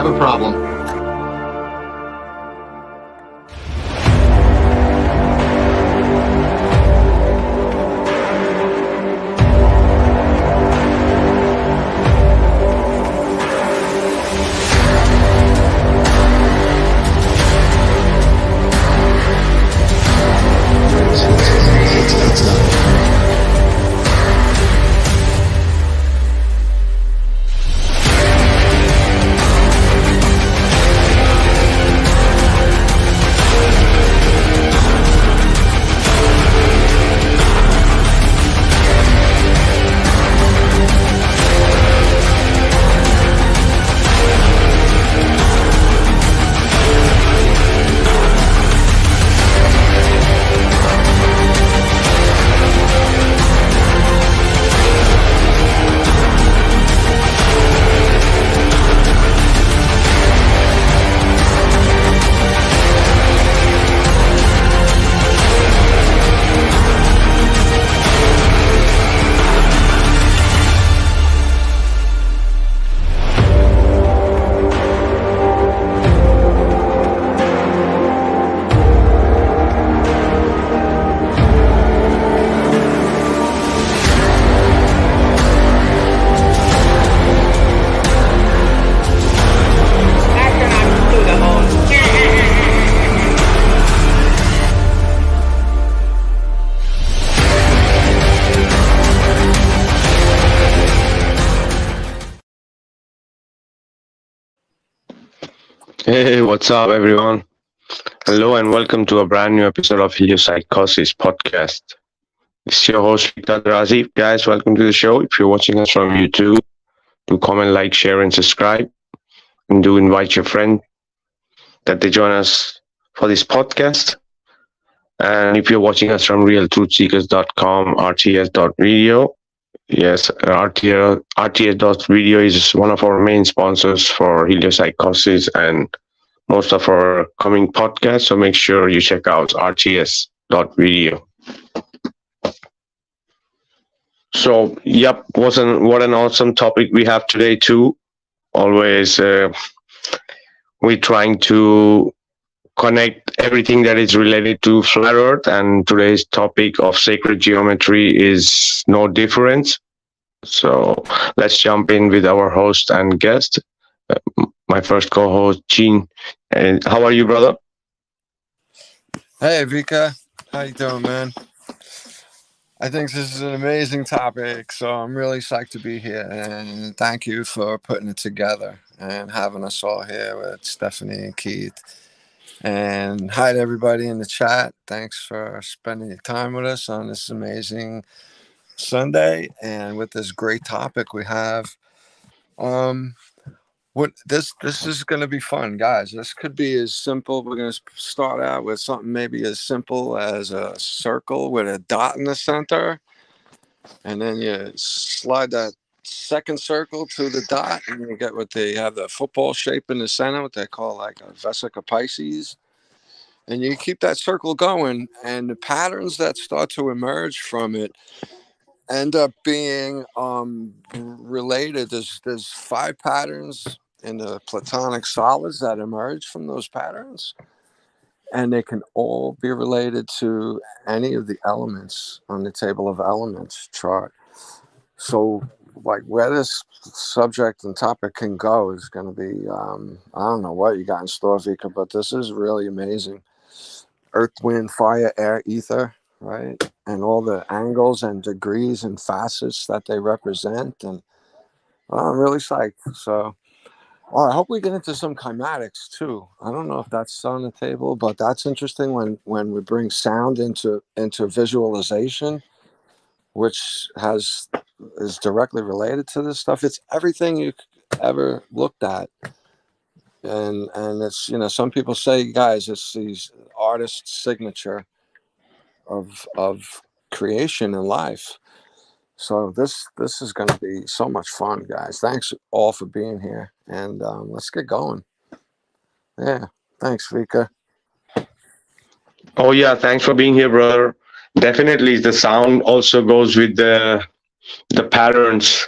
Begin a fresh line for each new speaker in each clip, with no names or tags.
have a problem.
Hey, what's up, everyone? Hello, and welcome to a brand new episode of Heliopsychosis podcast. This is your host, Vikka Draziv. Guys, welcome to the show. If you're watching us from YouTube, do comment, like, share, and subscribe. And do invite your friend that they join us for this podcast. And if you're watching us from realtruthseekers.com, rts.video, yes, rts.video is one of our main sponsors for Heliopsychosis and most of our coming podcasts, so make sure you check out rts.video. So, yep, what an awesome topic we have today too. Always we're trying to connect everything that is related to flat Earth, and today's topic of sacred geometry is no different. So let's jump in with our host and guest, my first co-host, Gene. And how are you, brother?
Hey, Vikka. How you doing, man? I think this is an amazing topic, so I'm really psyched to be here. And thank you for putting it together and having us all here with Stephanie and Keith. And hi to everybody in the chat. Thanks for spending your time with us on this amazing Sunday and with this great topic we have. What this is going to be fun, guys. This could be as simple. We're going to start out with something maybe as simple as a circle with a dot in the center, and then you slide that second circle to the dot, and you get what they have, the football shape in the center, what they call like a vesica Pisces. And you keep that circle going, and the patterns that start to emerge from it end up being related. There's 5 patterns in the Platonic solids that emerge from those patterns, and they can all be related to any of the elements on the table of elements chart. So like where this subject and topic can go is going to be, I don't know what you got in store, Vikka, but this is really amazing. Earth, wind, fire, air, ether, right? And all the angles and degrees and facets that they represent. And I'm really psyched. So I hope we get into some kymatics too. I don't know if that's on the table, but that's interesting when we bring sound into visualization, which is directly related to this stuff. It's everything you ever looked at. And it's, some people say, guys, it's these artists' signature of creation in life. So this is going to be so much fun, guys. Thanks all for being here, and let's get going. Yeah, thanks, Vikka.
Oh yeah, thanks for being here, brother. Definitely, the sound also goes with the patterns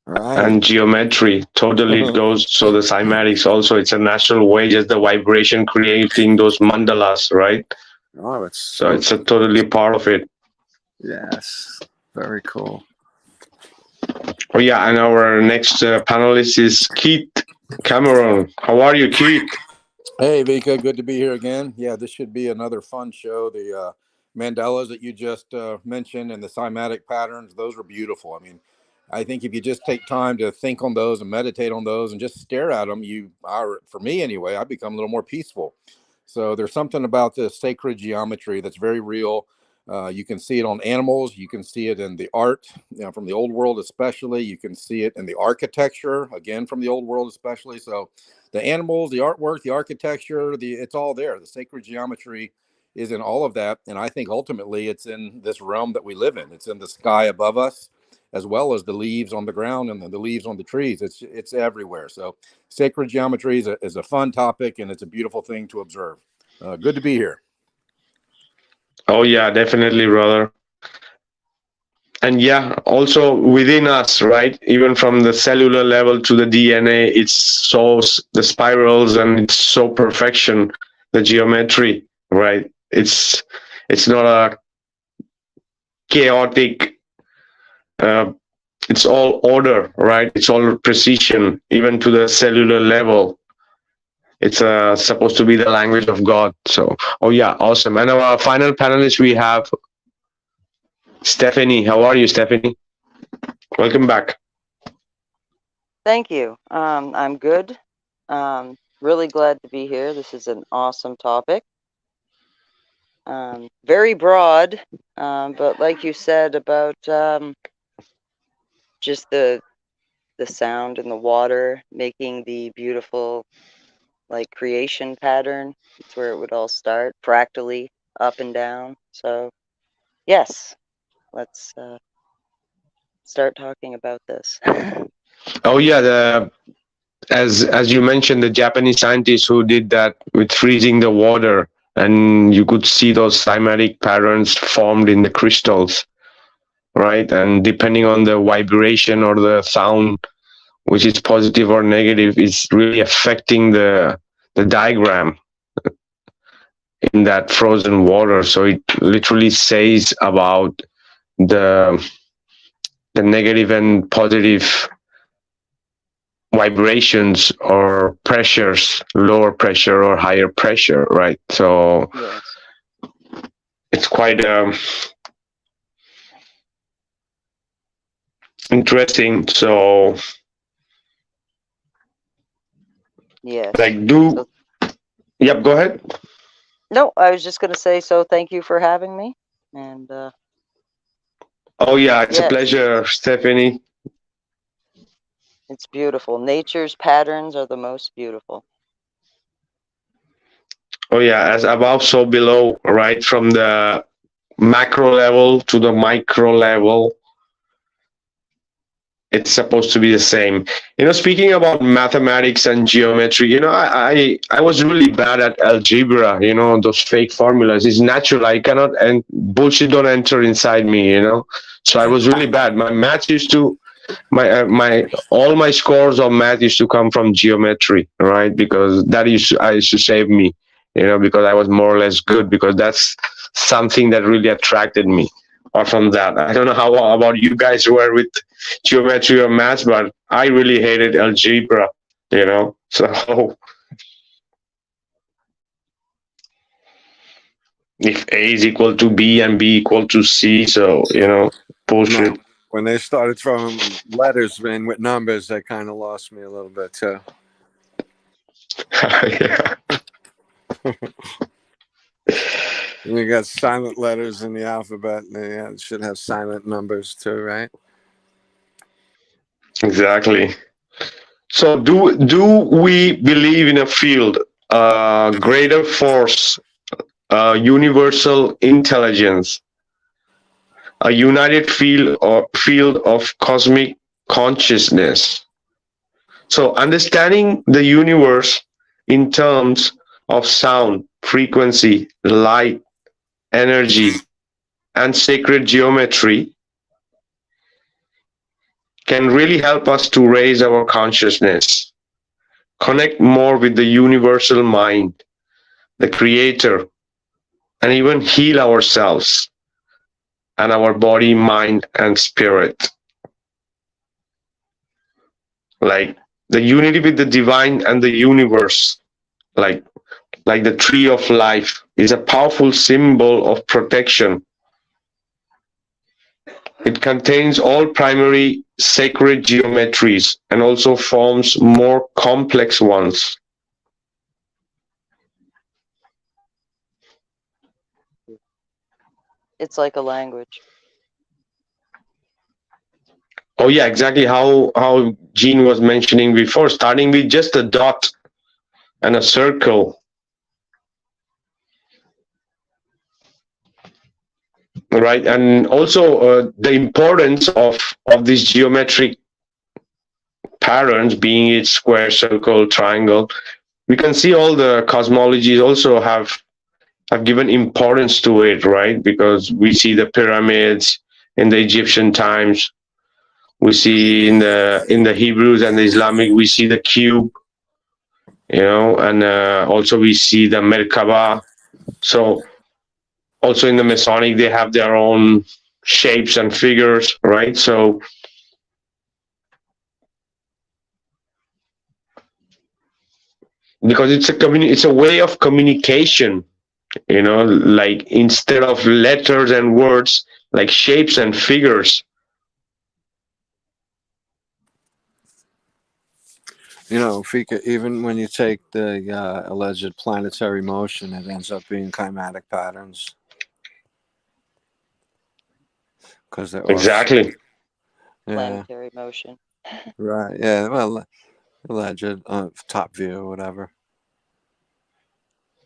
Right.
and geometry. Totally, it goes. So the cymatics also, it's a natural way, just the vibration creating those mandalas, right?
Oh, it's
So
so
it's a totally part of it.
yes. Very cool.
Oh yeah, and our next panelist is Keith Cameron. How are you, Keith?
Hey, Vika, good to be here again. Yeah, this should be another fun show. The mandalas that you just mentioned and the cymatic patterns, those are beautiful. I mean, I think if you just take time to think on those and meditate on those and just stare at them, for me anyway, I become a little more peaceful. So there's something about the sacred geometry that's very real. You can see it on animals. You can see it in the art, from the old world especially. You can see it in the architecture, again, from the old world especially. So the animals, the artwork, the architecture, it's all there. The sacred geometry is in all of that. And I think ultimately it's in this realm that we live in. It's in the sky above us, as well as the leaves on the ground and the leaves on the trees. It's everywhere. So sacred geometry is a fun topic, and it's a beautiful thing to observe. Good to be here.
Oh yeah, definitely, brother. And yeah, also within us, right? Even from the cellular level to the DNA, it's so the spirals and it's so perfection, the geometry, right? It's not a chaotic. Uh, it's all order, right? It's all precision, even to the cellular level. It's supposed to be the language of God. So, oh yeah, awesome. And our final panelist, we have Stephanie. How are you, Stephanie? Welcome back.
Thank you. I'm good. Really glad to be here. This is an awesome topic. Very broad, but like you said about just the sound in the water making the beautiful like creation pattern. It's where it would all start fractally up and down. So yes, let's start talking about this.
Oh yeah, as you mentioned, the Japanese scientists who did that with freezing the water, and you could see those cymatic patterns formed in the crystals, right? And depending on the vibration or the sound, which is positive or negative, is really affecting the diagram in that frozen water. So it literally says about the negative and positive vibrations or pressures, lower pressure or higher pressure, right? So
Yes.
it's quite interesting. So
Yes.
like yep, go ahead.
No, I was just going to say, so thank you for having me. And
Oh yeah, it's a
yes,
pleasure, Stephanie.
it's beautiful. Nature's patterns are the most beautiful.
Oh yeah, as above, so below, right? From the macro level to the micro level, it's supposed to be the same. Speaking about mathematics and geometry, I was really bad at algebra. Those fake formulas. It's natural. I cannot, and bullshit don't enter inside me. So I was really bad. My math used to my all my scores of math used to come from geometry, right? Because I used to save me, because I was more or less good, because that's something that really attracted me. Or from that, I don't know how about you guys were with geometry or math, but I really hated algebra, So if A is equal to B and B equal to C, so bullshit.
No, when they started throwing letters in with numbers, that kind of lost me a little bit too.
Yeah.
You got silent letters in the alphabet, and it should have silent numbers too, right?
Exactly. So do we believe in a field, greater force, universal intelligence, a united field of cosmic consciousness? So understanding the universe in terms of sound, frequency, light, energy, and sacred geometry can really help us to raise our consciousness, connect more with the universal mind, the creator, and even heal ourselves and our body, mind, and spirit. Like the unity with the divine and the universe, like the tree of life, is a powerful symbol of protection. It contains all primary sacred geometries and also forms more complex ones.
It's like a language.
Oh yeah, exactly how Gene was mentioning before, starting with just a dot and a circle, right? And also the importance of these geometric patterns, being it square, circle, triangle. We can see all the cosmologies also have given importance to it, right? Because we see the pyramids in the Egyptian times, we see in the Hebrews and the Islamic, we see the cube, and also we see the Merkaba. So also in the Masonic, they have their own shapes and figures, right? So because it's a way of communication, like instead of letters and words, like shapes and figures.
Vikka, even when you take the alleged planetary motion, it ends up being climatic patterns. Because they're
Exactly.
Planetary motion.
Right. Yeah. Well, alleged top view or whatever.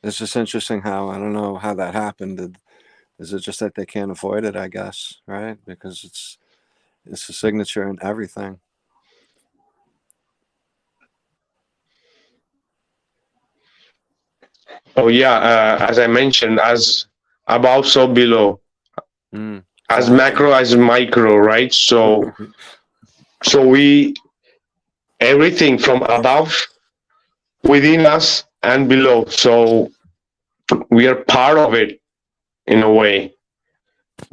It's just interesting how, I don't know how that happened. Is it just that they can't avoid it, I guess, right? Because it's a signature in everything.
Oh yeah, as I mentioned, as above, so below, as macro as micro, right? So we everything from above, within us, and below. So we are part of it in a way,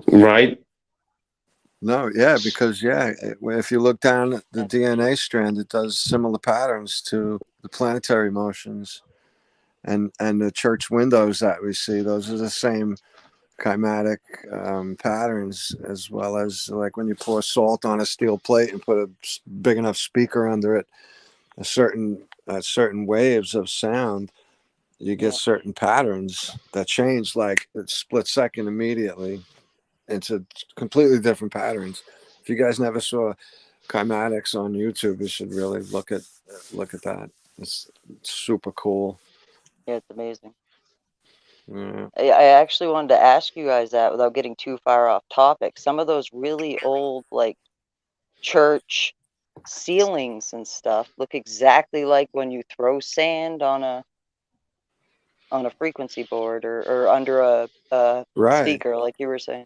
right?
No, yeah, because if you look down at the DNA strand, it does similar patterns to the planetary motions, and the church windows that we see. Those are the same climatic patterns, as well as like when you pour salt on a steel plate and put a big enough speaker under it, certain waves of sound, you get certain patterns that change, like a split second immediately into completely different patterns. If you guys never saw cymatics on YouTube, you should really look at that. It's super cool.
Yeah, it's amazing.
Yeah.
I actually wanted to ask you guys that without getting too far off topic. Some of those really old, like, church ceilings and stuff look exactly like when you throw sand on a frequency board or under a speaker, like you were saying.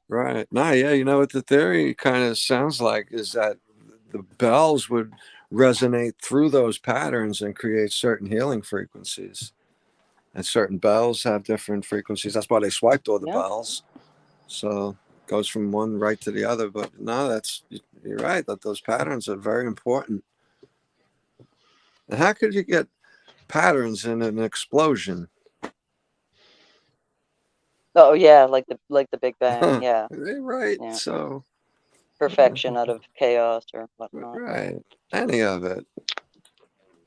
Right. No, yeah, you know what the theory kind of sounds like is that the bells would resonate through those patterns and create certain healing frequencies. And certain bells have different frequencies. That's why they swiped all the bells. So it goes from one right to the other. But no, you're right, that those patterns are very important. And how could you get patterns in an explosion?
Oh yeah, like the Big Bang, yeah.
Right. Yeah. So
perfection out of chaos or whatnot.
Right. Any of it.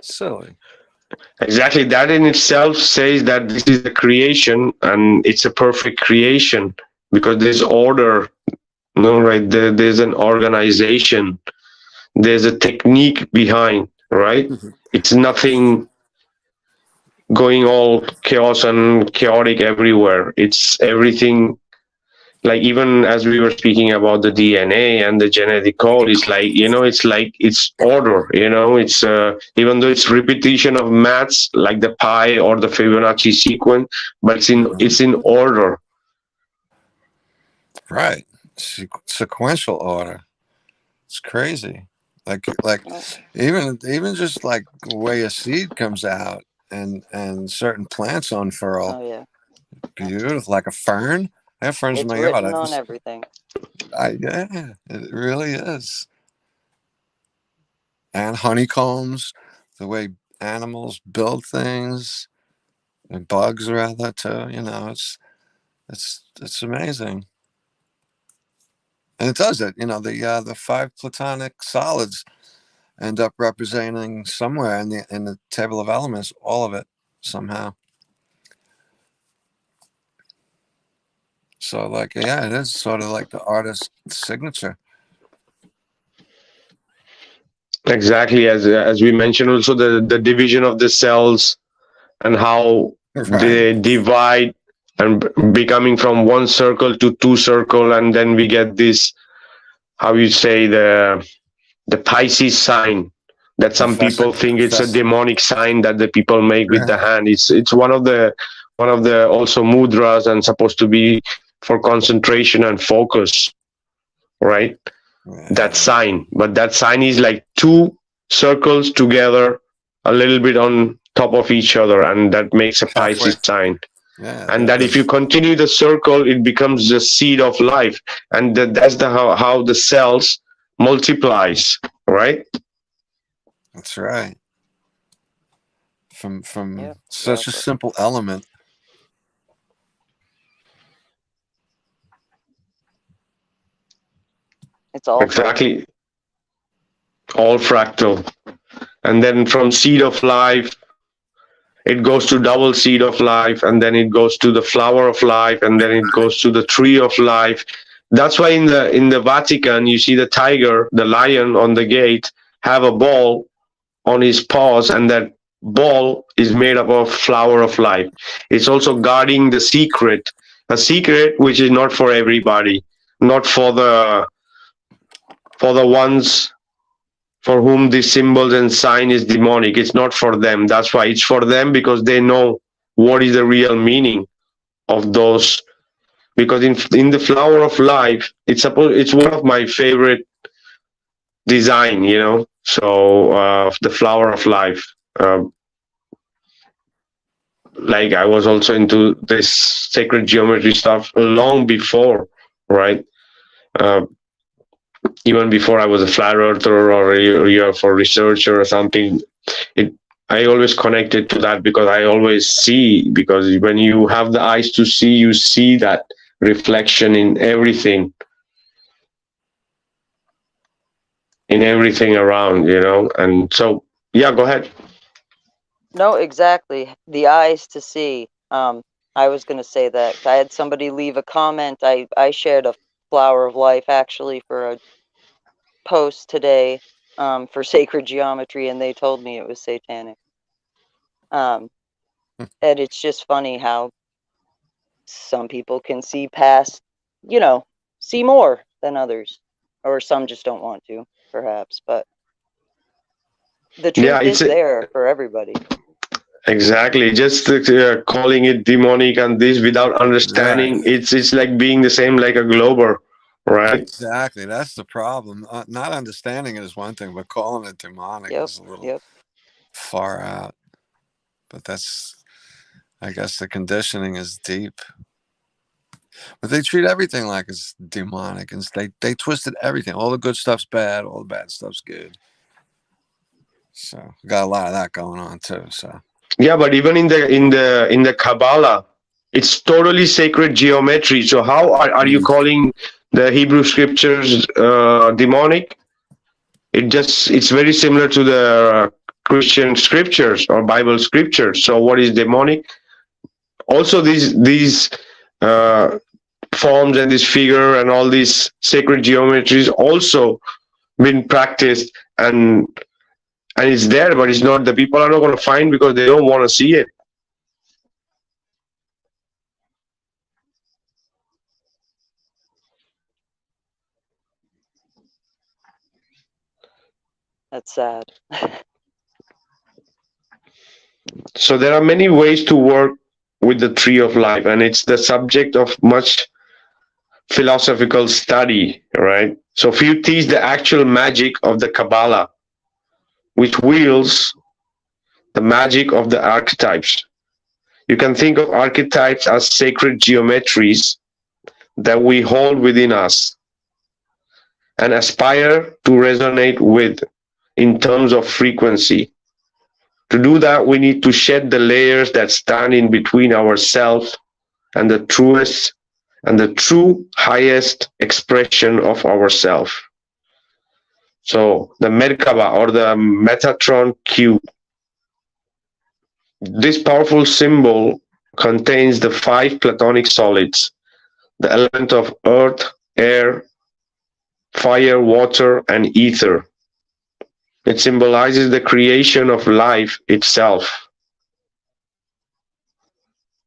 Silly.
Exactly. That in itself says that this is a creation and it's a perfect creation because there's order. No, right? There's an organization. There's a technique behind, right? It's nothing going all chaos and chaotic everywhere. It's everything, like even as we were speaking about the DNA and the genetic code, it's like it's order, it's even though it's repetition of maths like the pi or the Fibonacci sequence, but it's in order.
Right. Sequential order. It's crazy. Like
Oh,
even just like the way a seed comes out and certain plants unfurl.
oh yeah.
Beautiful, like a fern. I have ferns in
It's
my yard.
written on everything.
Yeah, it really is. And honeycombs, the way animals build things, and bugs rather too. You know, it's amazing. And it does it. You know, the five platonic solids end up representing somewhere in the table of elements, all of it somehow. So like, yeah, it is sort of like the artist's signature.
Exactly, as we mentioned, also the division of the cells and how they
Right.
divide and becoming from one circle to two circle, and then we get this, how you say, the Pisces sign that some people think it's a demonic sign that the people make with the hand. It's one of the also mudras and supposed to be for concentration and focus, right? That sign, but that sign is like two circles together a little bit on top of each other, and that makes a Pisces sign.
Yeah,
And that if you continue the circle, it becomes the seed of life, and that's the how the cells multiplies, right?
That's right. From
Yep,
such a
exactly.
simple element.
It's all fractal.
Exactly, all fractal. And then from seed of life, it goes to double seed of life, and then it goes to the flower of life, and then it goes to the tree of life. That's why in the Vatican you see the tiger, the lion on the gate, have a ball on his paws, and that ball is made up of flower of life. It's also guarding the secret, a secret which is not for everybody, not for the ones for whom this symbols and sign is demonic. It's not for them. That's why it's for them, because they know what is the real meaning of those. Because in the flower of life, it's one of my favorite design, you know. So the flower of life. Like I was also into this sacred geometry stuff long before, right? Even before I was a flat earther or a UFO researcher or something, I always connected to that, because I always see, because when you have the eyes to see, you see that reflection in everything around, you know. And so, yeah, go ahead.
No, exactly. The eyes to see. I was going to say that. I had somebody leave a comment. I shared a flower of life actually for a post today for sacred geometry, and they told me it was satanic. And it's just funny how some people can see past, you know, see more than others, or some just don't want to, perhaps. But the truth is there for everybody.
Exactly. Just calling it demonic and this without understanding, it's like being the same like a glober, right?
Exactly. That's the problem. Not understanding it is one thing, but calling it demonic is a little far out. But that's, I guess, the conditioning is deep. But they treat everything like it's demonic, and they twisted everything. All the good stuff's bad, all the bad stuff's good. So got a lot of that going on too. So
yeah, but even in the Kabbalah, it's totally sacred geometry. So how are you calling the Hebrew scriptures demonic? It's very similar to the Christian scriptures or Bible scriptures. So what is demonic? Also, these forms and this figure and all these sacred geometries also been practiced, and it's there, but it's not, the people are not going to find because they don't want to see it.
That's sad.
So there are many ways to work with the tree of life, and it's the subject of much philosophical study, right? So if you teach the actual magic of the Kabbalah, which wields the magic of the archetypes, you can think of archetypes as sacred geometries that we hold within us and aspire to resonate with in terms of frequency. To do that, we need to shed the layers that stand in between ourselves and the truest and the true highest expression of ourself. So the Merkaba or the Metatron cube, this powerful symbol contains the 5 platonic solids, the element of earth, air, fire, water, and ether. It symbolizes the creation of life itself.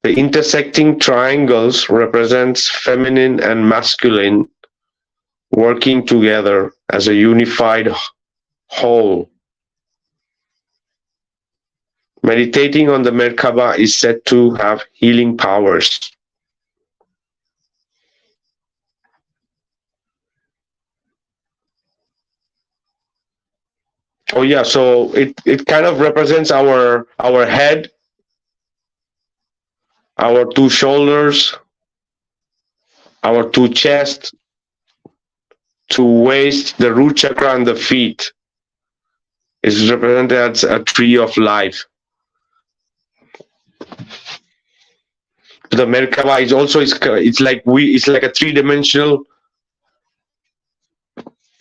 The intersecting triangles represents feminine and masculine working together as a unified whole. Meditating on the Merkaba is said to have healing powers. Oh yeah, so it kind of represents our head, our 2 shoulders, our 2 chests, 2 waist, the root chakra, and the feet is represented as a tree of life. The Merkaba is also it's like a 3-dimensional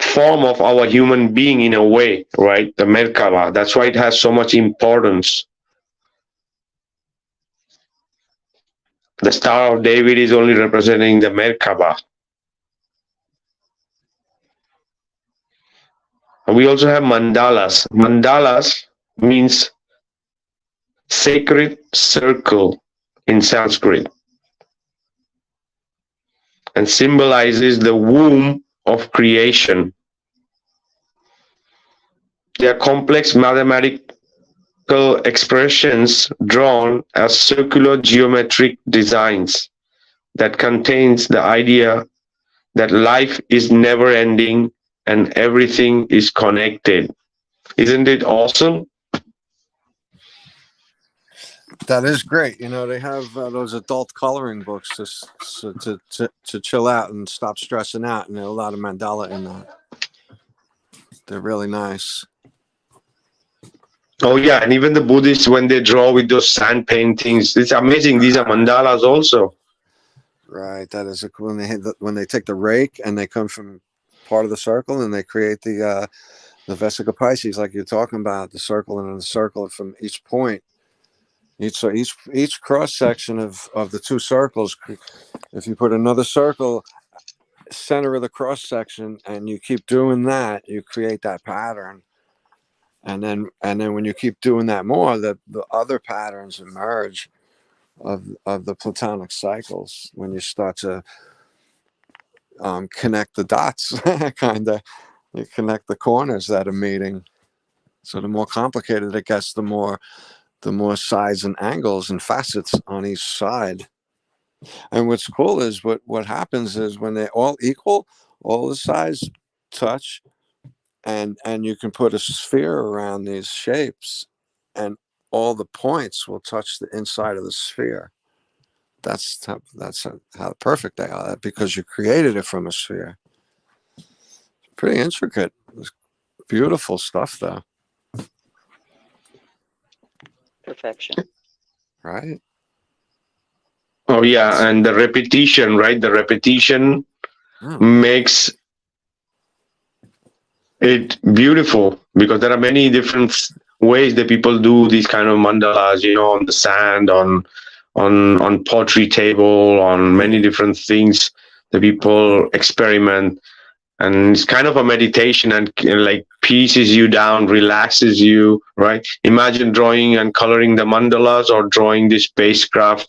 form of our human being in a way, right? The Merkaba. That's why it has so much importance. The Star of David is only representing the Merkaba. And we also have mandalas. Mandalas means sacred circle in Sanskrit and symbolizes the womb of creation. They are complex mathematical expressions drawn as circular geometric designs that contains the idea that life is never ending and everything is connected. Isn't it awesome?
That is great. You know, they have those adult coloring books to chill out and stop stressing out, and there are a lot of mandala in that. They're really nice.
Oh yeah, and even the Buddhists, when they draw with those sand paintings, it's amazing. These are mandalas also.
Right. That is when they take the rake and they come from part of the circle and they create the Vesica Pisces, like you're talking about, the circle and the circle from each point. Each cross section of the 2 circles, if you put another circle center of the cross section and you keep doing that, you create that pattern. And then when you keep doing that more, the other patterns emerge of the platonic cycles when you start to connect the dots, kind of. You connect the corners that are meeting. So the more complicated it gets, the more sides and angles and facets on each side. And what's cool is what happens is when they're all equal, all the sides touch, and you can put a sphere around these shapes, and all the points will touch the inside of the sphere. That's how perfect they are, because you created it from a sphere. Pretty intricate. It's beautiful stuff, though.
Perfection.
Right?
Oh yeah, and the repetition, right? The repetition makes it beautiful, because there are many different ways that people do these kind of mandalas, you know, on the sand, on pottery table, on many different things that people experiment. And it's kind of a meditation, and like pieces you down, relaxes you, right? Imagine drawing and coloring the mandalas, or drawing this spacecraft,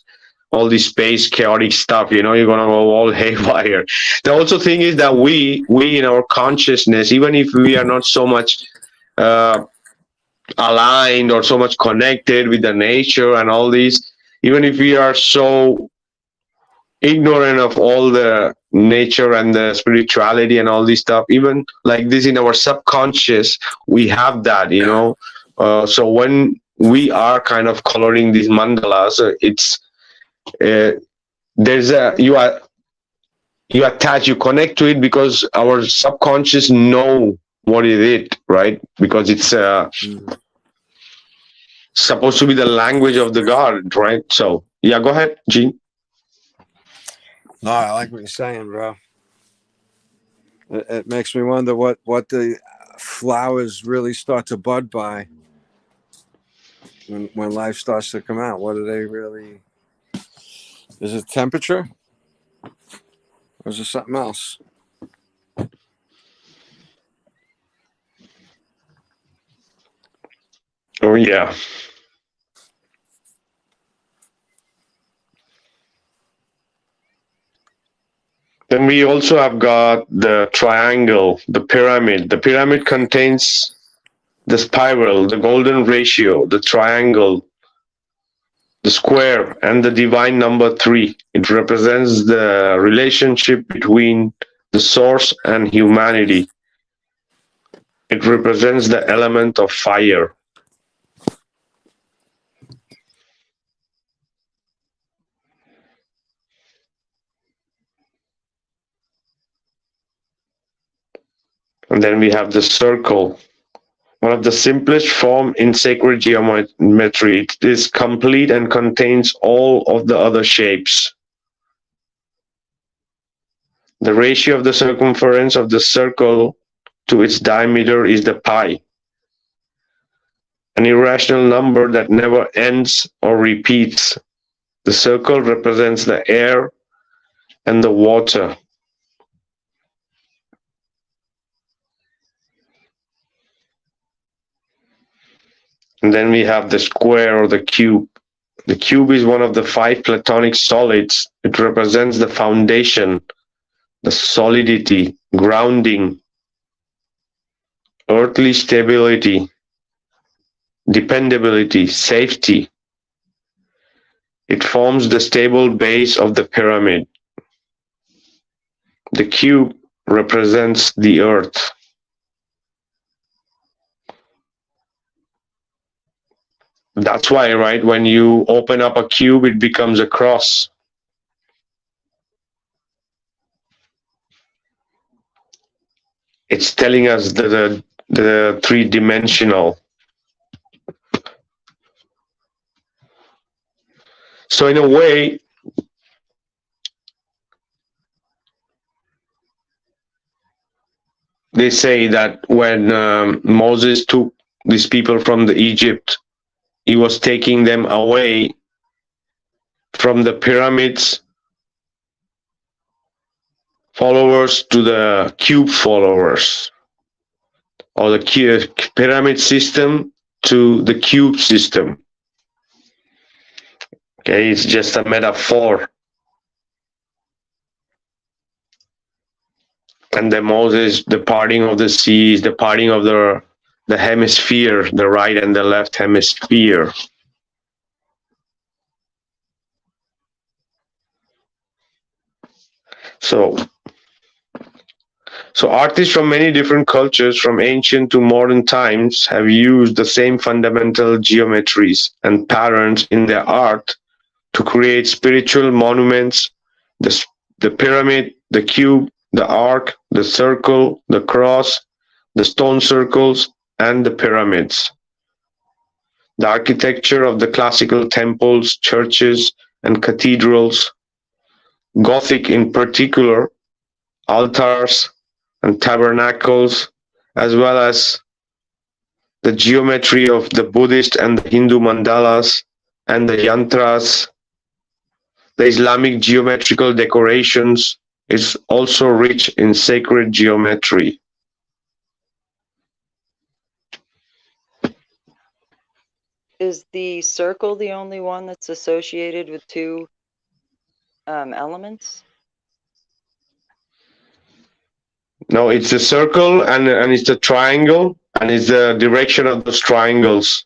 all this space chaotic stuff, you know, you're gonna go all haywire. The also thing is that we in our consciousness, even if we are not so much aligned or so much connected with the nature and all these, even if we are so ignorant of all the nature and the spirituality and all this stuff. Even like this in our subconscious, we have that, you know. So when we are kind of coloring these mandalas, it's there's a you attach, you connect to it because our subconscious know what it is, right? Because it's supposed to be the language of the god, right? So yeah, go ahead, Gene.
No, I like what you're saying, bro. It makes me wonder what the flowers really start to bud by when life starts to come out. What do they really? Is it temperature, or is it something else?
Oh yeah. Then we also have got the triangle, the pyramid. The pyramid contains the spiral, the golden ratio, the triangle, the square, and the divine number 3. It represents the relationship between the source and humanity. It represents the element of fire. And then we have the circle, one of the simplest form in sacred geometry. It is complete and contains all of the other shapes. The ratio of the circumference of the circle to its diameter is the pi, an irrational number that never ends or repeats. The circle represents the air and the water. And then we have the square or the cube. The cube is one of the 5 Platonic solids. It represents the foundation, the solidity, grounding, earthly stability, dependability, safety. It forms the stable base of the pyramid. The cube represents the earth. That's why, right, when you open up a cube, it becomes a cross. It's telling us the 3-dimensional. So in a way, they say that when Moses took these people from the Egypt, he was taking them away from the pyramids followers to the cube followers, or the pyramid system to the cube system. Okay, it's just a metaphor. And the Moses, the parting of the seas, the parting of the hemisphere, the right and the left hemisphere. So artists from many different cultures, from ancient to modern times, have used the same fundamental geometries and patterns in their art to create spiritual monuments: the pyramid, the cube, the arc, the circle, the cross, the stone circles, and the pyramids. The architecture of the classical temples, churches, and cathedrals, Gothic in particular, altars and tabernacles, as well as the geometry of the Buddhist and the Hindu mandalas and the yantras, the Islamic geometrical decorations, is also rich in sacred geometry.
Is the circle the only one that's associated with 2 elements?
No, it's a circle and it's a triangle, and it's the direction of those triangles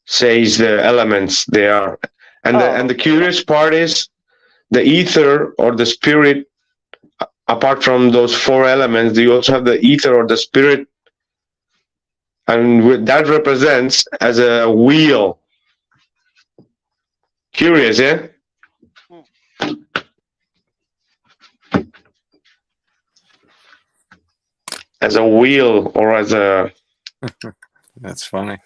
says the elements they are. And the curious part is the ether or the spirit. Apart from those four elements, you also have the ether or the spirit, and that represents as a wheel. Curious, yeah? As a wheel or as a...
That's funny.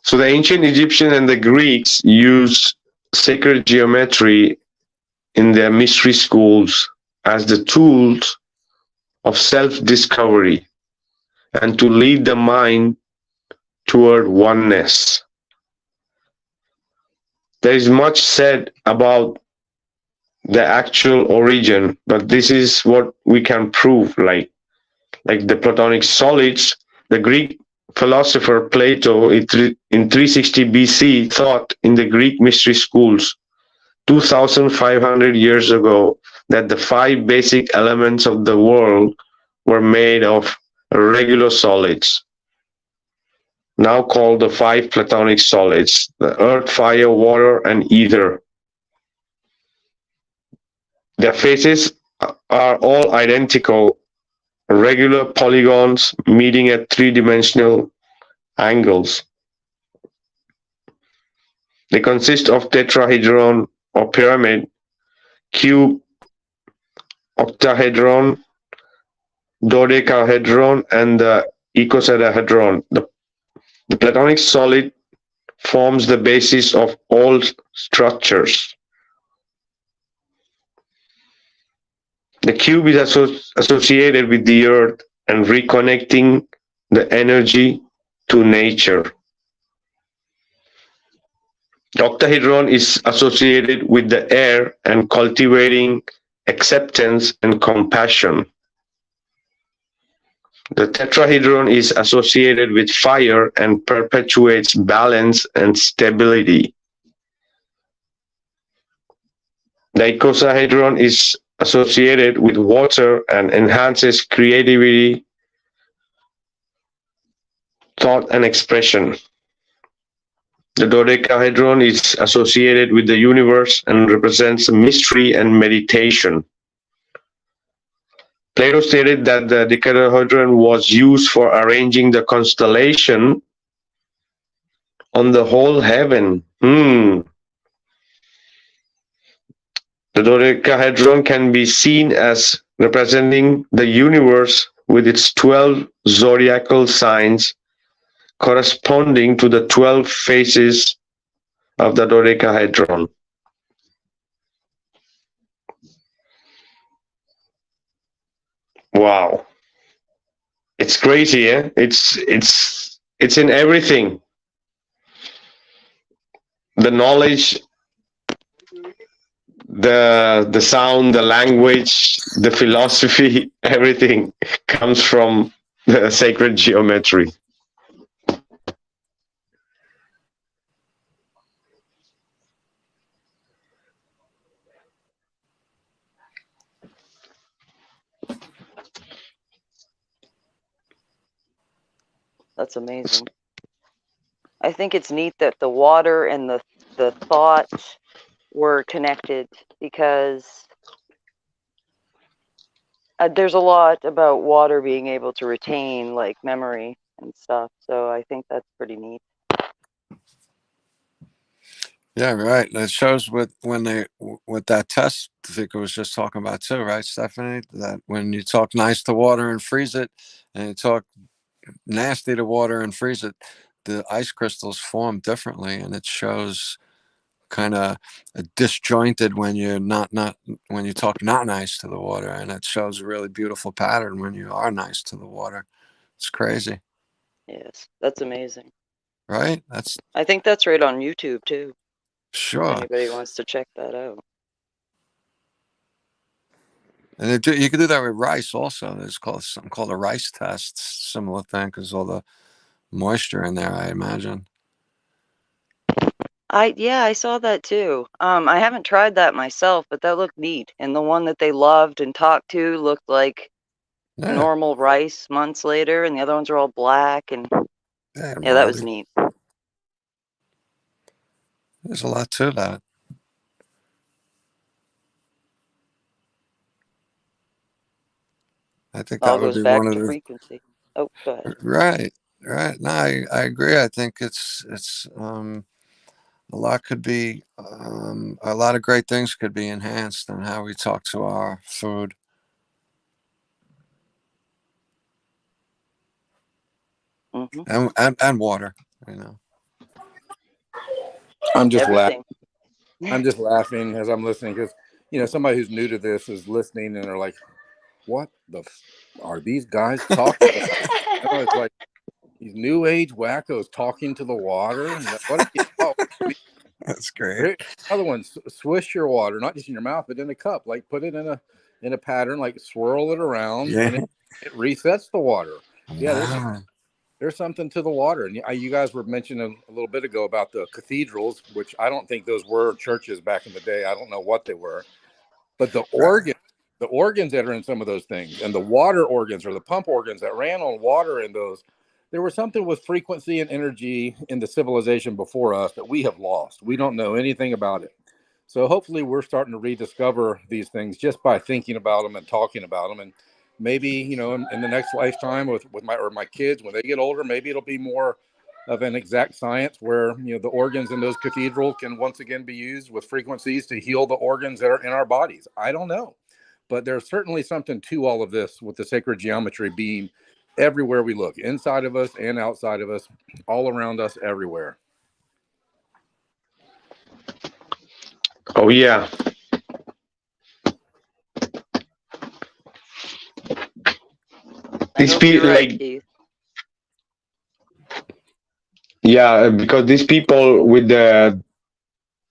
So the ancient Egyptian and the Greeks used sacred geometry in their mystery schools as the tools of self-discovery and to lead the mind toward oneness. There is much said about the actual origin, but this is what we can prove, like the Platonic solids. The Greek philosopher Plato in 360 BC thought in the Greek mystery schools 2,500 years ago that the five basic elements of the world were made of regular solids, now called the five Platonic solids: the earth, fire, water, and ether. Their faces are all identical, regular polygons meeting at three-dimensional angles. They consist of tetrahedron or pyramid, cube, octahedron, dodecahedron, and the icosahedron. The Platonic solid forms the basis of all structures. The cube is associated with the earth and reconnecting the energy to nature. The octahedron is associated with the air and cultivating acceptance and compassion. The tetrahedron is associated with fire and perpetuates balance and stability. The icosahedron is associated with water and enhances creativity, thought, and expression. The dodecahedron is associated with the universe and represents mystery and meditation. Plato stated that the decahedron was used for arranging the constellation on the whole heaven. The dodecahedron can be seen as representing the universe with its 12 zodiacal signs corresponding to the 12 faces of the dodecahedron. Wow. It's crazy, eh? It's in everything. The knowledge, the sound, the language, the philosophy, everything comes from the sacred geometry.
That's amazing. I think it's neat that the water and the thought were connected, because there's a lot about water being able to retain like memory and stuff. So I think that's pretty neat.
Yeah, right. That shows with that test Vikka was just talking about too, right, Stephanie? That when you talk nice to water and freeze it, and you talk nasty to water and freeze it, the ice crystals form differently, and it shows kind of disjointed when you're not when you talk not nice to the water, and it shows a really beautiful pattern when you are nice to the water. It's crazy.
Yes, that's amazing.
Right?
I think that's right on YouTube too.
Sure.
If anybody wants to check that out.
And you can do that with rice also. There's something called a rice test, similar thing, because all the moisture in there, I imagine.
I saw that too. I haven't tried that myself, but that looked neat. And the one that they loved and talked to looked like normal rice months later, and the other ones are all black. And
Yeah,
Yeah, that was
Marley.
neat.
There's a lot to that. I think
All
that would
goes
be
back
one of
to
the
frequency. Oh, go ahead.
right. No, I agree. I think it's a lot could be a lot of great things could be enhanced in how we talk to our food.
Mm-hmm.
And water, you know.
I'm just laughing.
Everything.
I'm just laughing as I'm listening because somebody who's new to this is listening and they're like, "What are these guys talking about?" It's like these new age wackos talking to the water. What are you? Oh,
That's great.
here- another one. Swish your water, not just in your mouth, but in a cup. Like put it in a pattern, like swirl it around,
Yeah.
and it resets the water. Yeah,
Wow.
there's something to the water. And you guys were mentioning a little bit ago about the cathedrals, which I don't think those were churches back in the day. I don't know what they were, but the organs that are in some of those things, and the water organs or the pump organs that ran on water in those, there was something with frequency and energy in the civilization before us that we have lost. We don't know anything about it. So hopefully we're starting to rediscover these things just by thinking about them and talking about them. And maybe, in the next lifetime with my kids, when they get older, maybe it'll be more of an exact science where, the organs in those cathedrals can once again be used with frequencies to heal the organs that are in our bodies. I don't know. But there's certainly something to all of this with the sacred geometry being everywhere we look, inside of us and outside of us, all around us, everywhere.
Oh yeah.
I
These
hope you're
people,
right,
like,
Keith.
yeah, because these people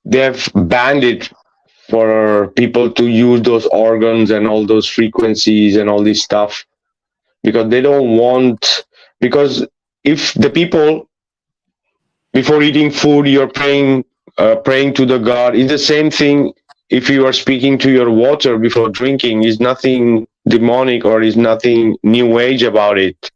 they've banned it for people to use those organs and all those frequencies and all this stuff because they don't want, because if the people before eating food you're praying to the god, it's the same thing. If you are speaking to your water before drinking, is nothing demonic or is nothing new age about it.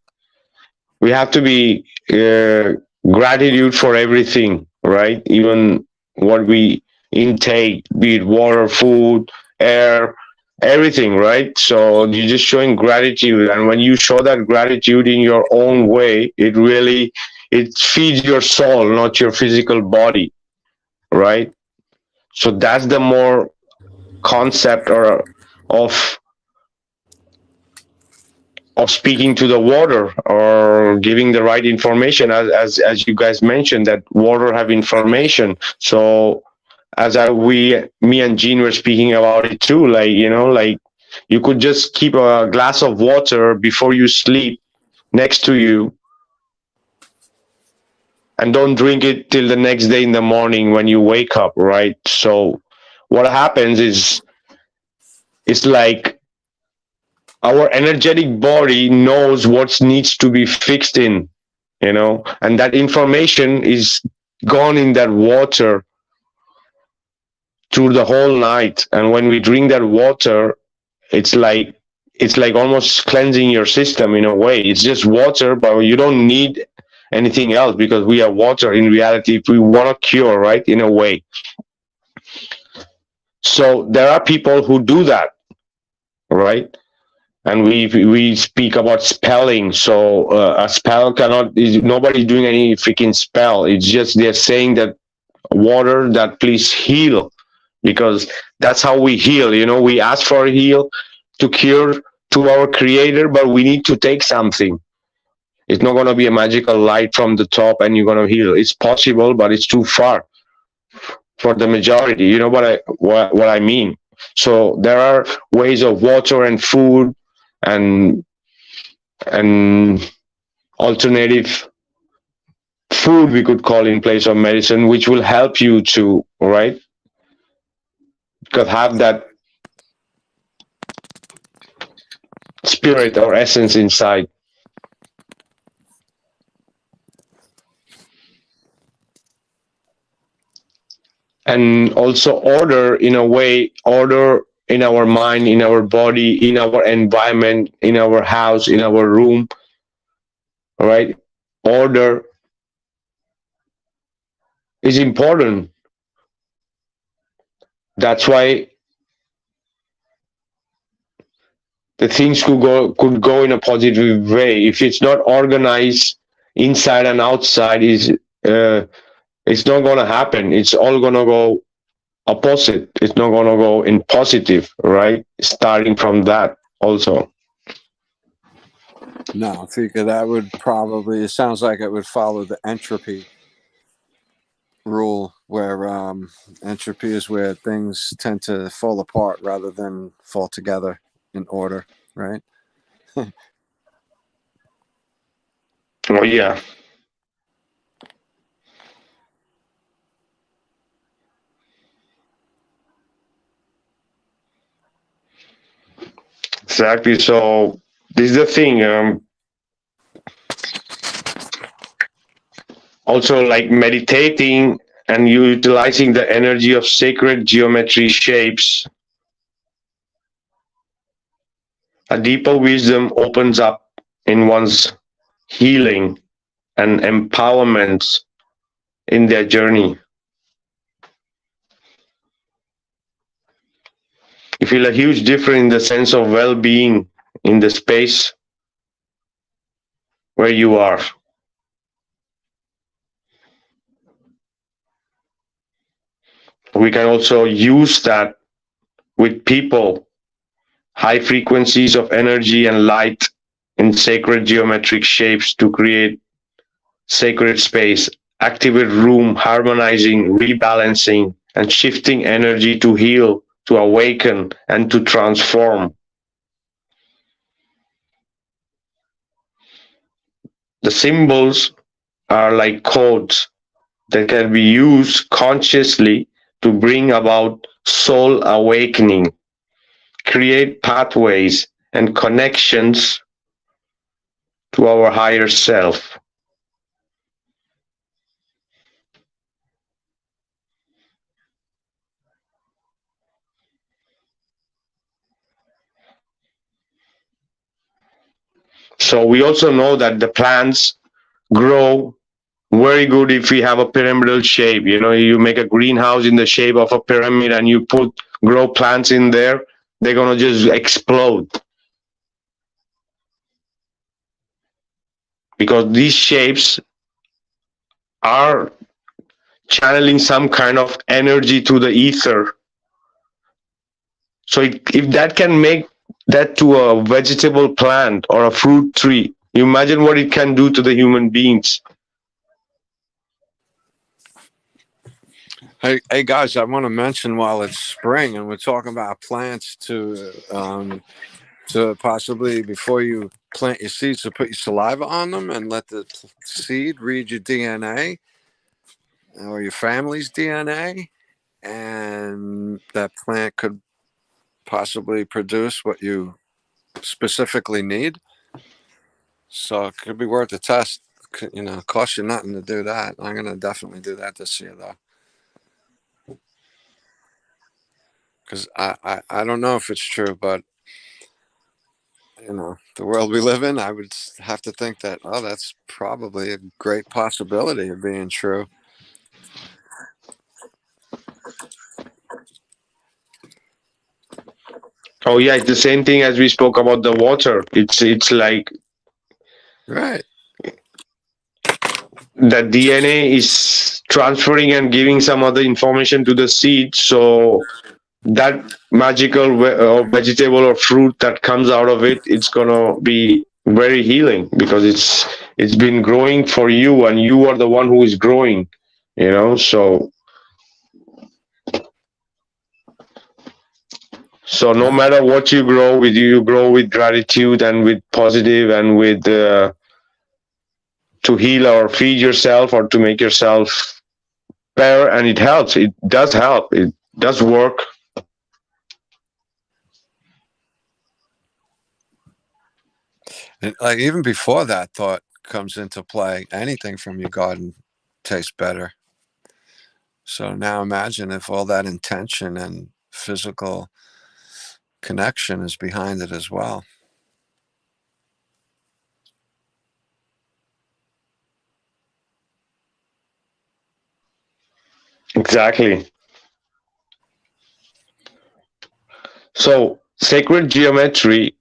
We have to be gratitude for everything, right? Even what we intake, be it water, food, air, everything, right? So you're just showing gratitude, and when you show that gratitude in your own way, it feeds your soul, not your physical body, right? So that's the more concept or of of speaking to the water or giving the right information, as you guys mentioned that water have information. So as me and Gene were speaking about it too, like, like you could just keep a glass of water before you sleep next to you and don't drink it till the next day in the morning when you wake up, right? So what happens is it's like our energetic body knows what needs to be fixed in, and that information is gone in that water through the whole night. And when we drink that water, it's like almost cleansing your system in a way. It's just water, but you don't need anything else because we are water in reality if we want to cure, right, in a way. So there are people who do that, right? And we speak about spelling. So a spell nobody's doing any freaking spell. It's just they're saying that water, that please heal, because that's how we heal. We ask for a heal to cure to our creator, but we need to take something. It's not going to be a magical light from the top and you're going to heal. It's possible, but it's too far for the majority. You know what I mean? So there are ways of water and food and alternative food, we could call, in place of medicine, which will help you to, right, because have that spirit or essence inside. And also order, in a way, order in our mind, in our body, in our environment, in our house, in our room, right? Order is important. That's why the things could go in a positive way. If it's not organized inside and outside, is it's not gonna happen. It's all gonna go opposite. It's not gonna go in positive, right? Starting from that also.
No, I figure that would probably, it sounds like it would follow the entropy rule, where entropy is where things tend to fall apart rather than fall together in order, right?
Oh yeah. Exactly. So this is the thing. Also, like meditating and utilizing the energy of sacred geometry shapes, a deeper wisdom opens up in one's healing and empowerment in their journey. You feel a huge difference in the sense of well-being in the space where you are. We can also use that with people, high frequencies of energy and light in sacred geometric shapes to create sacred space, activate room, harmonizing, rebalancing, and shifting energy to heal, to awaken, and to transform. The symbols are like codes that can be used consciously to bring about soul awakening, create pathways and connections to our higher self. So we also know that the plants grow very good if we have a pyramidal shape. You know, you make a greenhouse in the shape of a pyramid and you grow plants in there, they're gonna just explode. Because these shapes are channeling some kind of energy to the ether. So if that can make that to a vegetable plant or a fruit tree, you imagine what it can do to the human beings.
Hey guys, I want to mention, while it's spring and we're talking about plants, to possibly, before you plant your seeds, to put your saliva on them and let the seed read your DNA or your family's DNA, and that plant could possibly produce what you specifically need. So it could be worth a test. You know, cost you nothing to do that. I'm gonna definitely do that this year, though, because I don't know if it's true, but you know, the world we live in, I would have to think that, oh, that's probably a great possibility of being true.
Oh yeah, it's the same thing as we spoke about the water. It's like
Right.
the DNA is transferring and giving some other information to the seed. So that magical or vegetable or fruit that comes out of it, it's gonna be very healing because it's been growing for you and you are the one who is growing. You know, so no matter what you grow with, you grow with gratitude and with positive and with to heal or feed yourself or to make yourself better, and it helps. It does help. It does work.
And like, even before that thought comes into play, anything from your garden tastes better. So now imagine if all that intention and physical connection is behind it as well.
Exactly. So, sacred geometry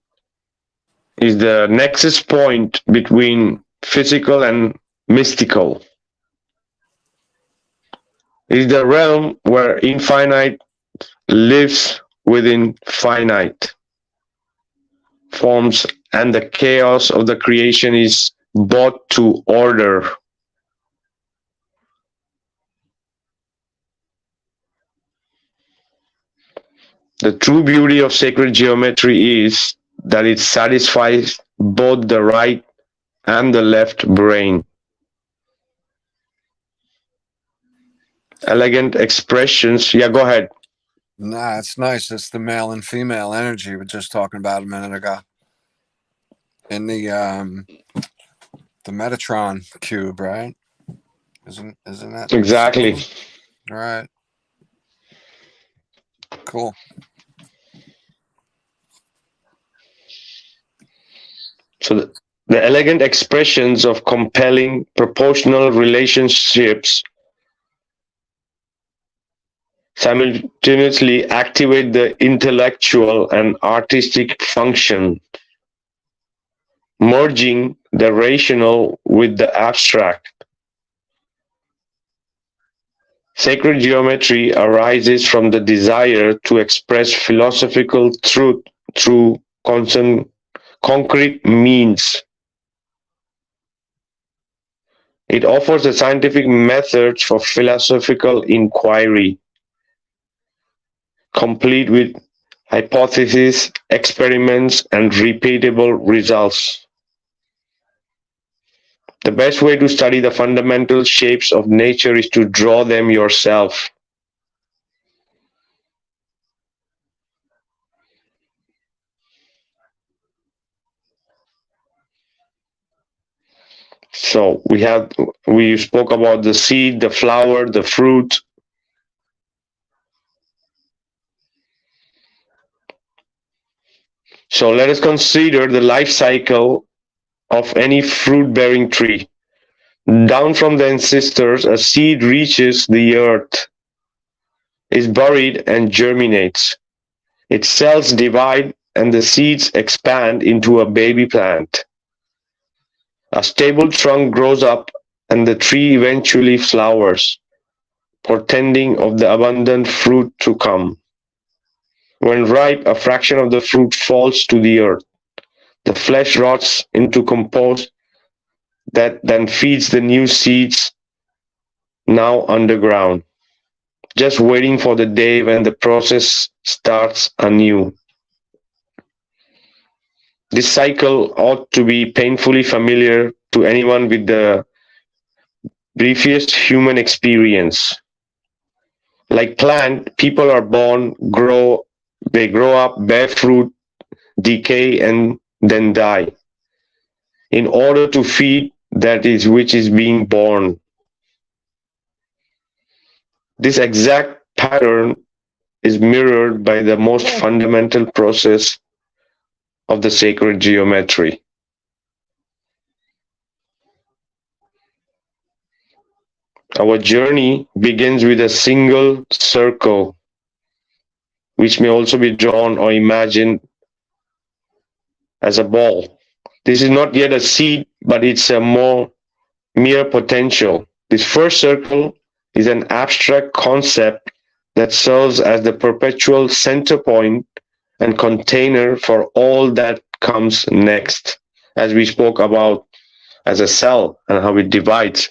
is the nexus point between physical and mystical. It is the realm where infinite lives within finite forms, and the chaos of the creation is brought to order. The true beauty of sacred geometry is that it satisfies both the right and the left brain. Elegant expressions. Yeah, go ahead.
Nah, it's nice. It's the male and female energy we were just talking about a minute ago. In the Metatron cube, right? Isn't that
Exactly.
All right. Cool.
So the elegant expressions of compelling proportional relationships simultaneously activate the intellectual and artistic function, merging the rational with the abstract. Sacred geometry arises from the desire to express philosophical truth through concrete means. It offers a scientific method for philosophical inquiry, complete with hypotheses, experiments, and repeatable results. The best way to study the fundamental shapes of nature is to draw them yourself. So we spoke about the seed, the flower, the fruit. So let us consider the life cycle of any fruit-bearing tree. Down from the ancestors, a seed reaches the earth, is buried and germinates. Its cells divide and the seeds expand into a baby plant. A stable trunk grows up and the tree eventually flowers, portending of the abundant fruit to come. When ripe, a fraction of the fruit falls to the earth. The flesh rots into compost that then feeds the new seeds now underground, just waiting for the day when the process starts anew. This cycle ought to be painfully familiar to anyone with the briefest human experience. Like plant, people are born, they grow up, bear fruit, decay, and then die, in order to feed that is which is being born. This exact pattern is mirrored by the most fundamental process of the sacred geometry. Our journey begins with a single circle, which may also be drawn or imagined as a ball. This is not yet a seed, but it's a mere potential. This first circle is an abstract concept that serves as the perpetual center point and container for all that comes next, as we spoke about as a cell and how it divides.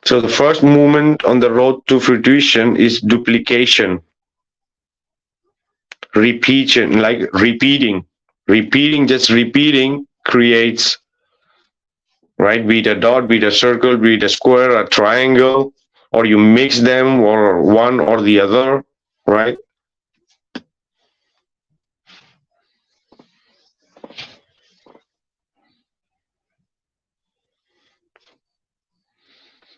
So the first movement on the road to fruition is duplication. Repeating, like repeating. Just repeating creates, right? Be it a dot, be it a circle, be it a square, a triangle, or you mix them or one or the other, right?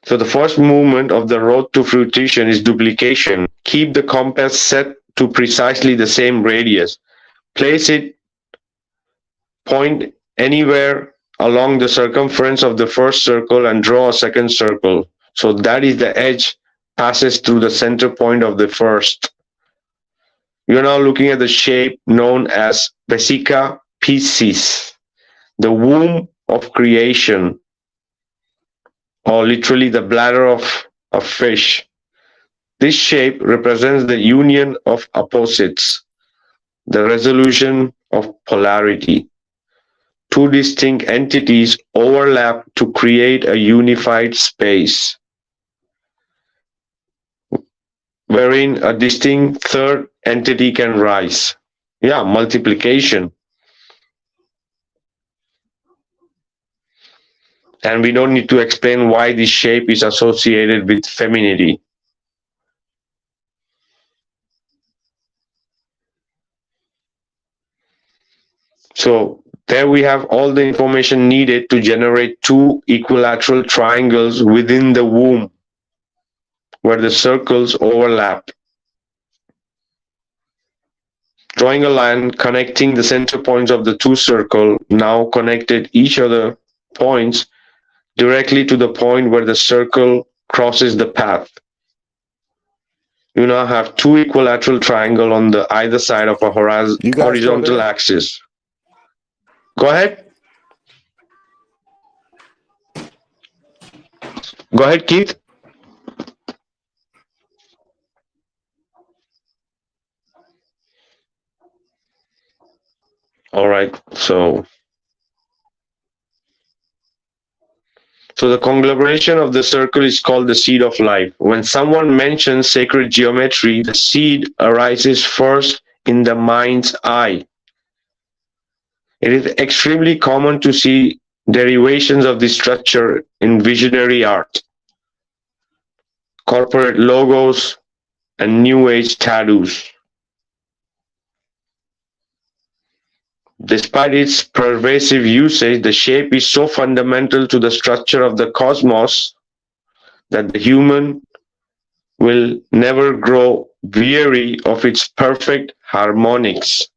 So the first movement of the road to fruition is duplication. Keep the compass set to precisely the same radius. Place it point anywhere along the circumference of the first circle and draw a second circle. So that is the edge passes through the center point of the first. We are now looking at the shape known as Vesica Piscis, the womb of creation, or literally the bladder of a fish. This shape represents the union of opposites, the resolution of polarity. Two distinct entities overlap to create a unified space, wherein a distinct third entity can rise. Yeah, multiplication. And we don't need to explain why this shape is associated with femininity. So there we have all the information needed to generate two equilateral triangles within the womb where the circles overlap. Drawing a line connecting the center points of the two circles now connected each other points directly to the point where the circle crosses the path. You now have two equilateral triangles on the either side of a horizontal axis. Go ahead. Go ahead, Keith. All right. So the conglomeration of the circle is called the seed of life. When someone mentions sacred geometry, the seed arises first in the mind's eye. It is extremely common to see derivations of this structure in visionary art, corporate logos, and New Age tattoos. Despite its pervasive usage, the shape is so fundamental to the structure of the cosmos that the human will never grow weary of its perfect harmonics.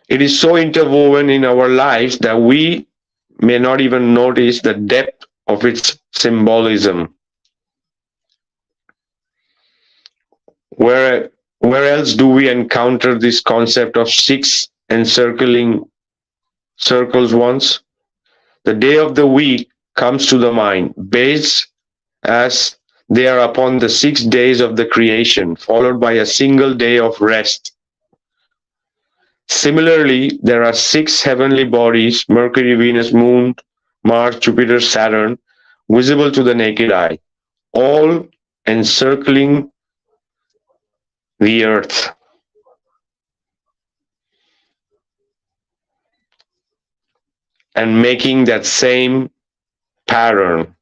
It is so interwoven in our lives that we may not even notice the depth of its symbolism. Where else do we encounter this concept of six encircling circles once? The day of the week comes to the mind, based as they are upon the 6 days of the creation, followed by a single day of rest. Similarly, there are 6 heavenly bodies, Mercury, Venus, Moon, Mars, Jupiter, Saturn, visible to the naked eye, all encircling the earth. And making that same pattern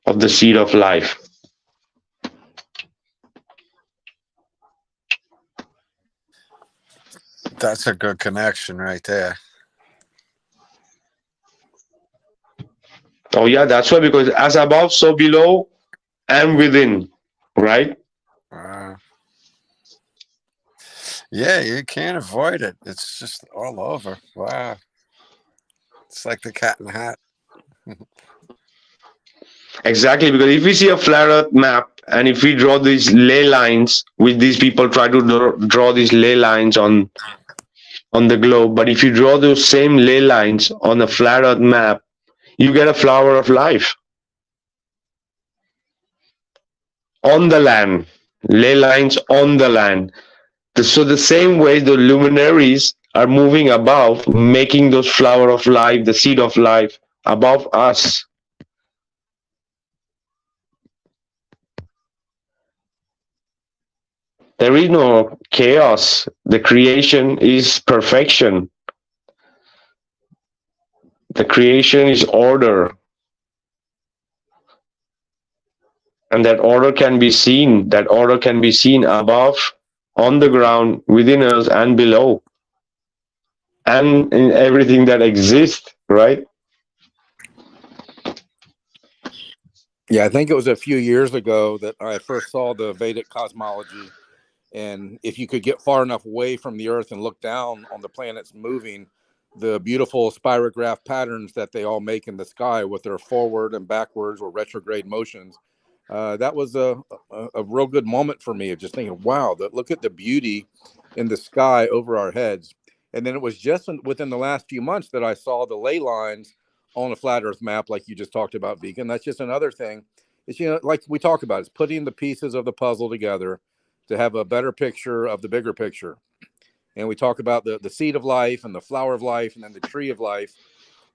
of the seed of life.
That's a good connection right there.
Oh yeah, that's why, because as above, so below and within, right?
Yeah, you can't avoid it. It's just all over. Wow. It's like the cat in the hat.
Exactly, because if we see a flat earth map and if we draw these ley lines, which these people try to draw these ley lines on the globe, but if you draw those same ley lines on a flat earth map, you get a flower of life on the land, ley lines on the land. So the same way the luminaries are moving above, making those flower of life, the seed of life above us. There is no chaos. The creation is perfection. The creation is order. And that order can be seen. That order can be seen above, on the ground, within us, and below. And in everything that exists, right?
Yeah, I think it was a few years ago that I first saw the Vedic cosmology. And if you could get far enough away from the Earth and look down on the planets moving, the beautiful spirograph patterns that they all make in the sky with their forward and backwards or retrograde motions, that was a real good moment for me of just thinking, wow, look at the beauty in the sky over our heads. And then it was just within the last few months that I saw the ley lines on a flat Earth map, like you just talked about, Vikka. And that's just another thing. It's, like we talk about, it's putting the pieces of the puzzle together to have a better picture of the bigger picture. And we talk about the seed of life and the flower of life and then the tree of life.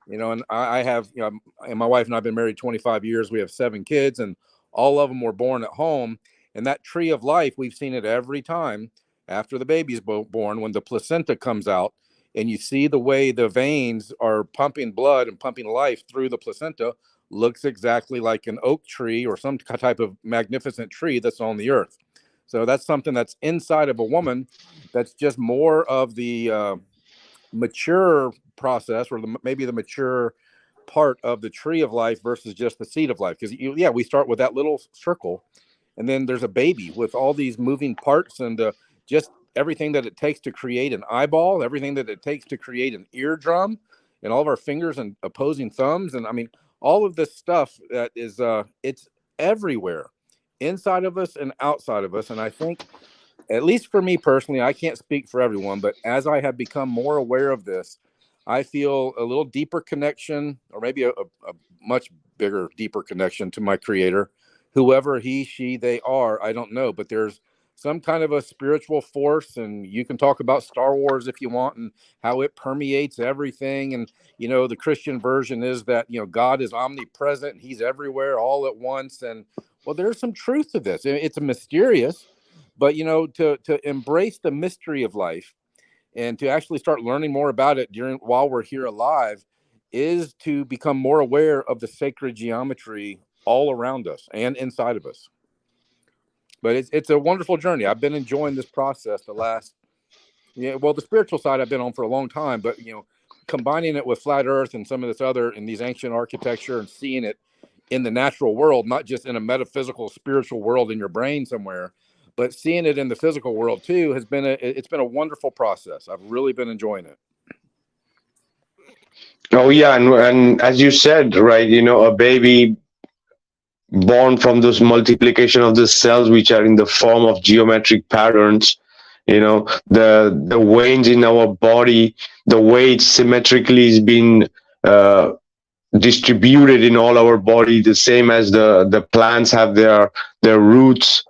And I have, and my wife and I have been married 25 years. We have 7 kids, and all of them were born at home. And that tree of life, we've seen it every time after the baby's born, when the placenta comes out, and you see the way the veins are pumping blood and pumping life through the placenta, looks exactly like an oak tree or some type of magnificent tree that's on the earth. So that's something that's inside of a woman. That's just more of the mature process, or maybe the mature part of the tree of life versus just the seed of life. Because we start with that little circle, and then there's a baby with all these moving parts and just everything that it takes to create an eyeball, everything that it takes to create an eardrum, and all of our fingers and opposing thumbs, and I mean all of this stuff that is it's everywhere, inside of us and outside of us. And I think, at least for me personally, I can't speak for everyone, but as I have become more aware of this, I feel a little deeper connection, or maybe a much bigger, deeper connection to my creator, whoever he, she, they are. I don't know, but there's some kind of a spiritual force, and you can talk about Star Wars if you want and how it permeates everything. And, the Christian version is that, God is omnipresent and he's everywhere all at once. And well, there's some truth to this. It's mysterious, but to embrace the mystery of life and to actually start learning more about it while we're here alive is to become more aware of the sacred geometry all around us and inside of us. But it's a wonderful journey. I've been enjoying this process the spiritual side I've been on for a long time, but combining it with flat earth and some of this other in these ancient architecture and seeing it in the natural world, not just in a metaphysical spiritual world in your brain somewhere, but seeing it in the physical world too, it's been a wonderful process. I've really been enjoying it.
Oh yeah, and as you said, right, a baby born from this multiplication of the cells, which are in the form of geometric patterns, the veins in our body, the way it symmetrically is being distributed in all our body, the same as the plants have their roots,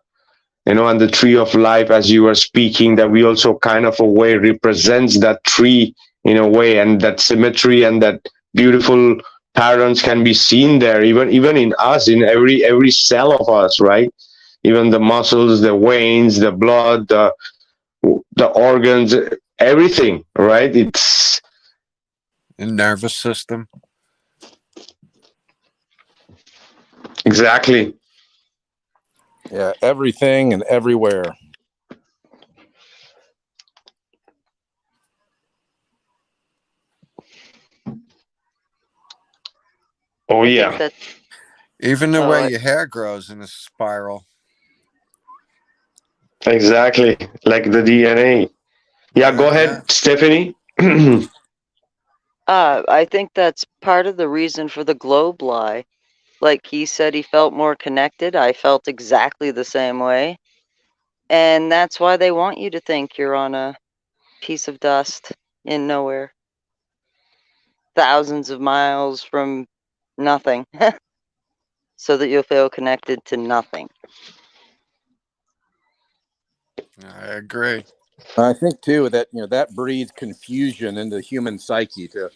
and the tree of life, as you were speaking, that we also kind of a way represents that tree in a way, and that symmetry and that beautiful patterns can be seen there, even in us, in every cell of us, right? Even the muscles, the veins, the blood, the organs, everything, right? It's
The nervous system.
exactly.
Yeah, everything and everywhere.
Oh
I
yeah,
think that
Even the
oh,
way your hair grows in a spiral.
exactly. Like the DNA. Yeah, go
Yeah.
ahead, Stephanie.
I think that's part of the reason for the globe lie. Like he said, he felt more connected. I felt exactly the same way. And that's why they want you to think you're on a piece of dust in nowhere, thousands of miles from nothing, so that you'll feel connected to nothing.
I agree.
I think too that that breeds confusion in the human psyche to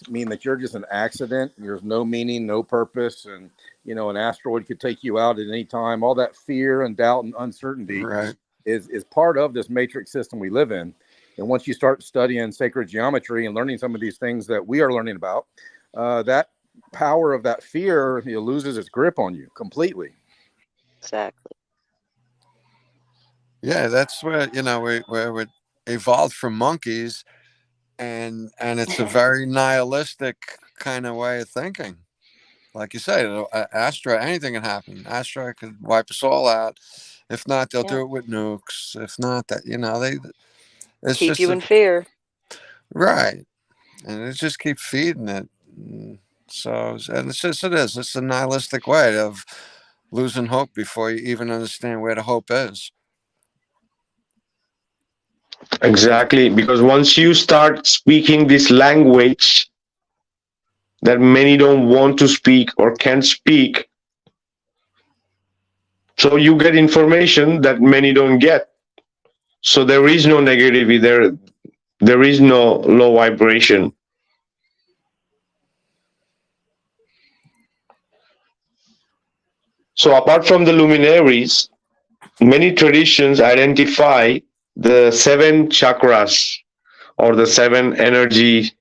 mean that you're just an accident. There's no meaning, no purpose, and an asteroid could take you out at any time. All that fear and doubt and uncertainty
Right.
is part of this matrix system we live in. And once you start studying sacred geometry and learning some of these things that we are learning about, that power of that fear loses its grip on you completely.
Exactly.
Yeah, that's where we evolved from monkeys, and it's a very nihilistic kind of way of thinking. like you say, asteroid, anything can happen. Asteroid could wipe us all out. If not, they'll do it with nukes. If not, that it's
Keep
just
you in fear.
right, and it just keep feeding it. So, and it's a nihilistic way of losing hope before you even understand where the hope is.
Exactly, because once you start speaking this language that many don't want to speak or can't speak, so you get information that many don't get. So there is no negativity there is no low vibration. So apart from the luminaries, many traditions identify the seven chakras or the seven energy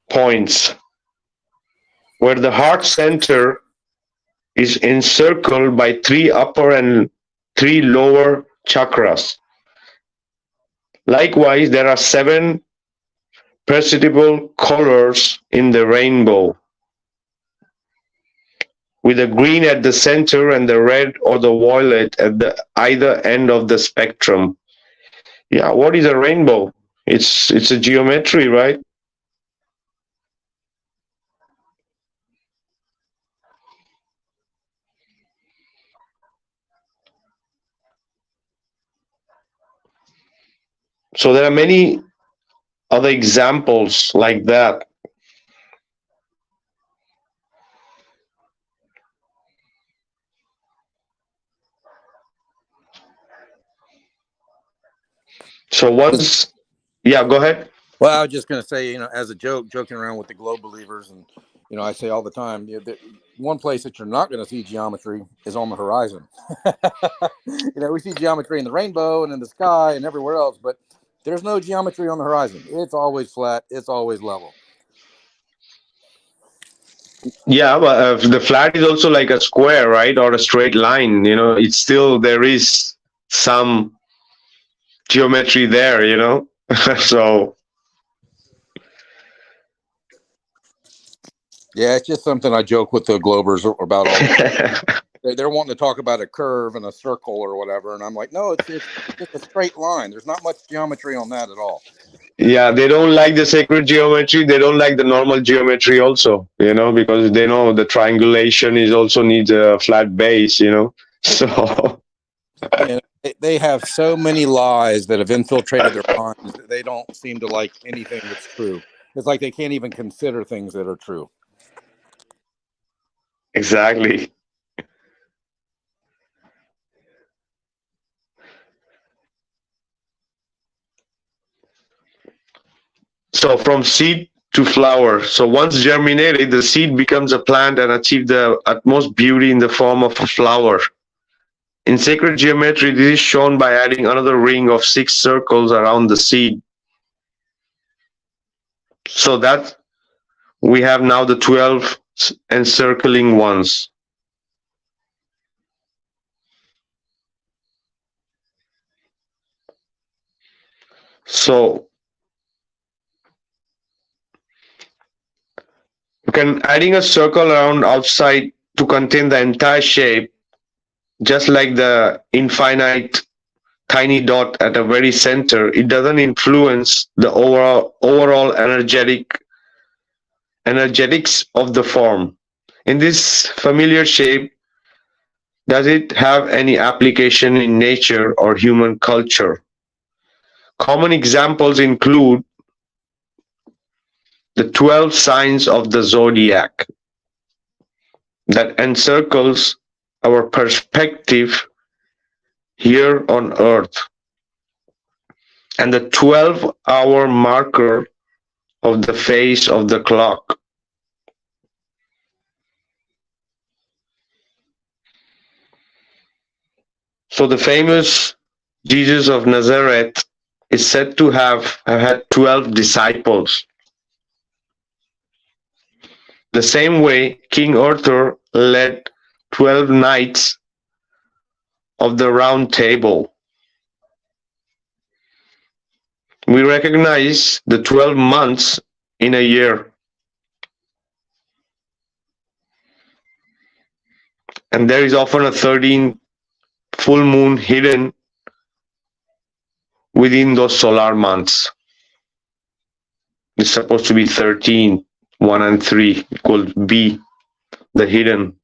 points, where the heart center is encircled by three upper and three lower chakras. Likewise, there are seven perceptible colors in the rainbow, with the green at the center and the red or the violet at the either end of the spectrum. Yeah, what is a rainbow? It's a geometry, right? So there are many other examples like that. So once, yeah, go ahead.
Well, I was just going to say, as a joke, joking around with the globe believers, and I say all the time, one place that you're not going to see geometry is on the horizon. We see geometry in the rainbow and in the sky and everywhere else, but there's no geometry on the horizon. It's always flat. It's always level.
Yeah, but the flat is also like a square, right, or a straight line. It's still there is some geometry there. So
Yeah, it's just something I joke with the Globers about all the time. They're wanting to talk about a curve and a circle or whatever, and I'm like, no, it's just a straight line. There's not much geometry on that at all.
yeah, they don't like the sacred geometry. They don't like the normal geometry also, because they know the triangulation is also needs a flat base, So
And they have so many lies that have infiltrated their minds that they don't seem to like anything that's true. It's like they can't even consider things that are true.
exactly. So from seed to flower. So once germinated, the seed becomes a plant and achieves the utmost beauty in the form of a flower. In sacred geometry, this is shown by adding another ring of 6 circles around the seed. So that we have now the 12 encircling ones. So you can adding a circle around outside to contain the entire shape, just like the infinite tiny dot at a very center. It doesn't influence the overall energetics of the form. In this familiar shape, does it have any application in nature or human culture? Common examples include the 12 signs of the zodiac that encircles our perspective here on earth, and the 12-hour marker of the face of the clock. So the famous Jesus of Nazareth is said to have had 12 disciples. The same way King Arthur led 12 knights of the Round Table. We recognize the 12 months in a year. And there is often a 13th full moon hidden within those solar months. It's supposed to be 13, 1 and 3 equals B, the hidden.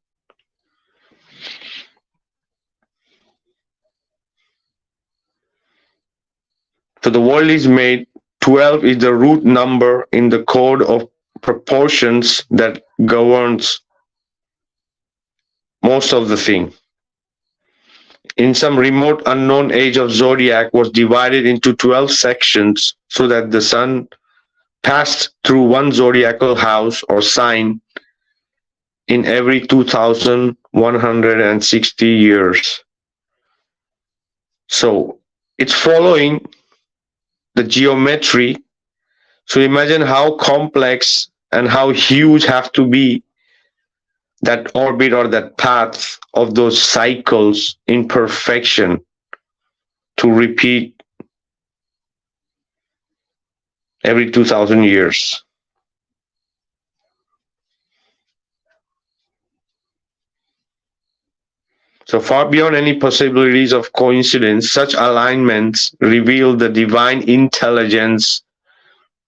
So the world is made, 12 is the root number in the code of proportions that governs most of the thing. In some remote unknown age of zodiac was divided into 12 sections so that the sun passed through one zodiacal house or sign in every 2,160 years. So it's following the geometry. So imagine how complex and how huge have to be that orbit or that path of those cycles in perfection to repeat every 2,000 years. So far beyond any possibilities of coincidence, such alignments reveal the divine intelligence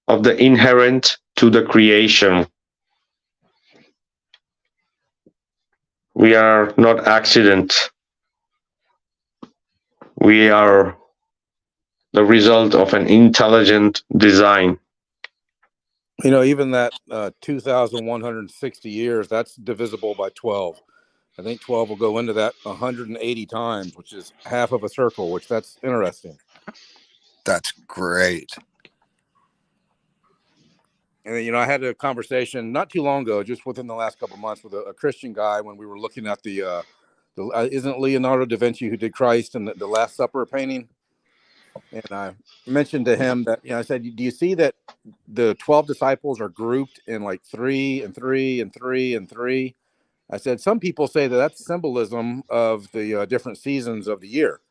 of the inherent to the creation. We are not accident. We are the result of an intelligent design.
You know, even that 2,160 years, that's divisible by 12. I think 12 will go into that 180 times, which is half of a circle, which that's interesting.
That's great.
And, you know, I had a conversation not too long ago, just within the last couple of months, with a Christian guy when we were looking at the isn't Leonardo da Vinci who did Christ and the Last Supper painting? And I mentioned to him that, you know, I said, do you see that the 12 disciples are grouped in like 3 and 3 and 3 and 3? I said, some people say that that's symbolism of the different seasons of the year.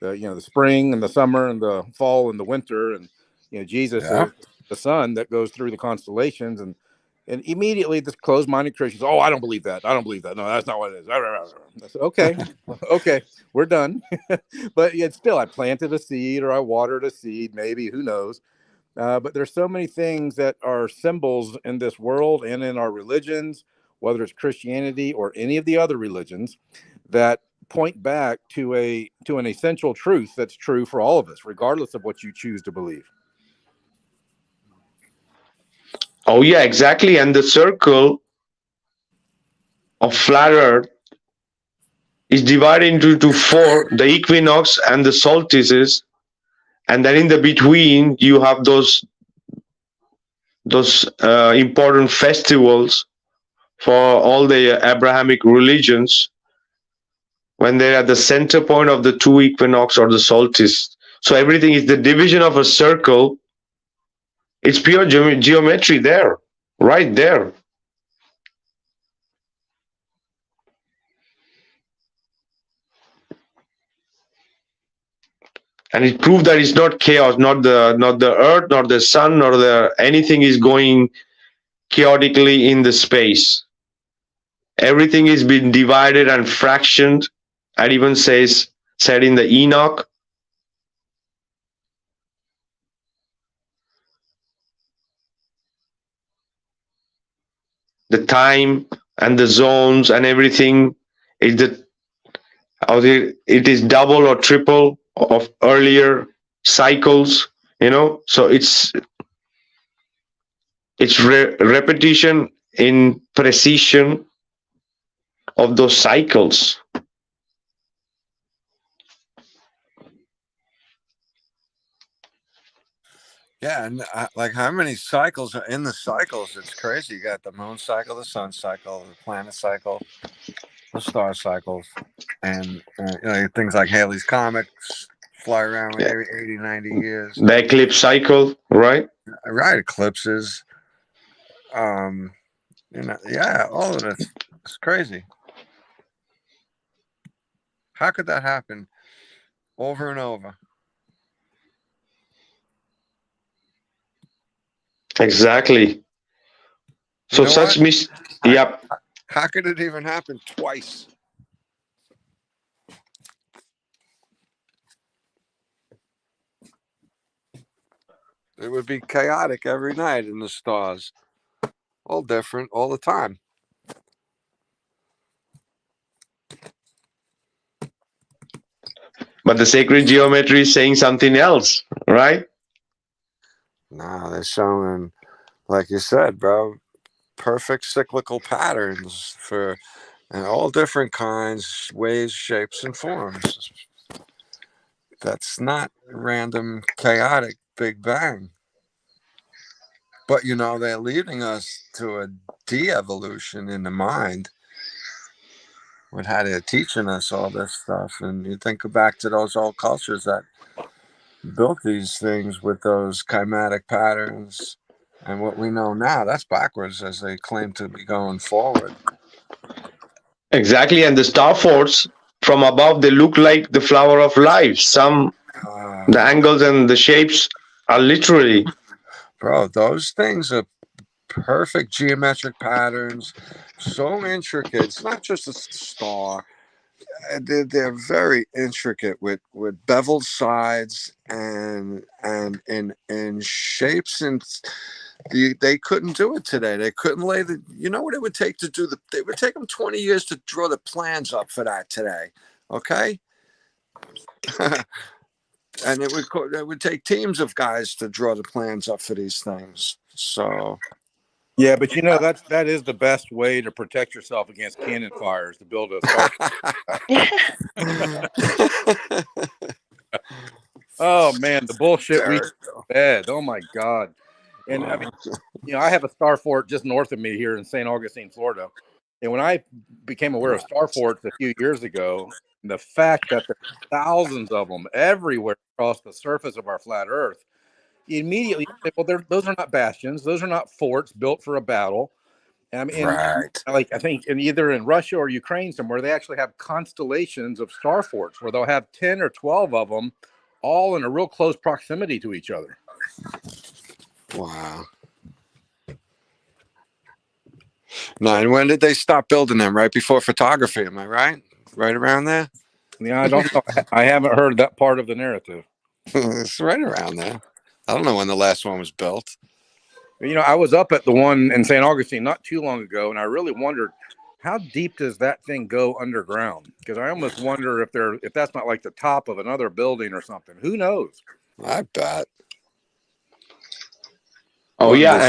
The spring and the summer and the fall and the winter. And, you know, Jesus is the sun that goes through the constellations. And immediately this closed-minded Christian says, oh, I don't believe that. I don't believe that. No, that's not what it is. I said, okay, okay, we're done. But yet still, I planted a seed or I watered a seed, maybe, who knows? But there's so many things that are symbols in this world and in our religions, whether it's Christianity or any of the other religions, that point back to an essential truth that's true for all of us, regardless of what you choose to believe.
Oh yeah, exactly. And the circle of flat earth is divided into 4, the equinox and the solstices, and then in the between you have those important festivals for all the Abrahamic religions when they're at the center point of the 2 equinox or the solstice. So everything is the division of a circle. It's pure geometry there, right there. And it proved that it's not chaos, not the earth, nor the sun, nor anything is going chaotically in the space. Everything is being divided and fractioned. And even said in the Enoch, the time and the zones and everything is it is double or triple of earlier cycles, you know. So it's repetition in precision of those cycles.
Yeah, and like how many cycles are in the cycles? It's crazy. You got the moon cycle, the sun cycle, the planet cycle, the star cycles, and you know, things like Halley's comets fly around every 80, 90 years.
The eclipse cycle, right?
Right, eclipses. You know, yeah, all of this. It's crazy. How could that happen over and over?
Exactly. So
You know
such
what?
yep.
How could it even happen twice? it would be chaotic every night in the stars. All different all the time.
But the sacred geometry is saying something else, right?
No, they're showing, like you said, bro, perfect cyclical patterns for and all different kinds, ways, shapes, and forms. That's not random, chaotic Big Bang. But they're leading us to a de-evolution in the mind with how they're teaching us all this stuff. And you think back to those old cultures that built these things with those climatic patterns, and what we know now, that's backwards as they claim to be going forward.
Exactly, and the star forts from above, they look like the flower of life. The angles and the shapes are literally.
Bro, those things are perfect geometric patterns, so intricate. It's not just a star. They're very intricate with beveled sides and in shapes, and they couldn't do it today. They couldn't lay the. You know what it would take to do the. It would take them 20 years to draw the plans up for that today. Okay. And it would take teams of guys to draw the plans up for these things. So
Yeah, but that is the best way to protect yourself against cannon fires, to build a star. Oh man, the bullshit we fed. Oh my God. And I mean, I have a star fort just north of me here in St. Augustine, Florida. And when I became aware of star forts a few years ago, the fact that there's thousands of them everywhere across the surface of our flat Earth, you immediately say, well, those are not bastions. Those are not forts built for a battle. And I think either in Russia or Ukraine somewhere, they actually have constellations of star forts where they'll have 10 or 12 of them all in a real close proximity to each other.
Wow. No, and when did they stop building them? Right before photography, am I right? Right around there?
Yeah, I don't know. I haven't heard that part of the narrative.
It's right around there. I don't know when the last one was built.
I was up at the one in St. Augustine not too long ago, and I really wondered, how deep does that thing go underground? Because I almost wonder if that's not like the top of another building or something. Who knows?
I bet.
Oh yeah,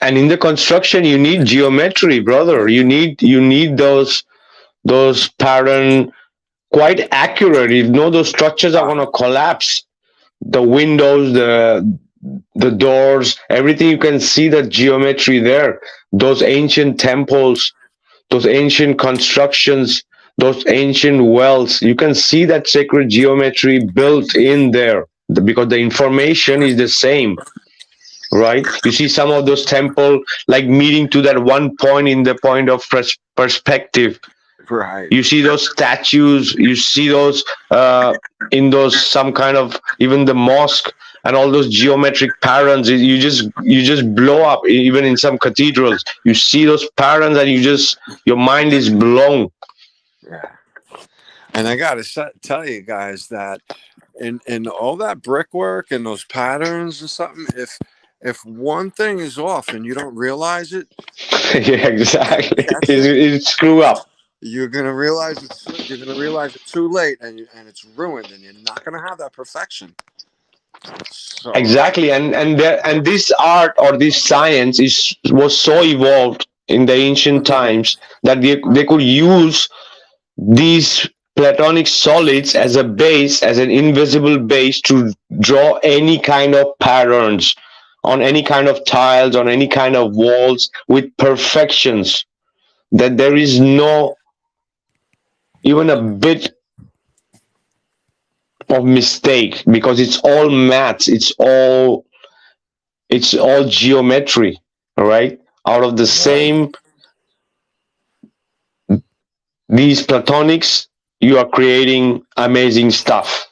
and in the construction you need geometry, brother. You need those pattern quite accurate. You know those structures are gonna collapse. The windows, the doors, everything, you can see the geometry there. Those ancient temples, those ancient constructions, those ancient wells, you can see that sacred geometry built in there because the information is the same, right? You see some of those temple like meeting to that one point in the point of perspective.
Right.
You see those statues, you see those in those some kind of, even the mosque and all those geometric patterns, you just blow up. Even in some cathedrals you see those patterns and your mind is blown.
Yeah. And I gotta tell you guys that in all that brickwork and those patterns and something, if one thing is off and you don't realize it,
Yeah, exactly. It's screw up.
You're gonna realize it too late, and it's ruined, and you're not gonna have that perfection. So,
exactly, and this art or this science was so evolved in the ancient times that they could use these platonic solids as a base, as an invisible base, to draw any kind of patterns on any kind of tiles, on any kind of walls with perfections, that there is no even a bit of mistake, because it's all maths, it's all geometry, right? Out of the same, these platonics, you are creating amazing stuff.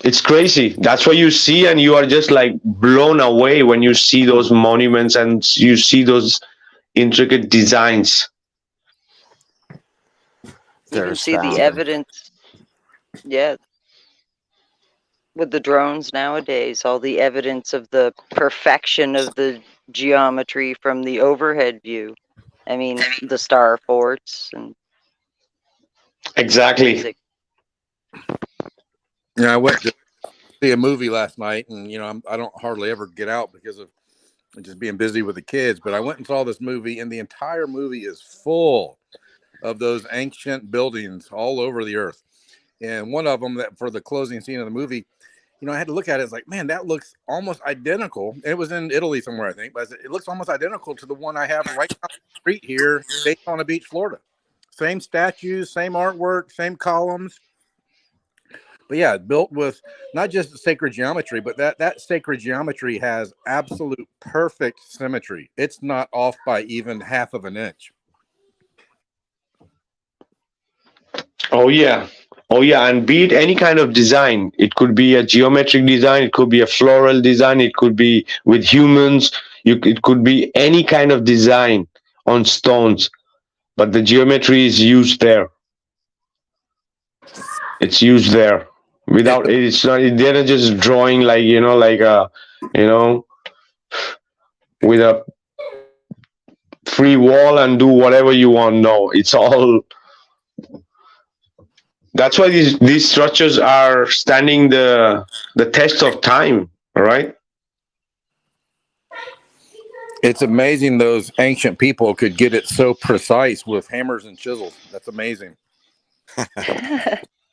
It's crazy. That's what you see, and you are just like blown away when you see those monuments and you see those intricate designs.
You can see the evidence. Yeah. with the drones nowadays, all the evidence of the perfection of the geometry from the overhead view. I mean, the star forts and
Exactly.
physics.
Yeah, I went to see a movie last night, and I don't hardly ever get out because of just being busy with the kids. But I went and saw this movie, and the entire movie is full of those ancient buildings all over the earth. And one of them, that for the closing scene of the movie, I had to look at it. It's like, man, that looks almost identical. It was in Italy somewhere, I think, but it looks almost identical to the one I have right down the street here, Daytona Beach, Florida. Same statues, same artwork, same columns. But yeah, built with not just sacred geometry, but that sacred geometry has absolute perfect symmetry. It's not off by even half of an inch.
Oh yeah. Oh yeah, and be it any kind of design, it could be a geometric design, it could be a floral design, it could be with humans, it could be any kind of design on stones, but the geometry is used there. It's used there. Without it, it's not. They're not just drawing like like a, with a free wall and do whatever you want. No, it's all. That's why these structures are standing the test of time. All right.
It's amazing those ancient people could get it so precise with hammers and chisels. That's amazing.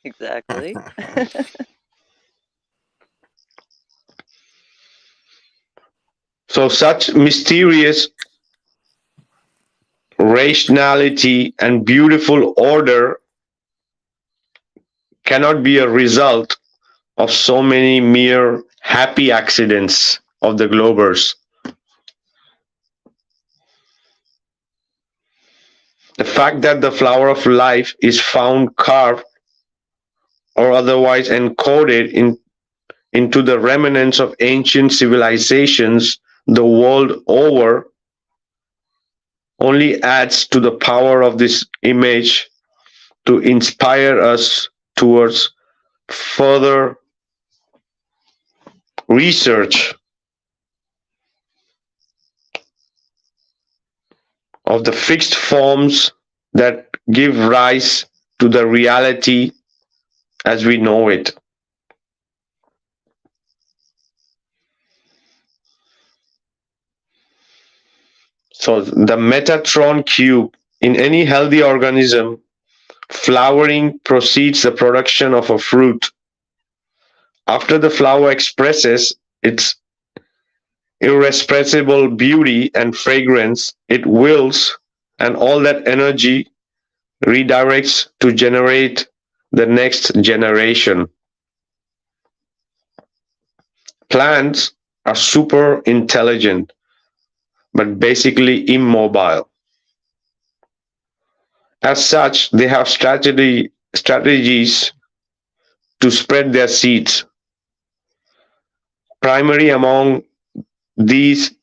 Exactly.
So such mysterious rationality and beautiful order cannot be a result of so many mere happy accidents of the globers. The fact that the flower of life is found carved or otherwise encoded into the remnants of ancient civilizations the world over only adds to the power of this image to inspire us towards further research of the fixed forms that give rise to the reality as we know it. So the Metatron cube in any healthy organism, flowering precedes the production of a fruit. After the flower expresses its irrepressible beauty and fragrance, it wills, and all that energy redirects to generate the next generation. Plants are super intelligent, but basically immobile. As such, they have strategies to spread their seeds. Primary among these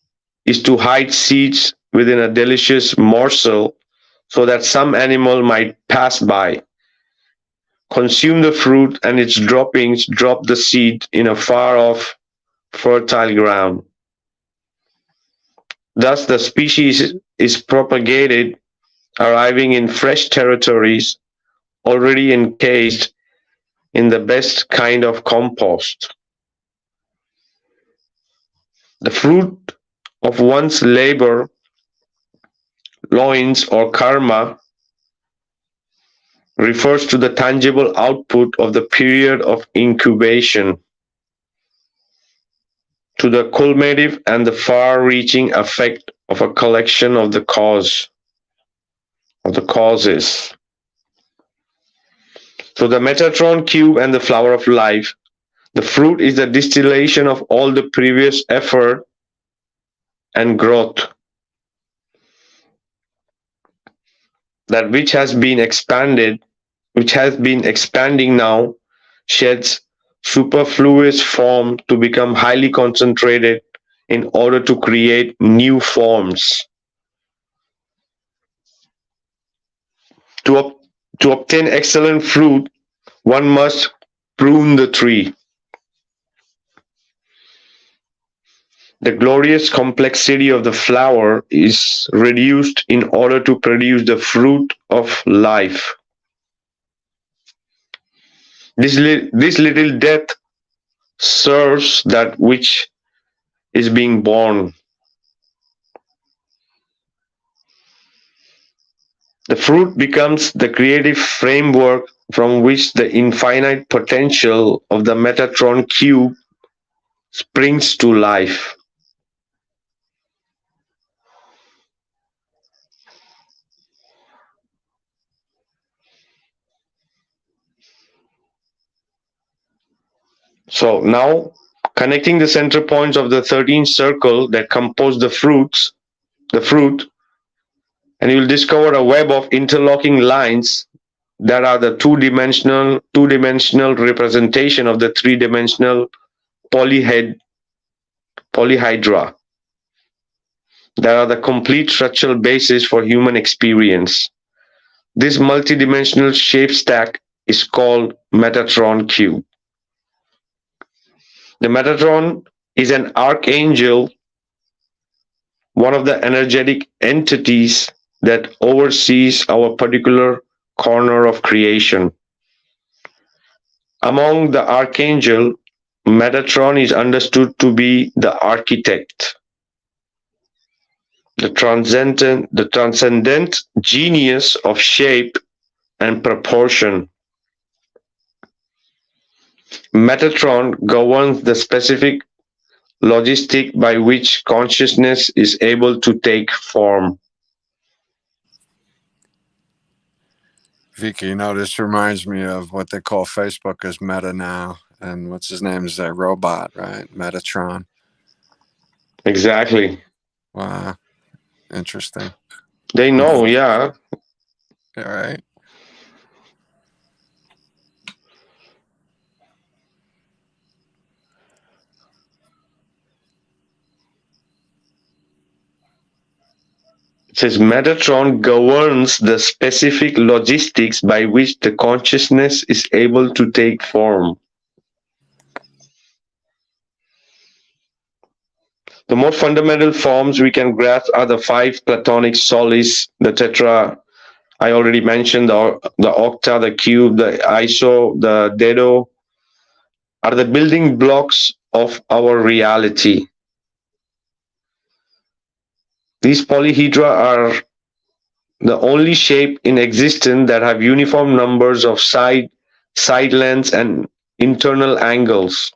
is to hide seeds within a delicious morsel so that some animal might pass by, consume the fruit, and its droppings drop the seed in a far off fertile ground. Thus, the species is propagated, arriving in fresh territories already encased in the best kind of compost. The fruit of one's labor, loins, or karma refers to the tangible output of the period of incubation, to the cumulative and the far-reaching effect of a collection of the causes. So the Metatron cube and the flower of life, the fruit is the distillation of all the previous effort and growth, that which has been expanding now, sheds superfluous form to become highly concentrated in order to create new forms. To obtain excellent fruit, one must prune the tree. The glorious complexity of the flower is reduced in order to produce the fruit of life. This little death serves that which is being born. The fruit becomes the creative framework from which the infinite potential of the Metatron cube springs to life. So now, connecting the center points of the 13 circle that compose the fruit, and you will discover a web of interlocking lines that are the two-dimensional representation of the three-dimensional polyhedra. That are the complete structural basis for human experience. This multidimensional shape stack is called Metatron cube. The Metatron is an archangel, one of the energetic entities that oversees our particular corner of creation. Among the archangel, Metatron is understood to be the architect, the transcendent genius of shape and proportion. Metatron governs the specific logistic by which consciousness is able to take form.
Vikka, this reminds me of what they call Facebook as Meta now. And what's his name is that robot, right? Metatron.
Exactly.
Wow. Interesting.
They know, yeah.
All right.
It says Metatron governs the specific logistics by which the consciousness is able to take form. The more fundamental forms we can grasp are the 5 Platonic solids, the tetra, I already mentioned, the octa, the cube, the iso, the dedo, are the building blocks of our reality. These polyhedra are the only shape in existence that have uniform numbers of side lengths, and internal angles.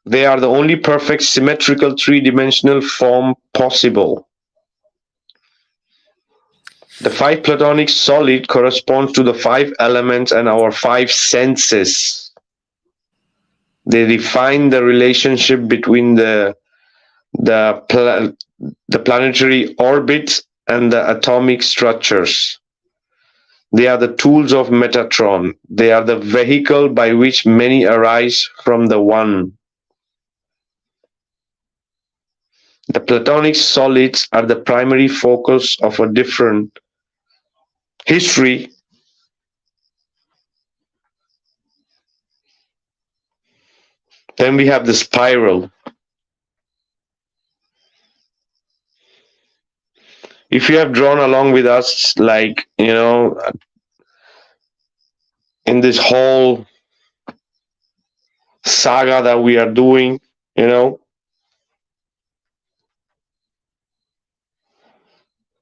They are the only perfect symmetrical three-dimensional form possible. The 5 Platonic solid corresponds to the 5 elements and our 5 senses. They define the relationship between the planetary orbits and the atomic structures. They are the tools of Metatron. They are the vehicle by which many arise from the one. The Platonic solids are the primary focus of a different history. Then we have the spiral. If you have drawn along with us, like, in this whole saga that we are doing,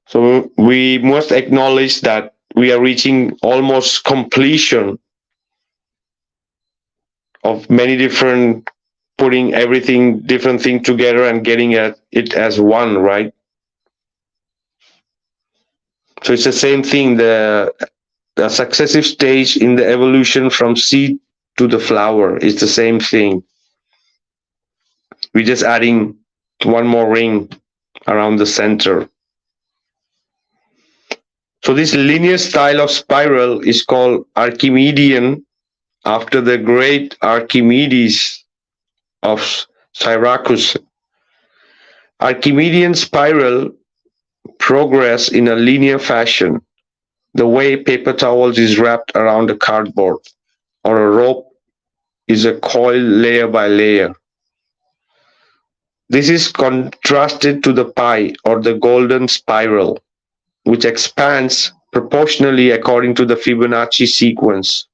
so we must acknowledge that we are reaching almost completion of many different, putting different thing together and getting it as one, right? So it's the same thing, the successive stage in the evolution from seed to the flower is the same thing. We're just adding one more ring around the center. So this linear style of spiral is called Archimedean, after the great Archimedes of Syracuse. Archimedean spiral progress in a linear fashion, the way paper towels is wrapped around a cardboard or a rope is a coil layer by layer. This is contrasted to the pie or the golden spiral, which expands proportionally according to the Fibonacci sequence.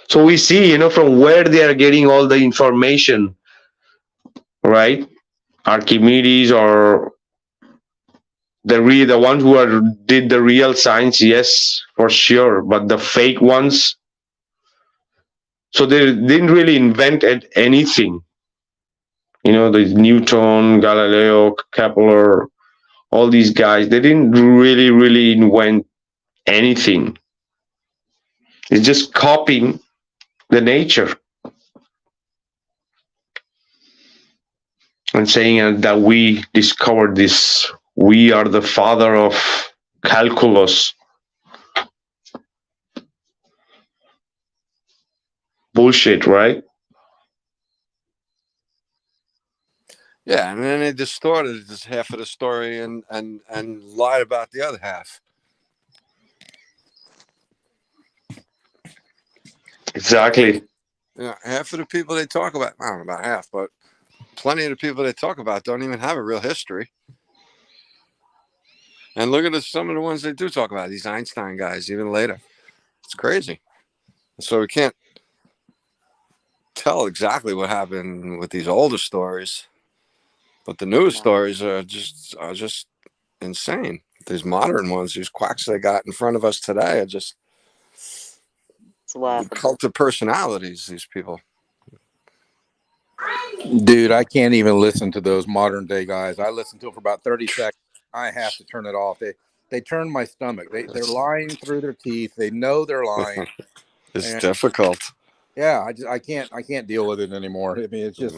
So we see, from where they are getting all the information, right? Archimedes or the ones who did the real science, yes, for sure, but the fake ones, so they didn't really invent anything. The Newton, Galileo, Kepler, all these guys, they didn't really invent anything. It's just copying the nature and saying that we discovered this. We are the father of calculus. Bullshit, right?
Yeah, and then they distorted this half of the story and lied about the other half.
Exactly.
Half of the people they talk about, I don't know about half, but plenty of the people they talk about don't even have a real history. And look at some of the ones they do talk about, these Einstein guys, even later. It's crazy. So we can't tell exactly what happened with these older stories, but the news stories are just insane. These modern ones, these quacks they got in front of us today are just cult of personalities, these people.
Dude, I can't even listen to those modern day guys. I listen to them for about 30 seconds. I have to turn it off. They turn my stomach. They're lying through their teeth. They know they're lying.
It's difficult.
Yeah, I can't deal with it anymore. I mean, it's just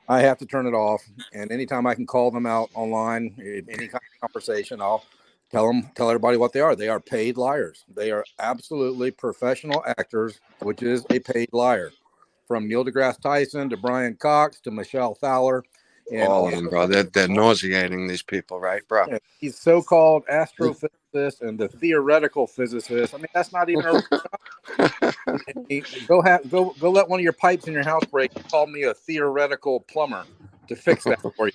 I have to turn it off. And anytime I can call them out online, in any kind of conversation, I'll tell everybody what they are. They are paid liars. They are absolutely professional actors, which is a paid liar. From Neil deGrasse Tyson to Brian Cox to Michelle Thaler. And
all of them, bro. They're nauseating, these people, right, bro?
Yeah, these so-called astrophysicists and the theoretical physicists. I mean, that's not even a go let one of your pipes in your house break. Call me a theoretical plumber to fix that for you.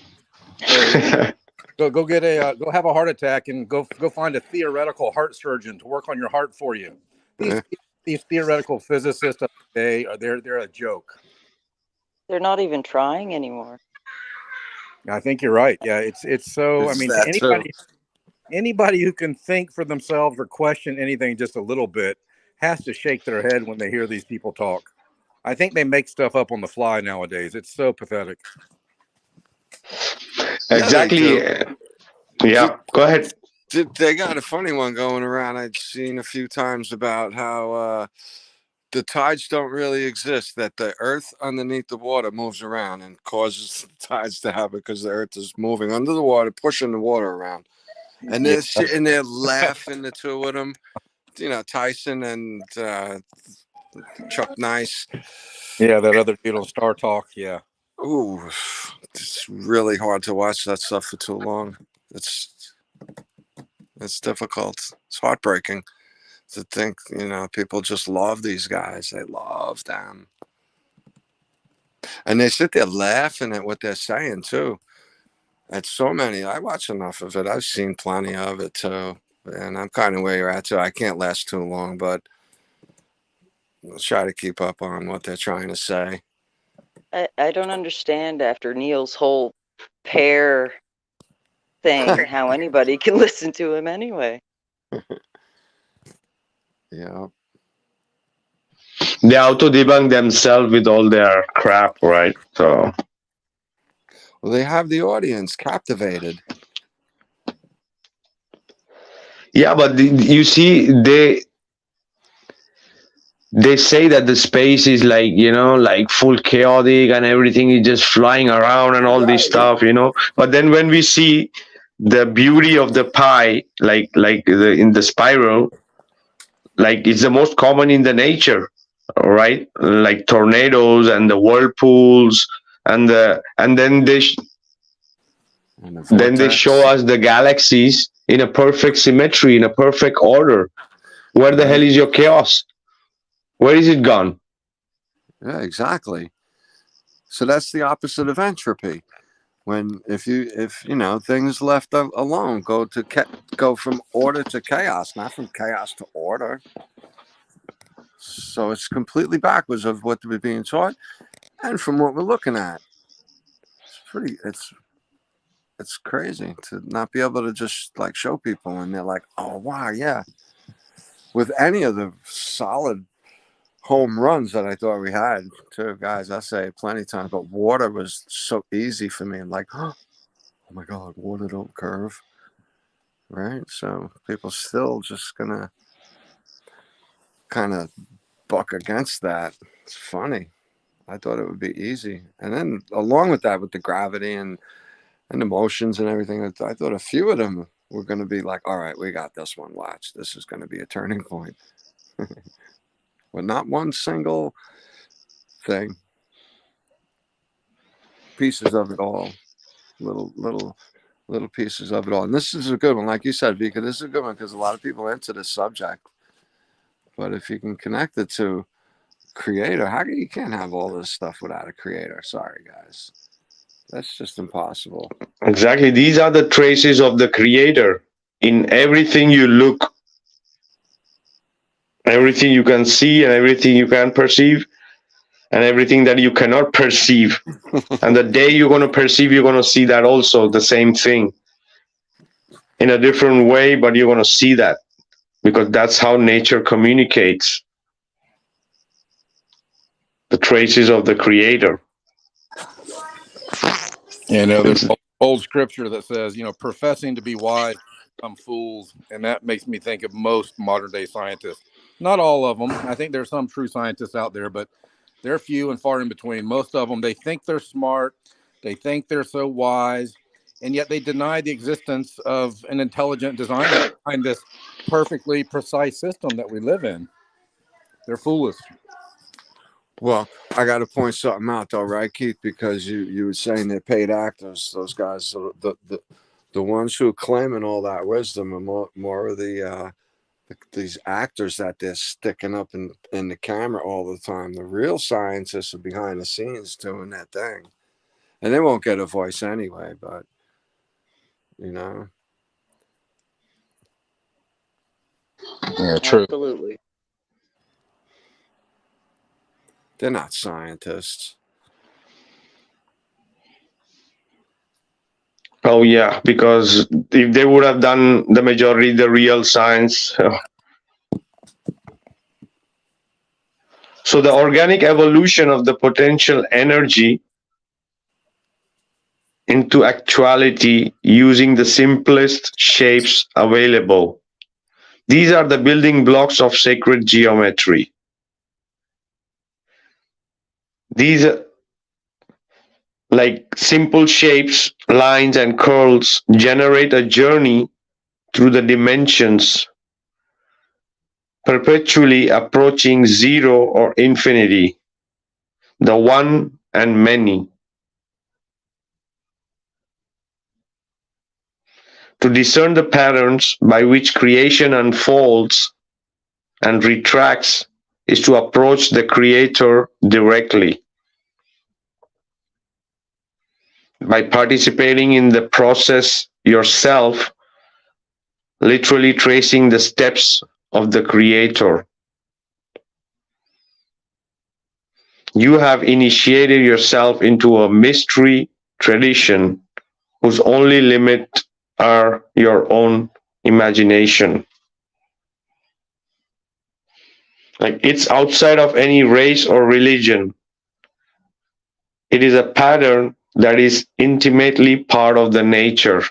So go have a heart attack and go find a theoretical heart surgeon to work on your heart for you. These theoretical physicists of today they're a joke.
They're not even trying anymore.
I think you're right. Yeah, it's so. I mean, anybody who can think for themselves or question anything just a little bit has to shake their head when they hear these people talk. I think they make stuff up on the fly nowadays. It's so pathetic.
Exactly. Yeah, go ahead.
They got a funny one going around I'd seen a few times about how the tides don't really exist, that the earth underneath the water moves around and causes the tides to happen because the earth is moving under the water, pushing the water around. And they're sitting there laughing, the two of them, Tyson and Chuck Nice.
Yeah, that other dude on Star Talk. Yeah.
Ooh, it's really hard to watch that stuff for too long. It's difficult. It's heartbreaking to think, people just love these guys. They love them. And they sit there laughing at what they're saying, too. At so many. I watch enough of it. I've seen plenty of it, too. And I'm kind of where you're at, too. I can't last too long, but I'll try to keep up on what they're trying to say.
I don't understand after Neil's whole pair thing how anybody can listen to him anyway.
Yeah.
They auto-debunk themselves with all their crap, right? So.
Well, they have the audience captivated.
Yeah, but you see, they say that the space is like full chaotic and everything is just flying around and all this stuff, But then when we see the beauty of the pie, in the spiral, it's the most common in the nature, right? Like tornadoes and the whirlpools and then they show us the galaxies in a perfect symmetry, in a perfect order. Where the hell is your chaos? Where is it gone?
Yeah, exactly. So that's the opposite of entropy. When if you know things left alone go from order to chaos, not from chaos to order. So it's completely backwards of what we're being taught, and from what we're looking at. It's crazy to not be able to just like show people, and they're like, oh wow, yeah. With any of the solid home runs that I thought we had too, guys, I say it plenty of times, but water was so easy for me. Like, oh my God, water don't curve. Right? So people still just gonna kind of buck against that. It's funny. I thought it would be easy. And then along with that, with the gravity and the motions and everything, I thought a few of them were going to be like, all right, we got this one. Watch. This is going to be a turning point. But not one single thing. Pieces of it all. Little pieces of it all. And this is a good one. Like you said, Vika, this is a good one because a lot of people into this subject. But if you can connect it to creator, you can't have all this stuff without a creator. Sorry, guys. That's just impossible.
Exactly. These are the traces of the creator in everything you look, everything you can see and everything you can perceive and everything that you cannot perceive. And the day you're going to perceive, you're going to see that also, the same thing in a different way, but you're going to see that because that's how nature communicates. The traces of the creator.
You know, there's old scripture that says, you know, professing to be wise become fools. And that makes me think of most modern day scientists. Not all of them. I think there's some true scientists out there, but they're few and far in between. Most of them, they think they're smart. They think they're so wise. And yet they deny the existence of an intelligent designer behind this perfectly precise system that we live in. They're foolish.
Well, I got to point something out, though, right, Keith? Because you were saying they're paid actors, those guys. So the ones who are claiming all that wisdom are more of these actors that they're sticking up in the camera all the time. The real scientists are behind the scenes doing that thing, and they won't get a voice anyway. But you know,
Yeah, true.
Absolutely.
they're not scientists.
Oh yeah, because if they would have done the majority, the real science. So the organic evolution of the potential energy into actuality using the simplest shapes available. These are the building blocks of sacred geometry. These are like simple shapes, lines, and curls generate a journey through the dimensions, perpetually approaching zero or infinity, the one and many. To discern the patterns by which creation unfolds and retracts is to approach the Creator directly. By participating in the process yourself, literally tracing the steps of the Creator, you have initiated yourself into a mystery tradition whose only limit are your own imagination. Like it's outside of any race or religion. It is a pattern that is intimately part of the nature.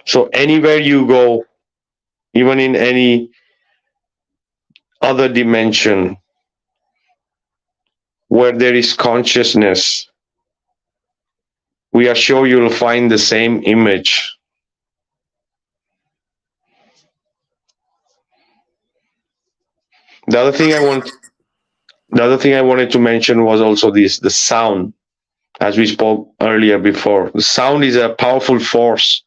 So anywhere you go, even in any other dimension where there is consciousness, we are sure you'll find the same image. The other thing I wanted to mention was also the sound, as we spoke earlier before. The sound is a powerful force.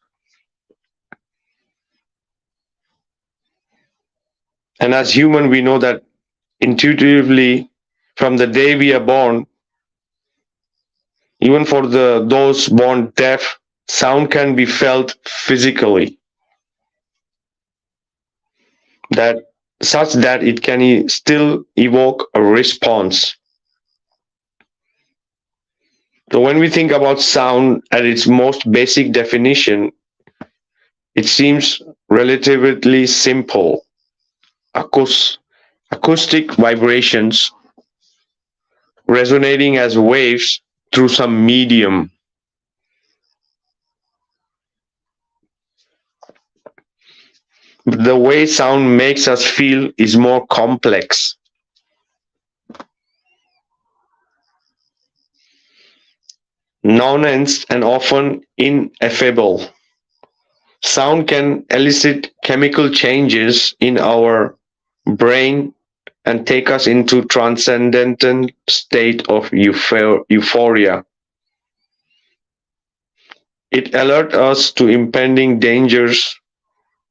And as human, we know that intuitively from the day we are born, even for those born deaf, sound can be felt physically, that such that it can still evoke a response. So when we think about sound at its most basic definition, it seems relatively simple. Acoustic vibrations resonating as waves through some medium. The way sound makes us feel is more complex. Nuanced and often ineffable. Sound can elicit chemical changes in our brain and take us into transcendental state of euphoria. It alerts us to impending dangers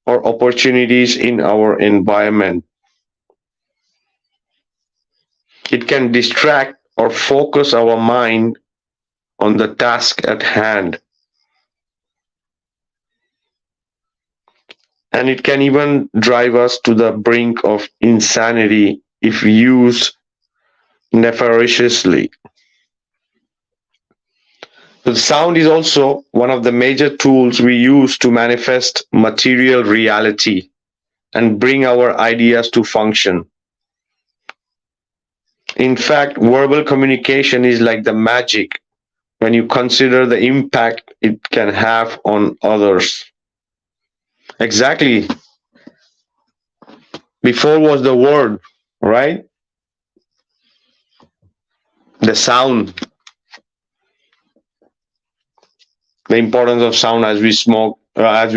or opportunities in our environment. It can distract or focus our mind on the task at hand. And it can even drive us to the brink of insanity if used nefariously. The sound is also one of the major tools we use to manifest material reality and bring our ideas to function. In fact, verbal communication is like the magic when you consider the impact it can have on others. Exactly. Before was the word, right? The sound. The importance of sound as we spoke about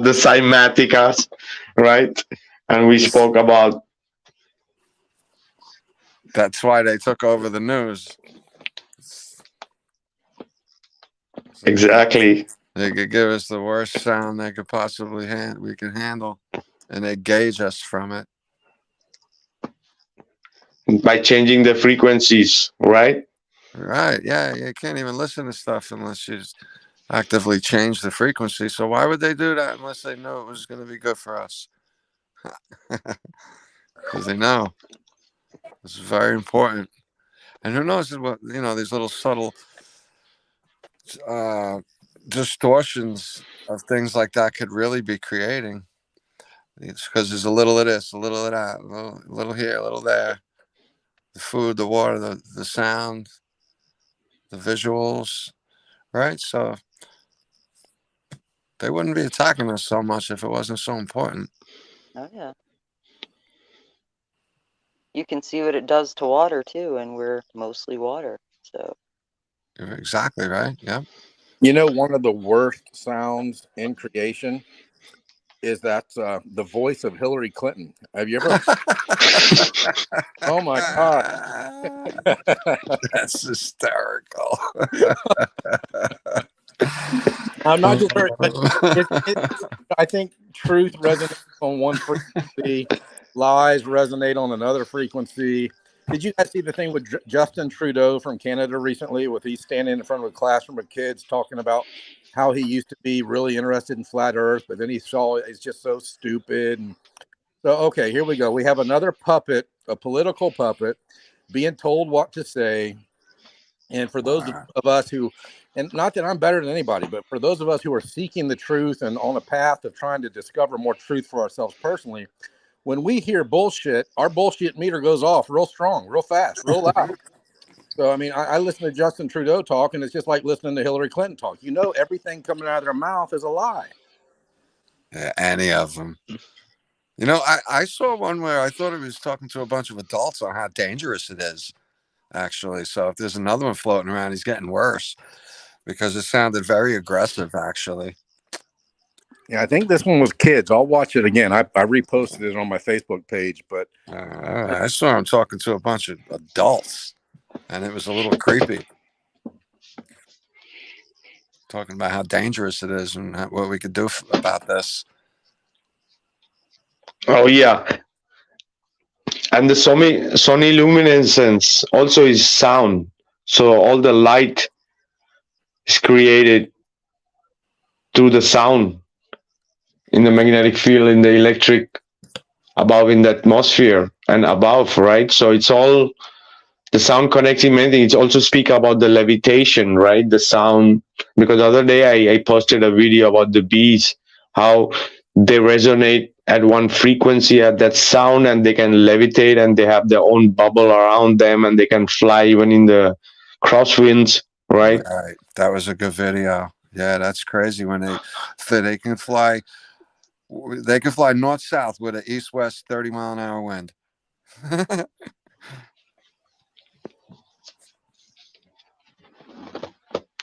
the cymaticas, right? And we spoke about.
That's why they took over the news.
Exactly.
They could give us the worst sound they could possibly we could handle, and they gauge us from it.
By changing the frequencies, right?
Right? Yeah, you can't even listen to stuff unless you actively change the frequency. So why would they do that unless they know it was going to be good for us? Because they know this is very important. And who knows what these little subtle distortions of things like that could really be creating. It's because there's a little of this, a little of that, a little here, a little there. The food, the water, the sound, the visuals, right? So they wouldn't be attacking us so much if it wasn't so important.
Oh yeah. You can see what it does to water too, and we're mostly water. So
You're exactly right. Yep.
You know, one of the worst sounds in creation is that the voice of Hillary Clinton. Have you ever? Oh my God.
That's hysterical.
I'm not just very, but I think truth resonates on one frequency, lies resonate on another frequency. Did you guys see the thing with Justin Trudeau from Canada recently, with he's standing in front of a classroom of kids talking about how he used to be really interested in flat Earth, but then he saw it's just so stupid. And so, okay, here we go. We have another puppet, a political puppet, being told what to say. And for those of us who, and not that I'm better than anybody, but for those of us who are seeking the truth and on a path of trying to discover more truth for ourselves personally, when we hear bullshit, our bullshit meter goes off real strong, real fast, real loud. So, I mean, I listen to Justin Trudeau talk, and it's just like listening to Hillary Clinton talk. You know, everything coming out of their mouth is a lie.
Yeah, any of them. You know, I saw one where I thought he was talking to a bunch of adults on how dangerous it is, actually. So if there's another one floating around, he's getting worse because it sounded very aggressive, actually.
Yeah, I think this one was kids. I'll watch it again. I reposted it on my Facebook page, but
I saw him talking to a bunch of adults, and it was a little creepy. Talking about how dangerous it is and what we could do about this.
Oh yeah, and the soniluminescence also is sound. So all the light is created through the sound in the magnetic field, in the electric above in the atmosphere and above, right? So it's all the sound connecting many things. It's also speak about the levitation, right? The sound, because the other day I posted a video about the bees, how they resonate at one frequency at that sound, and they can levitate, and they have their own bubble around them, and they can fly even in the crosswinds, right?
Right. That was a good video. Yeah, that's crazy when they can fly. They can fly north south with an east west 30-mile-an-hour wind.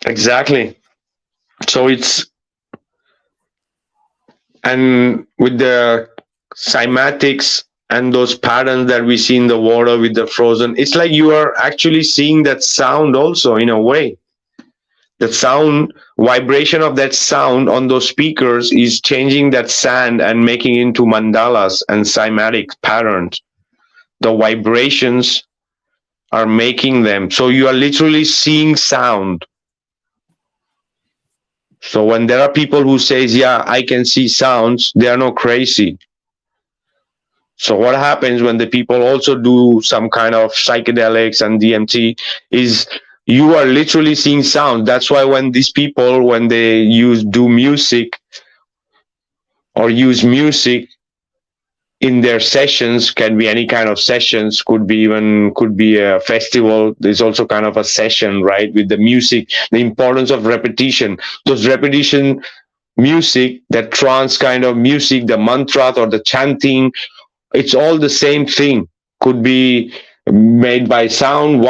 Exactly. So it's, and with the cymatics and those patterns that we see in the water with the frozen, it's like you are actually seeing that sound also in a way. The sound vibration of that sound on those speakers is changing that sand and making it into mandalas and cymatic patterns. The vibrations are making them, so you are literally seeing sound. So when there are people who says, yeah, I can see sounds, they are not crazy. So what happens when the people also do some kind of psychedelics and DMT is you are literally seeing sound. That's why when these people, when they do music or use music in their sessions, can be any kind of sessions, could be a festival. There's also kind of a session, right? With the music, the importance of repetition, those repetition music, that trance kind of music, the mantra or the chanting, it's all the same thing. Could be made by sound,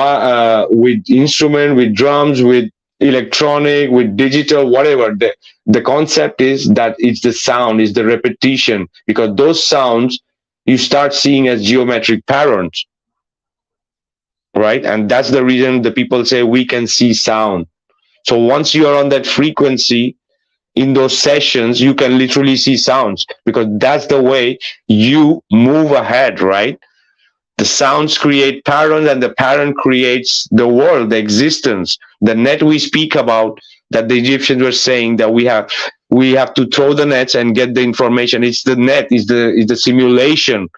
with instrument, with drums, with electronic, with digital, whatever. The concept is that it's the sound, is the repetition, because those sounds you start seeing as geometric patterns, right? And that's the reason the people say we can see sound. So once you are on that frequency in those sessions, you can literally see sounds, because that's the way you move ahead, right? The sounds create patterns, and the pattern creates the world, the existence, the net we speak about, that the Egyptians were saying that we have to throw the nets and get the information. It's the net, is the simulation.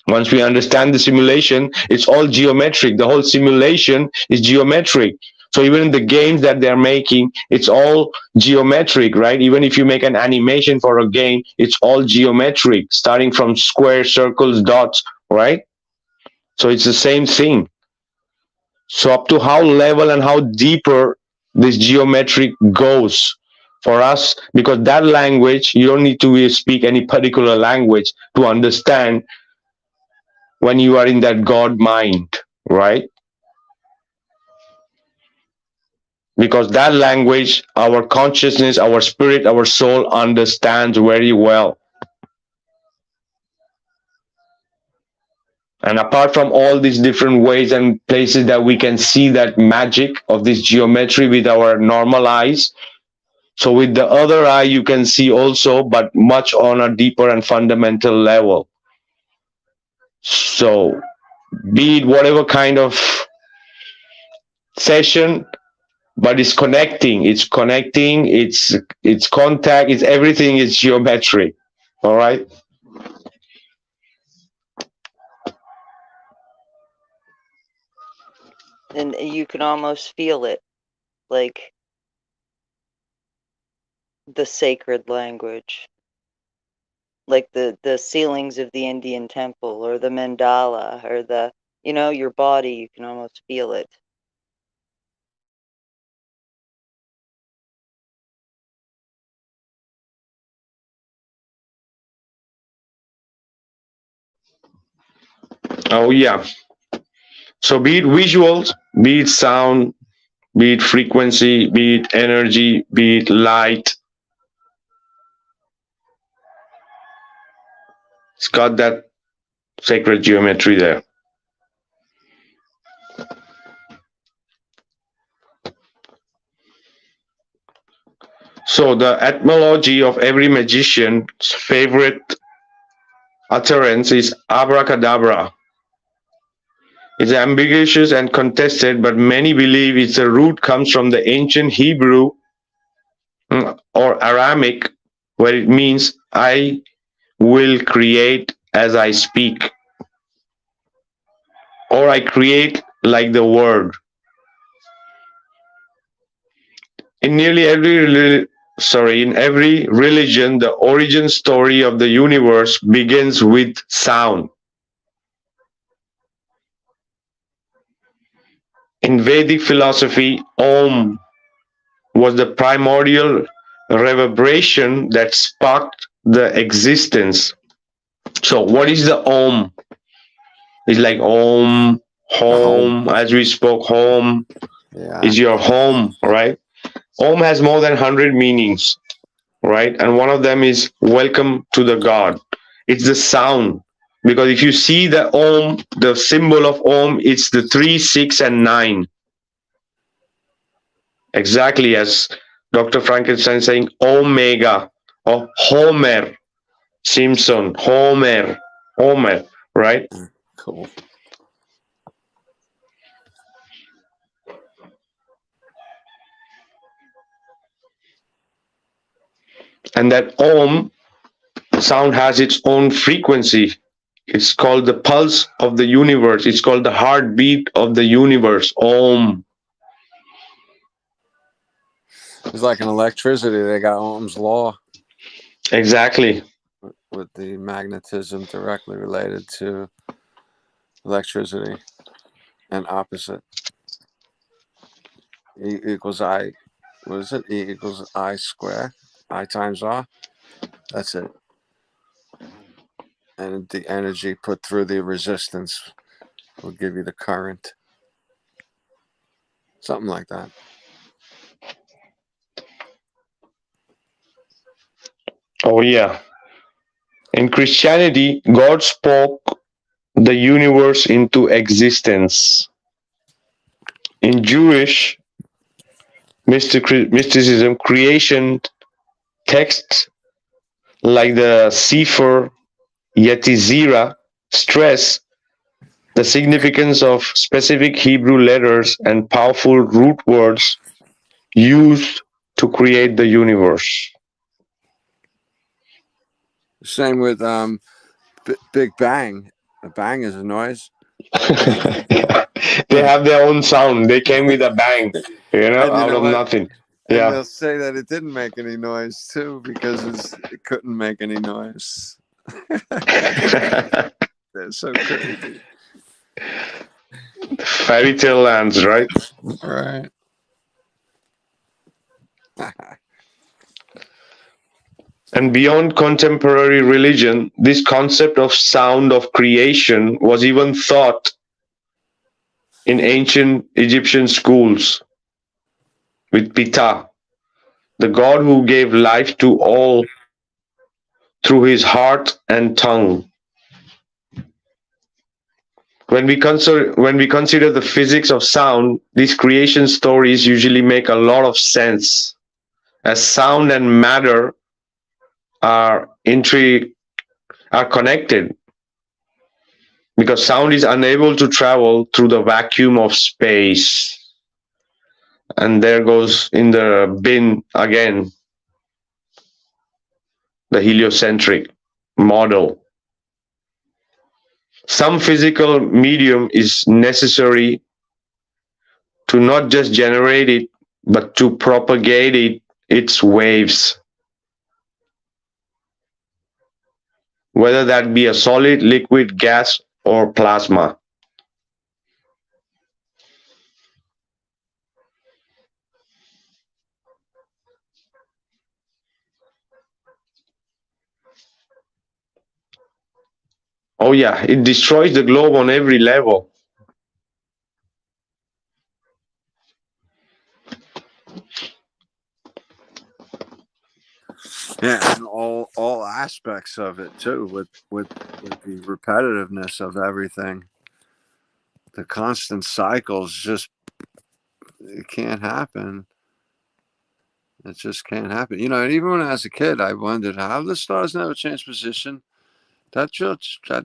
Once we understand the simulation, it's all geometric. The whole simulation is geometric. So even in the games that they're making, it's all geometric, right? Even if you make an animation for a game, it's all geometric, starting from squares, circles, dots, right? So it's the same thing. So up to how level and how deeper this geometric goes for us, because that language, you don't need to speak any particular language to understand when you are in that God mind, right? Because that language, our consciousness, our spirit, our soul understands very well. And apart from all these different ways and places that we can see that magic of this geometry with our normal eyes, so with the other eye, you can see also, but much on a deeper and fundamental level. So be it whatever kind of session, but it's connecting, it's contact, it's everything is geometric. All right.
And you can almost feel it, like the sacred language, like the ceilings of the Indian temple, or the mandala, or your body. You can almost feel it.
Oh yeah. So be it visuals, be it sound, be it frequency, be it energy, be it light, it's got that sacred geometry there. So the etymology of every magician's favorite utterance is abracadabra. It's ambiguous and contested, but many believe its root comes from the ancient Hebrew or Aramaic, where it means I will create as I speak, or I create like the word. In nearly in every religion, the origin story of the universe begins with sound. In Vedic philosophy, Om was the primordial reverberation that sparked the existence. So, what is the Om? It's like Om, home, as we spoke, home is your home, right? Om has more than 100 meanings, right? And one of them is welcome to the God. It's the sound. Because if you see the Om, the symbol of Om, it's the 3, 6, and 9. Exactly as Dr. Frankenstein saying Omega or Homer Simpson, Homer, right?
Cool.
And that Om sound has its own frequency. It's called the pulse of the universe. It's called the heartbeat of the universe. Om.
It's like an electricity. They got Ohm's law.
Exactly.
With the magnetism directly related to electricity and opposite. E equals I. What is it? E equals I square. I times R. That's it. And the energy put through the resistance will give you the current. Something like that.
Oh, yeah. In Christianity, God spoke the universe into existence. In Jewish mysticism, creation texts like the Sefer Yetzirah stress the significance of specific Hebrew letters and powerful root words used to create the universe.
Same with Big Bang. A bang is a noise.
Yeah, they have their own sound. They came with a bang, out of nothing.
And
Yeah.
they'll say that it didn't make any noise too because it couldn't make any noise. They're so crazy.
Fairy tale lands, right?
Right.
And beyond contemporary religion, this concept of sound of creation was even taught in ancient Egyptian schools with Ptah, the god who gave life to all through his heart and tongue. When we consider the physics of sound, these creation stories usually make a lot of sense, as sound and matter are connected, because sound is unable to travel through the vacuum of space. And there goes in the bin again the heliocentric model. Some physical medium is necessary to not just generate it, but to propagate its waves. Whether that be a solid, liquid, gas, or plasma. Oh yeah, it destroys the globe on every level.
Yeah, and all aspects of it too, with the repetitiveness of everything. The constant cycles just it can't happen. It just can't happen. And even when I was a kid, I wondered how the stars never change position. That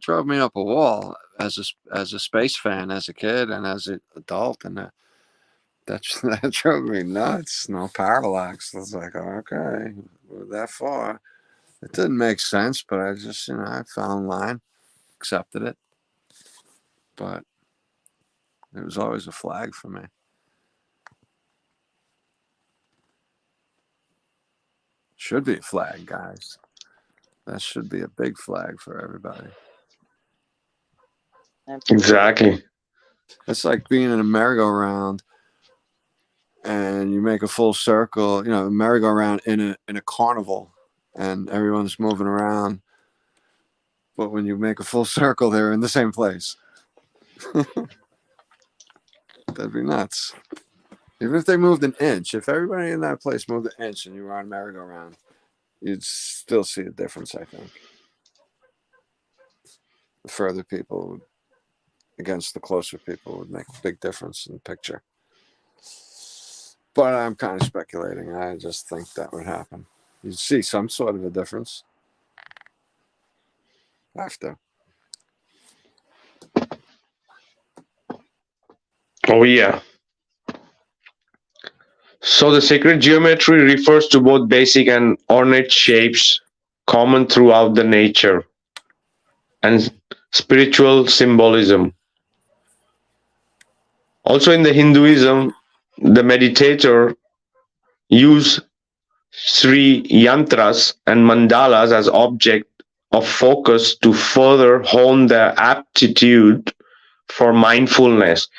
drove me up a wall as a space fan, as a kid, and as an adult, and that drove me nuts. No parallax. I was like, okay, we're that far. It didn't make sense, but I just, I fell in line, accepted it. But it was always a flag for me. Should be a flag, guys. That should be a big flag for everybody.
Absolutely.
Exactly.
It's like being in a merry-go-round and you make a full circle, a merry-go-round in a carnival and everyone's moving around. But when you make a full circle, they're in the same place. That'd be nuts. Even if they moved an inch, if everybody in that place moved an inch and you were on a merry-go-round, you'd still see a difference, I think. The further people against the closer people would make a big difference in the picture. But I'm kind of speculating. I just think that would happen. You'd see some sort of a difference. After.
Oh, yeah. So the sacred geometry refers to both basic and ornate shapes common throughout the nature and spiritual symbolism. Also in the Hinduism, the meditator use Sri yantras and mandalas as object of focus to further hone their aptitude for mindfulness.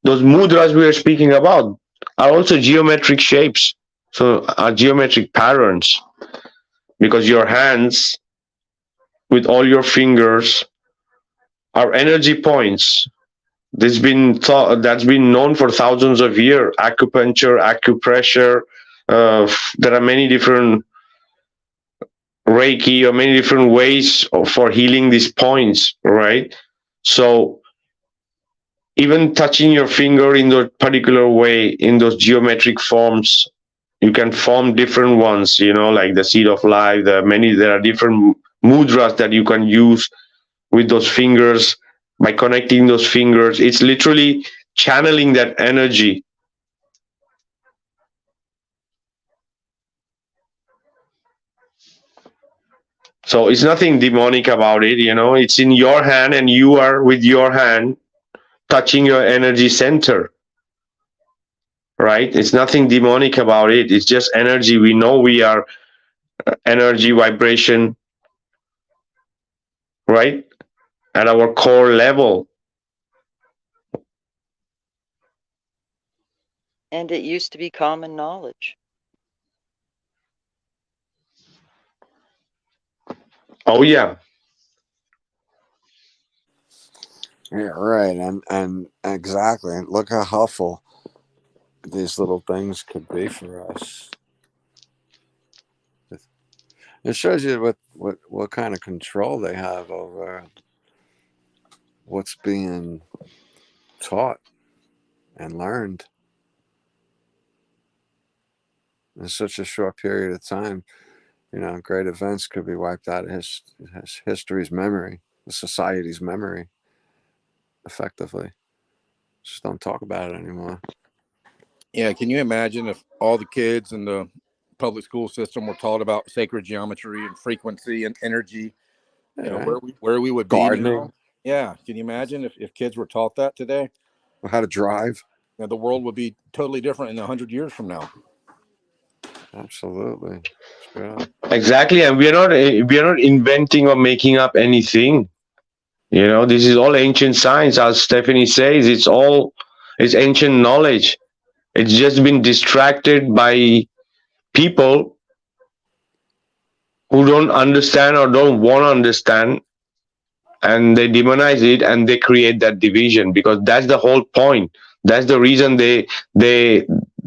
Those mudras we are speaking about are also geometric shapes, so are geometric patterns, because your hands with all your fingers are energy points. That's been known for thousands of years. Acupuncture, acupressure. There are many different Reiki or many different ways for healing these points, right? So even touching your finger in that particular way, in those geometric forms, you can form different ones, like the seed of life. There are different mudras that you can use with those fingers. By connecting those fingers, it's literally channeling that energy. So it's nothing demonic about it, it's in your hand and you are with your hand touching your energy center, right? It's nothing demonic about it. It's just energy. We know we are energy, vibration, right? At our core level.
And it used to be common knowledge.
Oh, yeah.
Yeah, right. And exactly. And look how helpful these little things could be for us. It shows you what kind of control they have over what's being taught and learned in such a short period of time. Great events could be wiped out of history's memory, the society's memory, effectively. Just don't talk about it anymore.
Yeah, can you imagine if all the kids in the public school system were taught about sacred geometry and frequency and energy?
Right.
Where we would
Gardening.
be now? Yeah, can you imagine if kids were taught that today?
How to drive.
The world would be totally different in 100 years from now.
Absolutely. Sure.
Exactly, and we are not inventing or making up anything. This is all ancient science, as Stephanie says. It's ancient knowledge. It's just been distracted by people who don't understand or don't want to understand, and they demonize it and they create that division, because that's the whole point. That's the reason they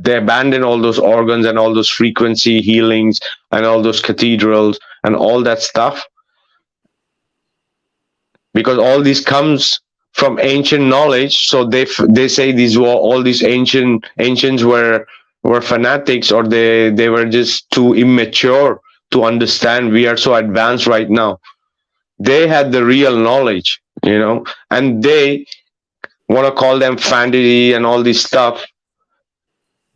abandon all those organs and all those frequency healings and all those cathedrals and all that stuff, because all this comes from ancient knowledge. So they say all these ancients were fanatics, or they were just too immature to understand. We are so advanced right now. they had the real knowledge, and they want to call them fantasy and all this stuff,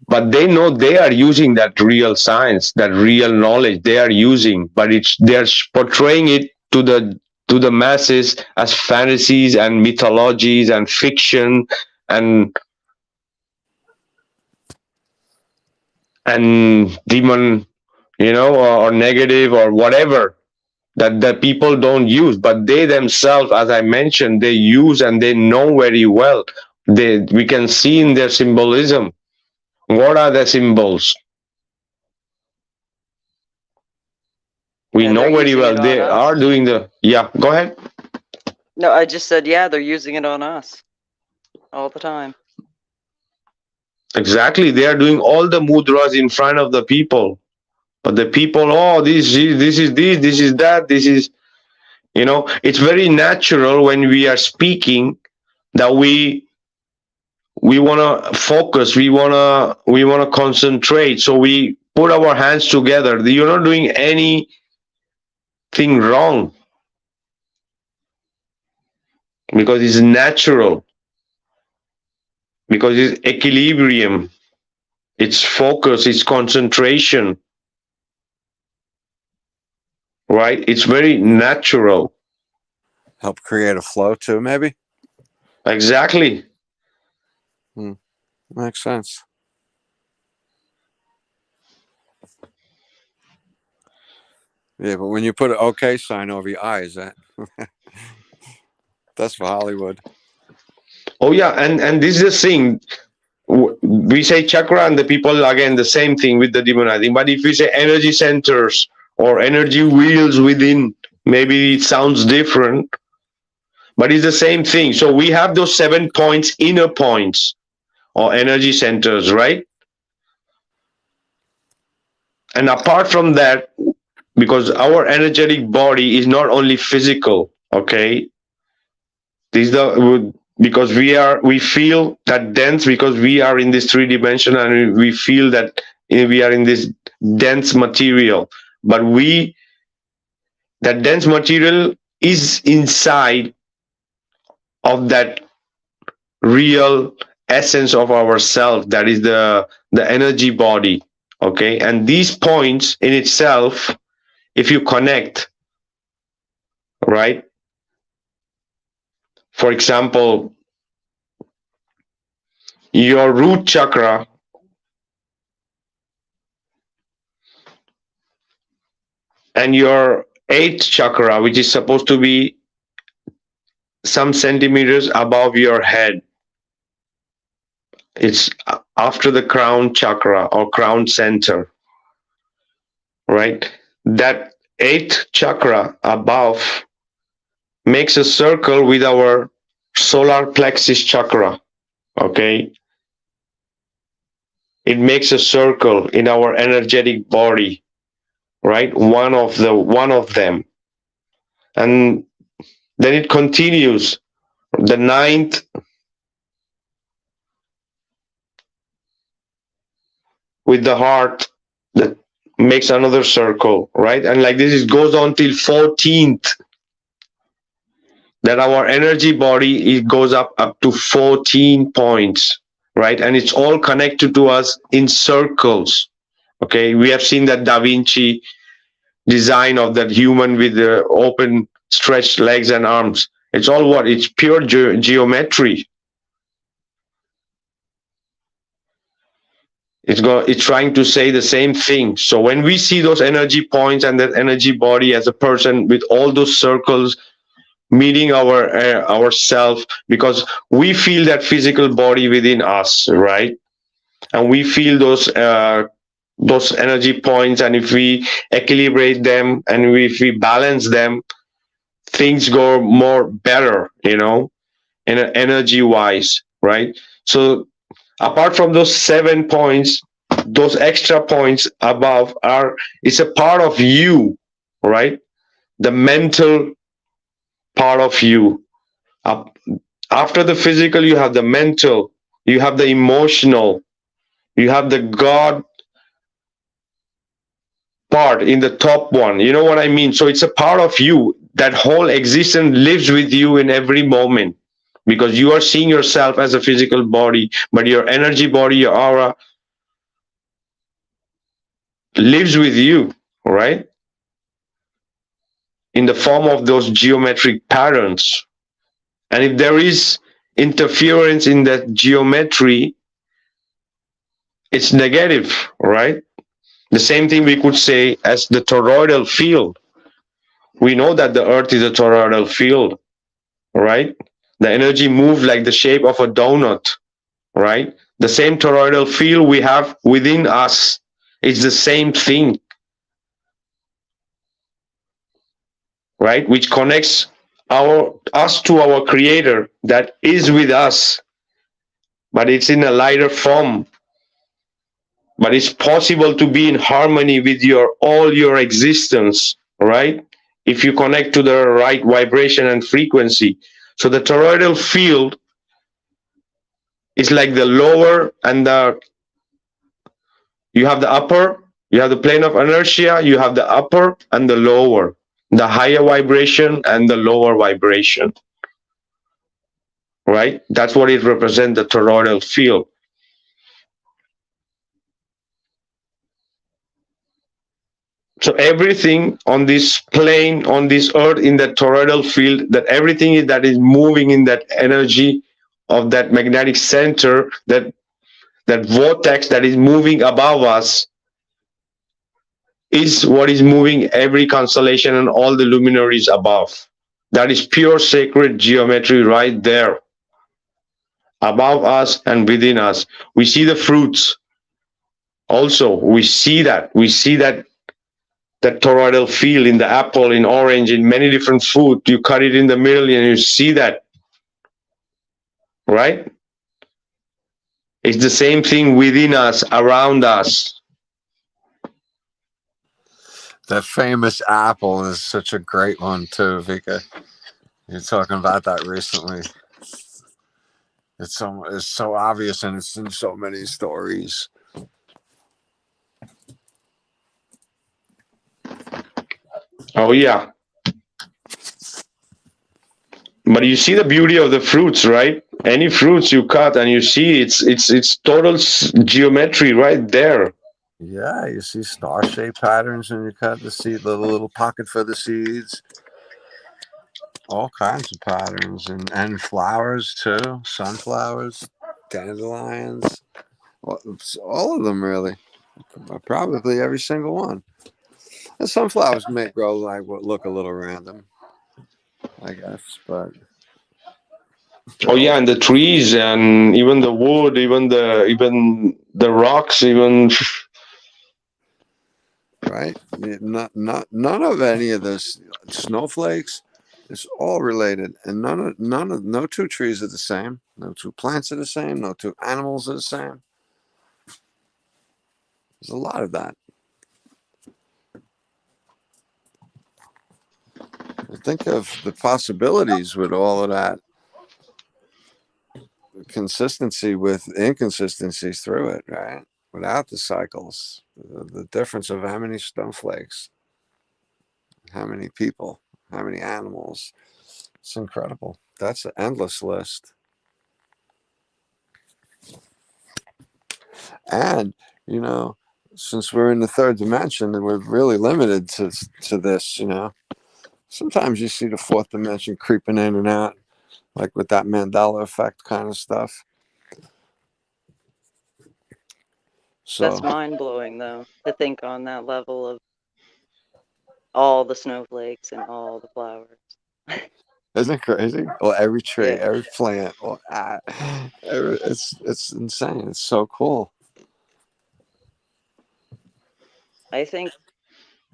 but they know they are using that real science, that real knowledge they are using, but they're portraying it to the masses as fantasies and mythologies and fiction and demon, or negative or whatever that people don't use, but they themselves, as I mentioned, they use and they know very well. We can see in their symbolism. What are the symbols? We
Yeah,
know
they're
very
using
well
it on
they
us.
are doing the. Yeah, go ahead.
No, I just said, yeah, they're using it on us all the time.
Exactly, they are doing all the mudras in front of the people, but the people, oh, this is that, this is, it's very natural when we are speaking that we want to focus, we want to concentrate, so we put our hands together. You're not doing anything wrong because it's natural, because it's equilibrium, it's focus, it's concentration, right? It's very natural.
Help create a flow too, maybe.
Exactly.
Makes sense. Yeah, but when you put an OK sign over your eyes, that's for Hollywood.
Oh yeah, and this is the thing. We say chakra, and the people again the same thing with the demonizing. But if we say energy centers or energy wheels within, maybe it sounds different, but it's the same thing. So we have those 7 points, inner points or energy centers, right? And apart from that, because our energetic body is not only physical, okay? Because we feel that dense, because we are in this 3 dimension, and we feel that we are in this dense material, but that dense material is inside of that real essence of ourself, that is the energy body, okay? And these points in itself, if you connect, right, for example, your root chakra and your 8th chakra, which is supposed to be some centimeters above your head, it's after the crown chakra or crown center, right? That 8th chakra above makes a circle with our solar plexus chakra, okay? It makes a circle in our energetic body, right? One of them. And then it continues. The 9th with the heart that makes another circle, right? And like this, it goes on till 14th. That our energy body, it goes up to 14 points, right? And it's all connected to us in circles. Okay, we have seen that Da Vinci design of that human with the open, stretched legs and arms. It's all what? It's pure geometry. It's trying to say the same thing. So when we see those energy points and that energy body as a person with all those circles meeting ourself, because we feel that physical body within us, right? And we feel those energy points, and if we equilibrate them and if we balance them, things go more better, energy wise, right? So apart from those 7 points, those extra points above it's a part of you, right? The mental part of you. After the physical, you have the mental, you have the emotional, you have the God part in the top one. You know what I mean? So it's a part of you. that whole existence lives with you in every moment, because you are seeing yourself as a physical body, but your energy body, your aura, lives with you, right? In the form of those geometric patterns. And if there is interference in that geometry, it's negative, right? The same thing we could say as the toroidal field. We know that the earth is a toroidal field, right? The energy moves like the shape of a donut, right? The same toroidal field we have within us is the same thing, right? Which connects us to our creator that is with us, but it's in a lighter form. But it's possible to be in harmony with all your existence, right? If you connect to the right vibration and frequency. So the toroidal field is like the lower and you have the upper, you have the plane of inertia, you have the upper and the lower, the higher vibration and the lower vibration, right? That's what it represents, the toroidal field. So everything on this plane, on this earth, in that toroidal field, that everything that is moving in that energy of that magnetic center, that vortex that is moving above us, is what is moving every constellation and all the luminaries above. That is pure sacred geometry right there, above us and within us. We see the fruits. Also, we see that toroidal field in the apple, in orange, in many different food. You cut it in the middle and you see that, right? It's the same thing within us, around us.
That famous apple is such a great one too, Vikka. You're talking about that recently. It's so obvious, and it's in so many stories.
Oh yeah. But you see the beauty of the fruits, right? Any fruits you cut and you see it's total geometry right there.
Yeah, you see star-shaped patterns when you cut the seed, the little pocket for the seeds. All kinds of patterns, and flowers too. Sunflowers, dandelions, all of them really. Probably every single one. And sunflowers may grow look a little random, I guess, but
Oh yeah, and the trees and even the wood, even the rocks, even
right. None of any of this snowflakes. It's all related, and no two trees are the same. No two plants are the same. No two animals are the same. There's a lot of that. Think of the possibilities with all of that consistency with inconsistencies through it, right? Without the cycles, the difference of how many snowflakes, how many people, how many animals. It's incredible. That's an endless list. And, since we're in the third dimension and we're really limited to this, sometimes you see the fourth dimension creeping in and out, like with that Mandela effect kind of stuff. So
That's mind-blowing, though, to think on that level of all the snowflakes and all the flowers.
isn't it crazy? Well, every tree,
Yeah.
every plant, it's insane. It's so cool.
I think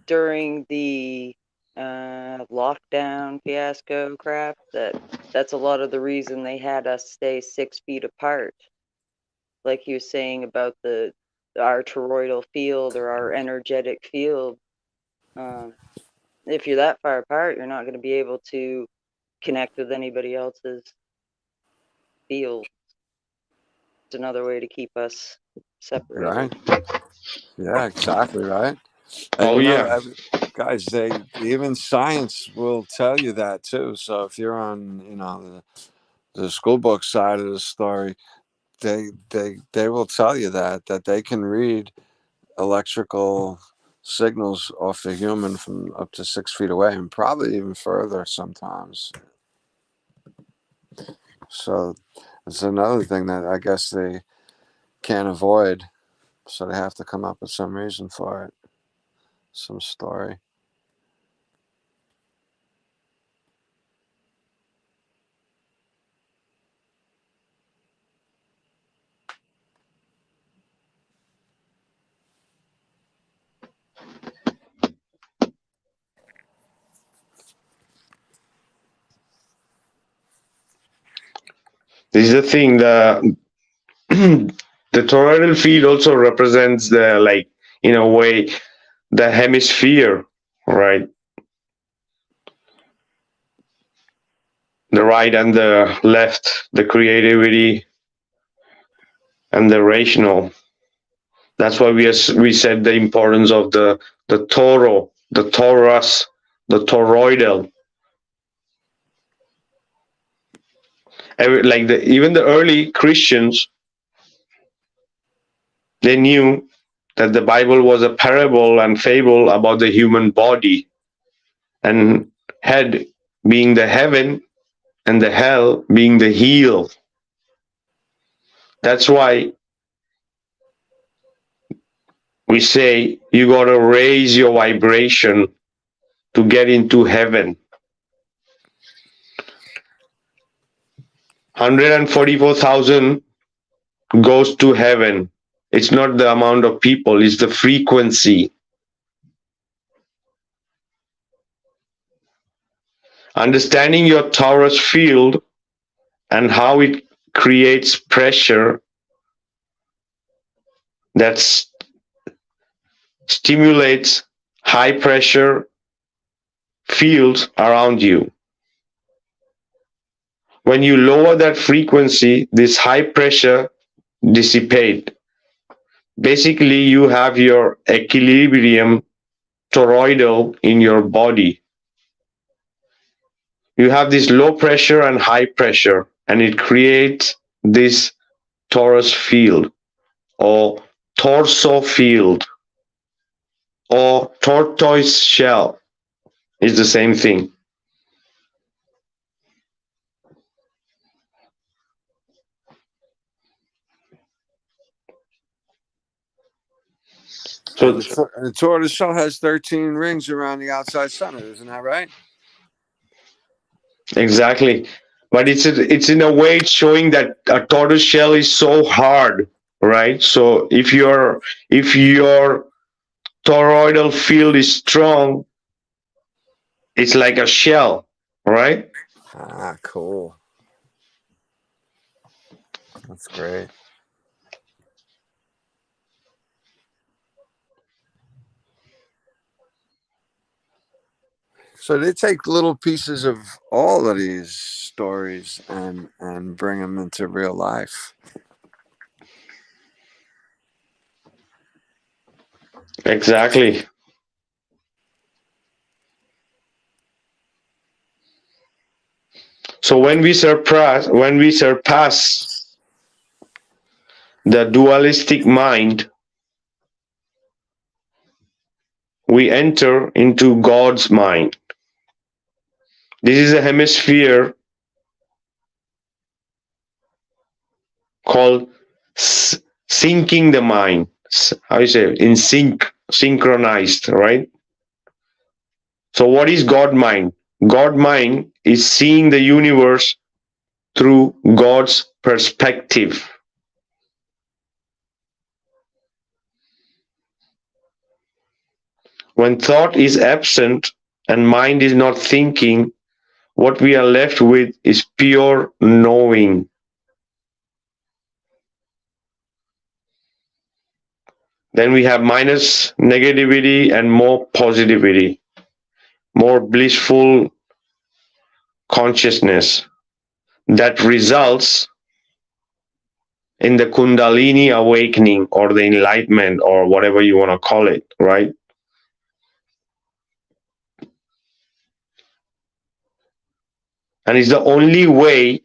during the lockdown fiasco crap, that's a lot of the reason they had us stay 6 feet apart. Like you were saying about our toroidal field or our energetic field. If you're that far apart, you're not going to be able to connect with anybody else's field. It's another way to keep us separated.
Right. Yeah, exactly. Right.
oh yeah.
Guys, even science will tell you that too. So if you're on, the school book side of the story, they will tell you that they can read electrical signals off the human from up to 6 feet away, and probably even further sometimes. So it's another thing that I guess they can't avoid. So they have to come up with some reason for it, some story.
This is the thing. The toroidal field also represents in a way, the hemisphere, right? The right and the left, the creativity and the rational. That's why we said the importance of the toro, the torus, the toroidal. Even the early Christians, they knew that the Bible was a parable and fable about the human body, and head being the heaven and the hell being the heel. That's why we say you got to raise your vibration to get into heaven. 144,000 goes to heaven. It's not the amount of people, it's the frequency. Understanding your torus field and how it creates pressure that stimulates high pressure fields around you. When you lower that frequency, this high pressure dissipate. Basically, you have your equilibrium toroidal in your body. You have this low pressure and high pressure, and it creates this torus field or torso field or tortoise shell. It's the same thing.
So the tortoise shell has 13 rings around the outside center, isn't that right?
Exactly. But it's in a way showing that a tortoise shell is so hard, right? So if your toroidal field is strong, it's like a shell, right?
Ah, cool. That's great. So they take little pieces of all of these stories and bring them into real life.
Exactly. So when we surpass the dualistic mind, we enter into God's mind. This is a hemisphere called syncing the mind. How you say it? In sync, synchronized, right? So what is God mind? God mind is seeing the universe through God's perspective. When thought is absent and mind is not thinking, what we are left with is pure knowing. Then we have minus negativity and more positivity, more blissful consciousness that results in the Kundalini awakening or the enlightenment or whatever you want to call it, right? and it's the only way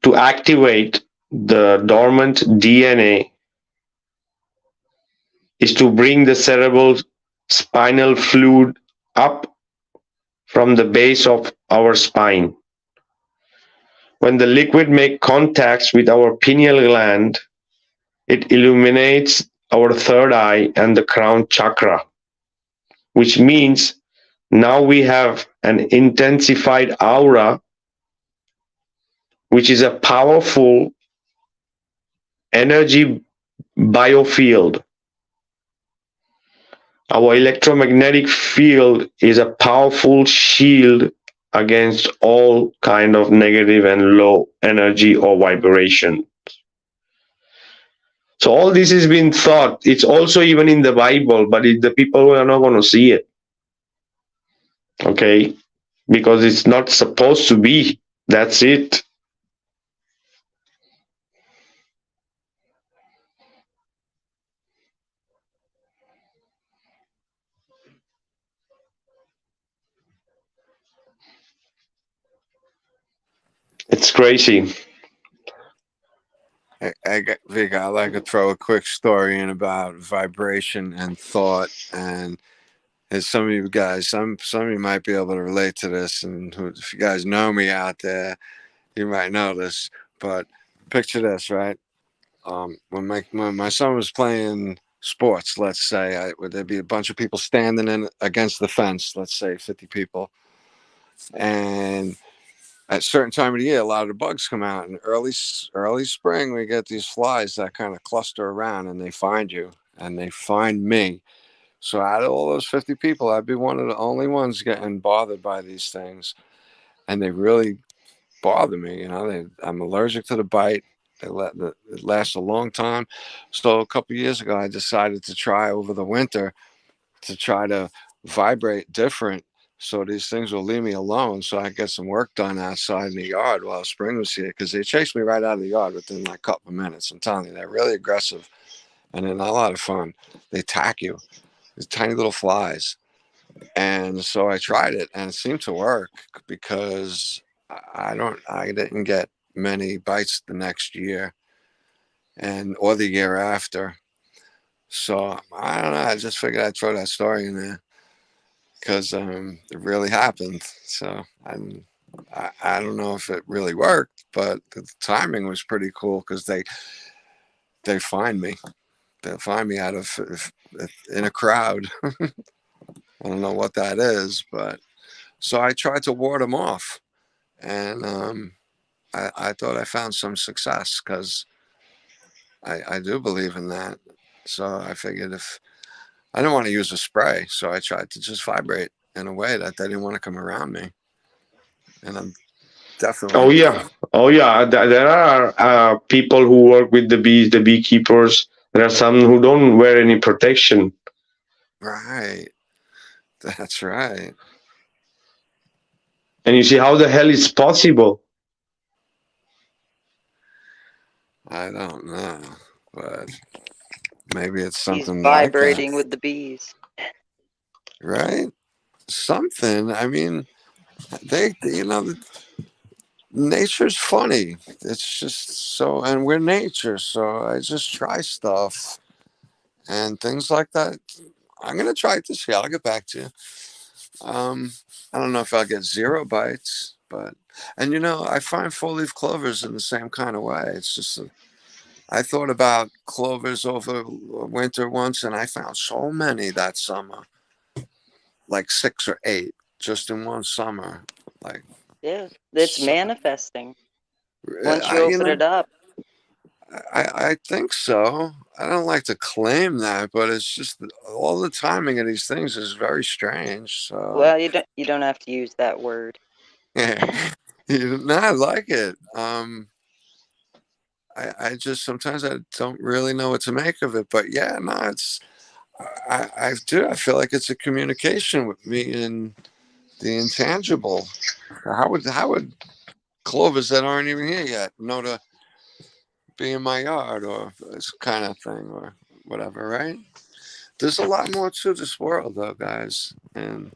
to activate the dormant DNA is to bring the cerebral spinal fluid up from the base of our spine. When the liquid makes contacts with our pineal gland, it illuminates our third eye and the crown chakra, which means now we have an intensified aura, which is a powerful energy biofield. Our electromagnetic field is a powerful shield against all kind of negative and low energy or vibration. So all this has been thought. It's also even in the Bible, but the people are not going to see it. Okay? Because it's not supposed to be. That's it. It's crazy.
Vikka, I like to throw a quick story in about vibration and thought. And as some of you guys, some of you might be able to relate to this. And if you guys know me out there, you might know this. But picture this, right? When my son was playing sports, let's say, there'd be a bunch of people standing in against the fence, let's say 50 people. And at a certain time of the year, a lot of the bugs come out. In early spring, we get these flies that kind of cluster around, and they find you, and they find me. So out of all those 50 people, I'd be one of the only ones getting bothered by these things, and they really bother me. You know, I'm allergic to the bite. It lasts a long time. So a couple of years ago, I decided to try over the winter to try to vibrate different, so these things will leave me alone, so I get some work done outside in the yard while spring was here, because they chased me right out of the yard within like a couple of minutes. I'm telling you, they're really aggressive, and they're not a lot of fun. They attack you, these tiny little flies. And so I tried it, and it seemed to work, because I didn't get many bites the next year or the year after. So I don't know, I just figured I'd throw that story in there, because it really happened. So I don't know if it really worked, but the timing was pretty cool, because they find me. They'll find me out of in a crowd. I don't know what that is, but so I tried to ward them off, and I thought I found some success, because I do believe in that. So I figured, if I didn't want to use a spray, so I tried to just vibrate in a way that they didn't want to come around me. And I'm
Oh
definitely
yeah, oh yeah. There are people who work with the bees, the beekeepers. There are some who don't wear any protection.
right. That's right.
And you see how the hell it's possible.
I don't know, but maybe it's
He's
something like that,
vibrating with the bees.
right? Something. I mean, nature's funny. It's just so, and we're nature, so I just try stuff and things like that. I'm gonna try it this year. I'll get back to you. Um, I don't know if I'll get 0 bites, but I find 4-leaf clovers in the same kind of way. It's just I thought about clovers over winter once, and I found so many that summer, like 6 or 8, just in one summer. Like,
Yeah, it's manifesting. Once you
I,
open it up,
I think so. I don't like to claim that, but it's just all the timing of these things is very strange. So,
well, you don't have to use that word.
yeah, I like it. I just sometimes I don't really know what to make of it, but yeah, no, I do. I feel like it's a communication with me and the intangible. How would clovers that aren't even here yet know to be in my yard, or this kind of thing, or whatever, right? There's a lot more to this world, though, guys, and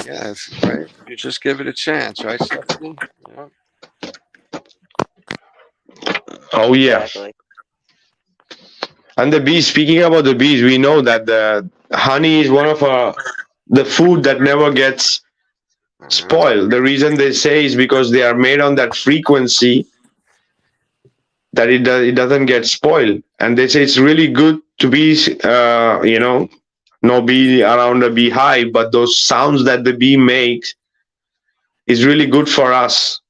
Yeah, right. You just give it a chance, right, Stephanie? Yeah.
Oh yeah.
Exactly.
And the bees. Speaking about the bees, we know that the honey is one of the food that never gets spoiled. The reason they say is because they are made on that frequency that it doesn't get spoiled. And they say it's really good to be, no bee around a beehive, but those sounds that the bee makes is really good for us.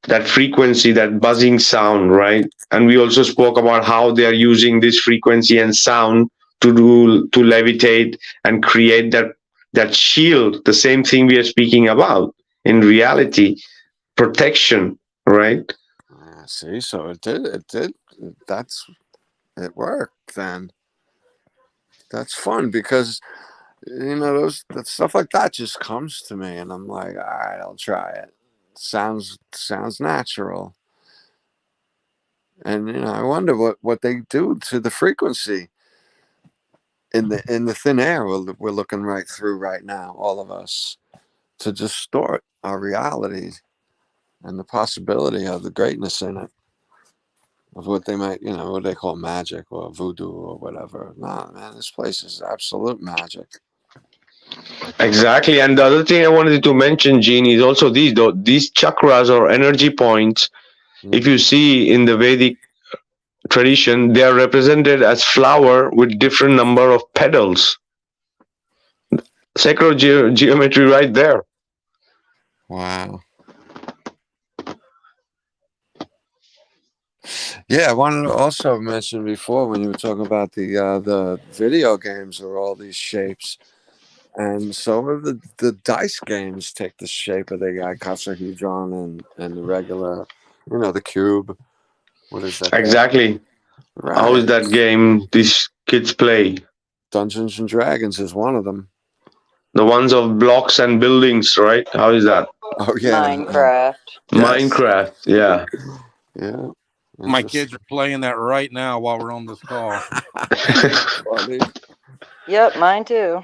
That frequency, that buzzing sound, right? And we also spoke about how they are using this frequency and sound to levitate and create that shield. The same thing we are speaking about in reality, protection, right?
See, so it did. It did. It worked then. That's fun because that stuff like that just comes to me, and I'm like, all right, I'll try it. Sounds natural, and I wonder what they do to the frequency in the thin air we're looking right through right now, all of us, to distort our reality and the possibility of the greatness in it, of what they might, what they call magic or voodoo or whatever. Nah, man, this place is absolute magic.
Exactly. And the other thing I wanted to mention, Gene, is also these chakras or energy points. If you see in the Vedic tradition, they are represented as flower with different number of petals. Sacred geometry right there.
Wow. Yeah, I wanted to also mention before when you were talking about the video games or all these shapes, and some of the dice games take the shape of the icosahedron and the regular, the cube. What is that?
Exactly.
Right.
How is that game these kids play?
Dungeons and Dragons is one of them.
The ones of blocks and buildings, right? How is that?
Oh yeah,
Minecraft.
Yes.
Minecraft, yeah.
Yeah.
My kids are playing that right now while we're on this call.
Funny.
Yep, mine too.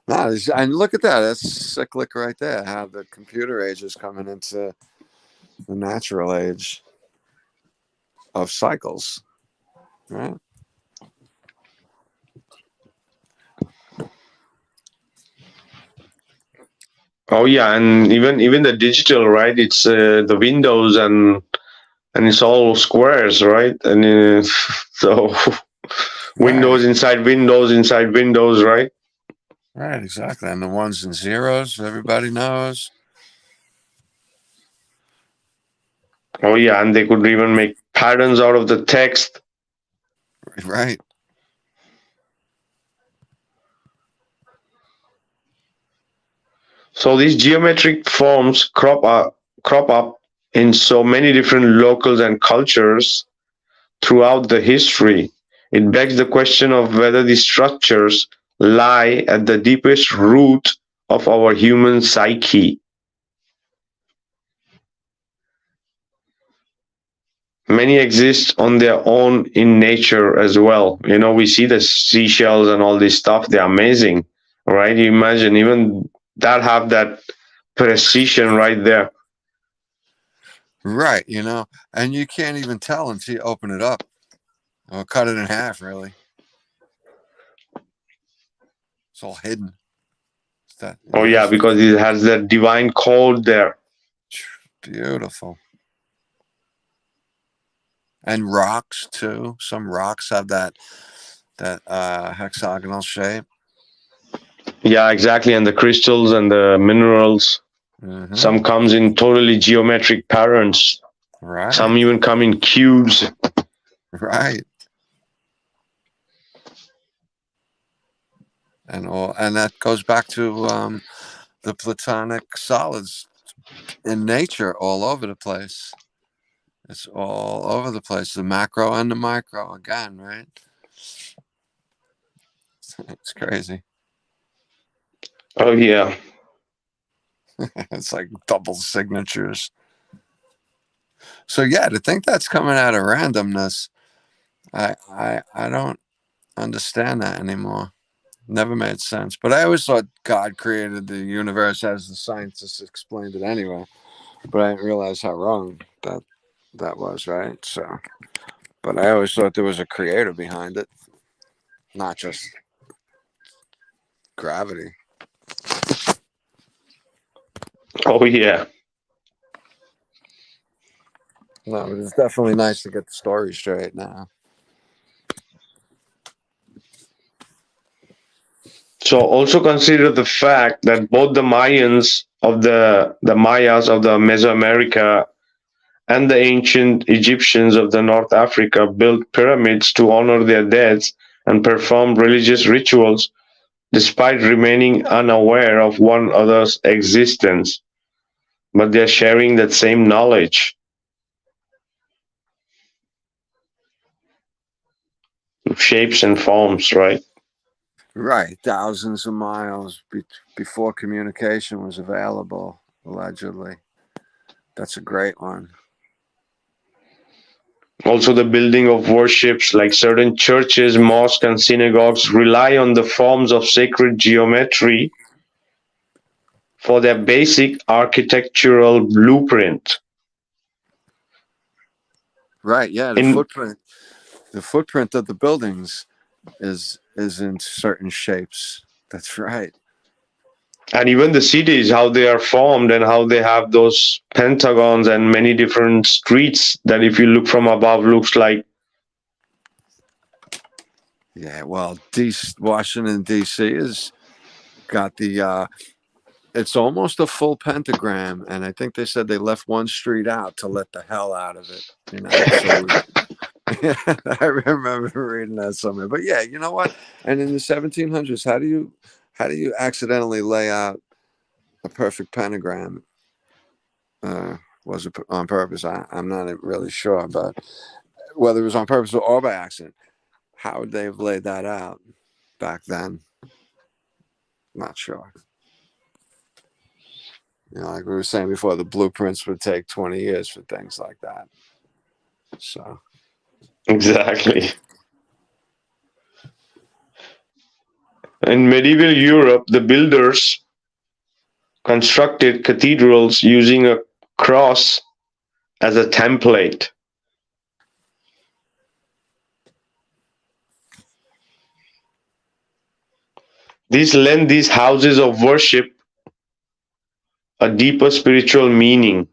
And look at that. That's cyclic right there. How the computer age is coming into the natural age of cycles, right?
Oh yeah, and even the digital, right? It's the windows and it's all squares, right? And so windows inside windows inside windows, right?
Right, exactly. And the ones and zeros, everybody knows.
Oh yeah, and they could even make patterns out of the text.
Right.
So these geometric forms crop up in so many different locals and cultures throughout the history. It begs the question of whether these structures lie at the deepest root of our human psyche. Many exist on their own in nature as well. We see the seashells and all this stuff, they're amazing, right? You imagine even that have that precision right there.
Right, and you can't even tell until you open it up or cut it in half, really. It's all hidden.
Oh yeah, because it has that divine code there.
Beautiful. And rocks too. Some rocks have that hexagonal shape.
Yeah, exactly. And the crystals and the minerals. Mm-hmm. Some comes in totally geometric patterns.
Right.
Some even come in cubes.
Right. And that goes back to the platonic solids in nature all over the place. It's all over the place. The macro and the micro again, right? It's crazy.
Oh yeah.
It's like double signatures. So yeah, to think that's coming out of randomness, I don't understand that anymore. Never made sense. But I always thought God created the universe as the scientists explained it anyway. But I didn't realize how wrong that was, right? So, but I always thought there was a creator behind it, not just gravity.
Oh yeah.
No, but it's definitely nice to get the story straight now.
So also consider the fact that both the Mayans of the Mayas of the Mesoamerica and the ancient Egyptians of the North Africa built pyramids to honor their deads and perform religious rituals despite remaining unaware of one another's existence. But they're sharing that same knowledge, shapes and forms, right?
Right, thousands of miles before communication was available, allegedly. That's a great one.
Also, the building of worships like certain churches, mosques, and synagogues rely on the forms of sacred geometry for their basic architectural blueprint.
Right, yeah, the
In
footprint of the buildings is in certain shapes. That's right.
and even the cities, how they are formed and how they have those pentagons and many different streets that, if you look from above, looks like.
Yeah, well, Washington D.C. has got the. It's almost a full pentagram, and I think they said they left one street out to let the hell out of it. You know, so yeah, I remember reading that somewhere. But yeah, you know what? And in the 1700s, how do you accidentally lay out a perfect pentagram? Was it on purpose? I'm not really sure, but whether it was on purpose or by accident, how would they have laid that out back then? Not sure. You know, like we were saying before, the blueprints would take 20 years for things like that. So
Exactly. In medieval Europe, the builders constructed cathedrals using a cross as a template. These lend these houses of worship a deeper spiritual meaning.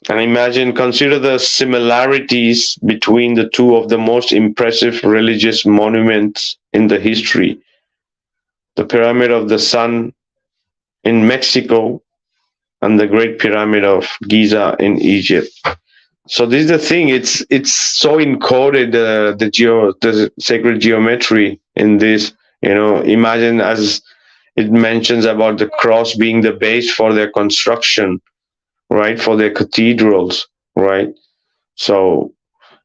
And imagine, consider the similarities between the two of the most impressive religious monuments in the history. The Pyramid of the Sun in Mexico and the Great Pyramid of Giza in Egypt. So this is the thing. It's so encoded the sacred geometry in this. You know, imagine as it mentions about the cross being the base for their construction, right? For their cathedrals, right? So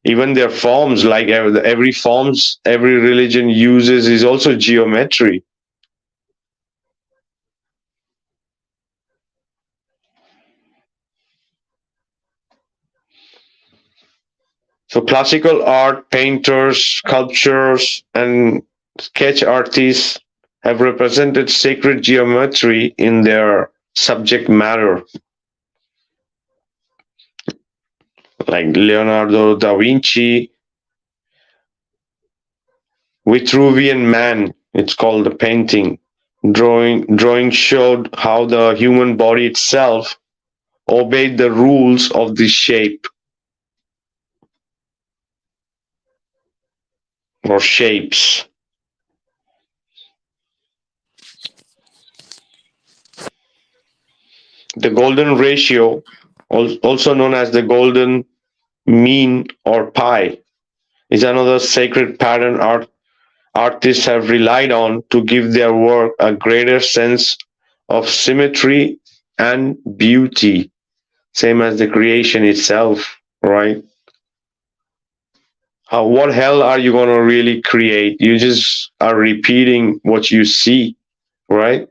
even their forms, like every forms every religion uses, is also geometry. So classical art, painters, sculptors, and sketch artists have represented sacred geometry in their subject matter, like Leonardo da Vinci, Vitruvian Man, it's called the painting. Drawing showed how the human body itself obeyed the rules of the shape or shapes. The golden ratio, also known as the golden mean or pi, is another sacred pattern artists have relied on to give their work a greater sense of symmetry and beauty, same as the creation itself, right? What hell are you going to really create? You just are repeating what you see, right?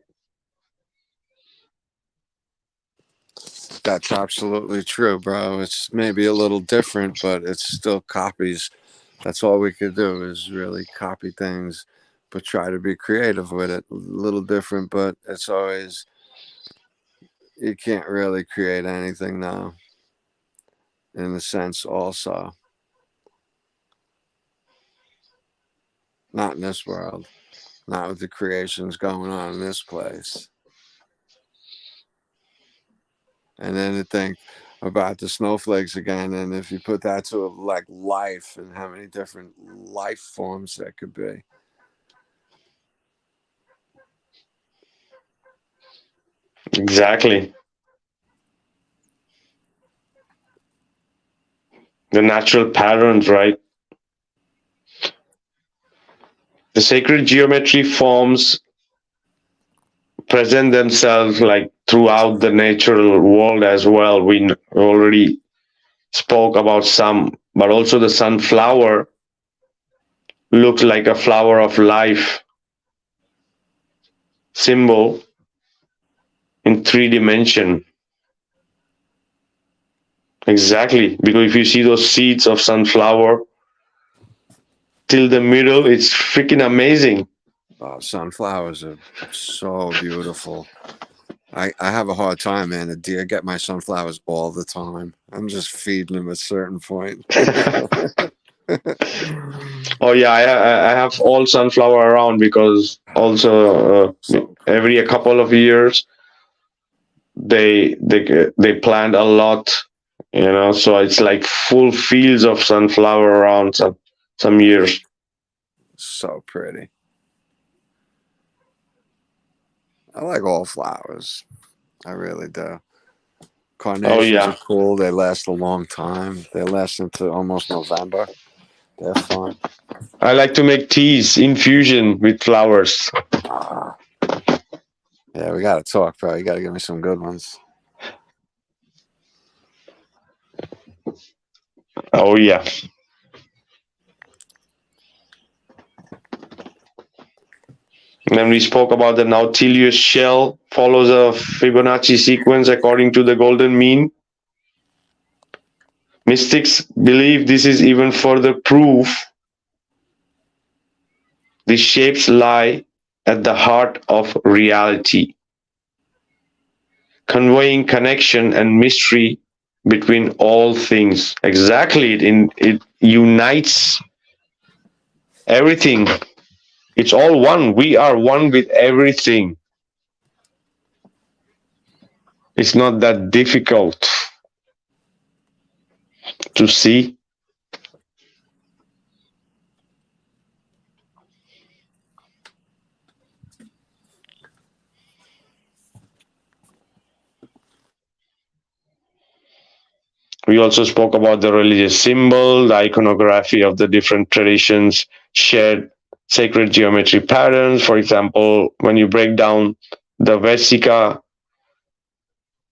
That's absolutely true, bro. It's maybe a little different, but it's still copies. That's all we could do is really copy things, but try to be creative with it. A little different, but it's always, you can't really create anything now, in a sense, also. Not in this world. Not with the creations going on in this place. And then to think about the snowflakes again, and if you put that to like life and how many different life forms that could be.
Exactly. The natural patterns, right? The sacred geometry forms present themselves like throughout the natural world as well. We already spoke about some, but also the sunflower looks like a flower of life symbol in 3 dimension. Exactly, because if you see those seeds of sunflower till the middle, it's freaking amazing.
Oh, sunflowers are so beautiful. I have a hard time, man. The deer get my sunflowers all the time. I'm just feeding them at a certain point.
Oh yeah, I have all sunflower around because also every a couple of years they plant a lot, so it's like full fields of sunflower around some years.
So pretty. I like all flowers. I really do. Carnations
Yeah,
are cool. They last a long time. They last into almost November. They're fun.
I like to make teas infusion with flowers.
Ah. Yeah, we got to talk, bro. You got to give me some good ones.
Oh yeah. And then we spoke about the Nautilus shell follows a Fibonacci sequence according to the golden mean. Mystics believe this is even further proof these shapes lie at the heart of reality, conveying connection and mystery between all things. Exactly, it unites everything. It's all one. We are one with everything. It's not that difficult to see. We also spoke about the religious symbol, the iconography of the different traditions, shared sacred geometry patterns. For example, when you break down the Vesica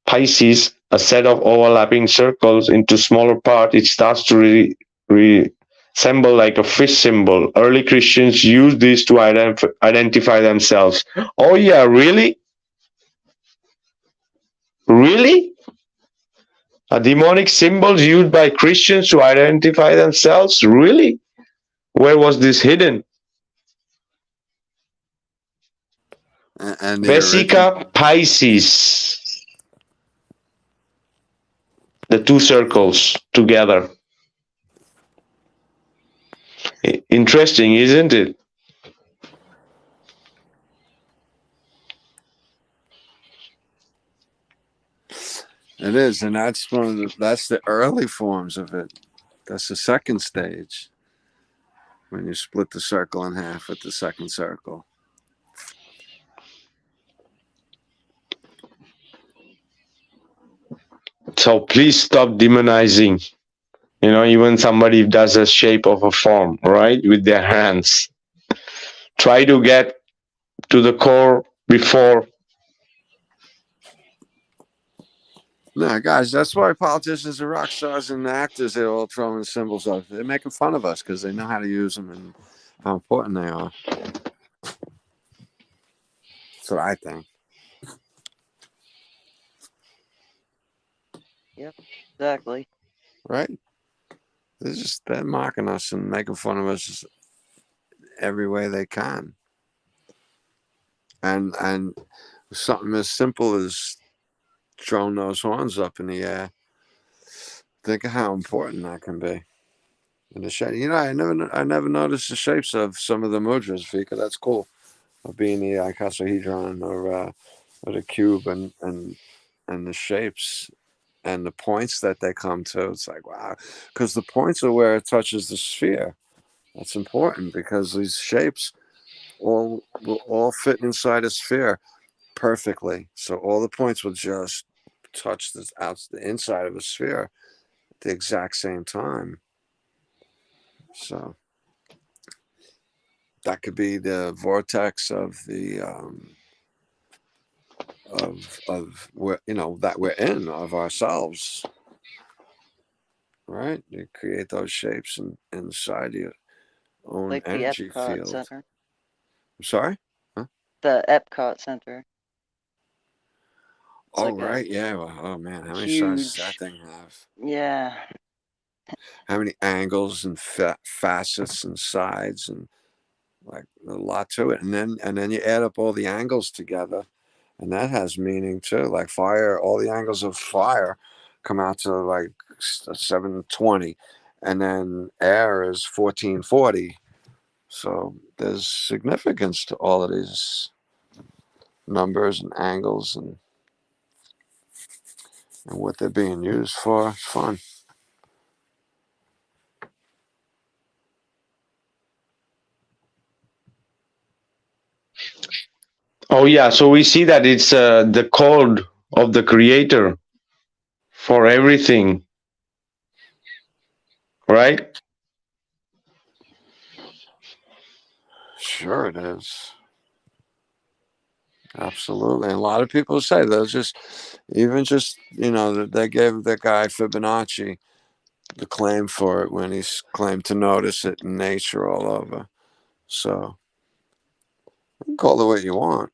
Pisces, a set of overlapping circles, into smaller parts, it starts to resemble like a fish symbol. Early Christians used this to identify themselves. Oh yeah, really? Really? A demonic symbols used by Christians to identify themselves? Really? Where was this hidden?
And the original.
Vesica Pisces. The two circles together. Interesting, isn't it?
It is, and that's that's the early forms of it. That's the second stage. When you split the circle in half with the second circle.
So please stop demonizing. Even somebody does a shape of a form, right, with their hands. Try to get to the core before.
No, guys, that's why politicians and rock stars and actors, they're all throwing symbols up. They're making fun of us because they know how to use them and how important they are. That's what I think.
Yep. Exactly.
right? They're mocking us and making fun of us every way they can. And something as simple as throwing those horns up in the air. Think of how important that can be. And the shape, I never noticed the shapes of some of the mudras, Vika. That's cool. Of being the icosahedron or the cube and the shapes and the points that they come to. It's like, wow, because the points are where it touches the sphere. That's important because these shapes will all fit inside a sphere perfectly. So all the points will just touch the inside of a sphere at the exact same time. So that could be the vortex of the of where that we're in of ourselves, right? You create those shapes inside your own
Like the
energy
Epcot
field.
Center.
I'm sorry. Huh?
The Epcot Center. It's
Oh
like a
right, yeah. Well, oh man, how many sides does that
huge.
thing have?
Yeah.
How many angles and facets and sides and like a lot to it, and then you add up all the angles together, and that has meaning too. Like fire, all the angles of fire come out to like 720, and then air is 1440. So there's significance to all of these numbers and angles and what they're being used for. It's fun.
Oh yeah, so we see that it's the code of the creator for everything, right?
Sure, it is. Absolutely. And a lot of people say those they gave the guy Fibonacci the claim for it when he's claimed to notice it in nature all over. So you can call it what you want.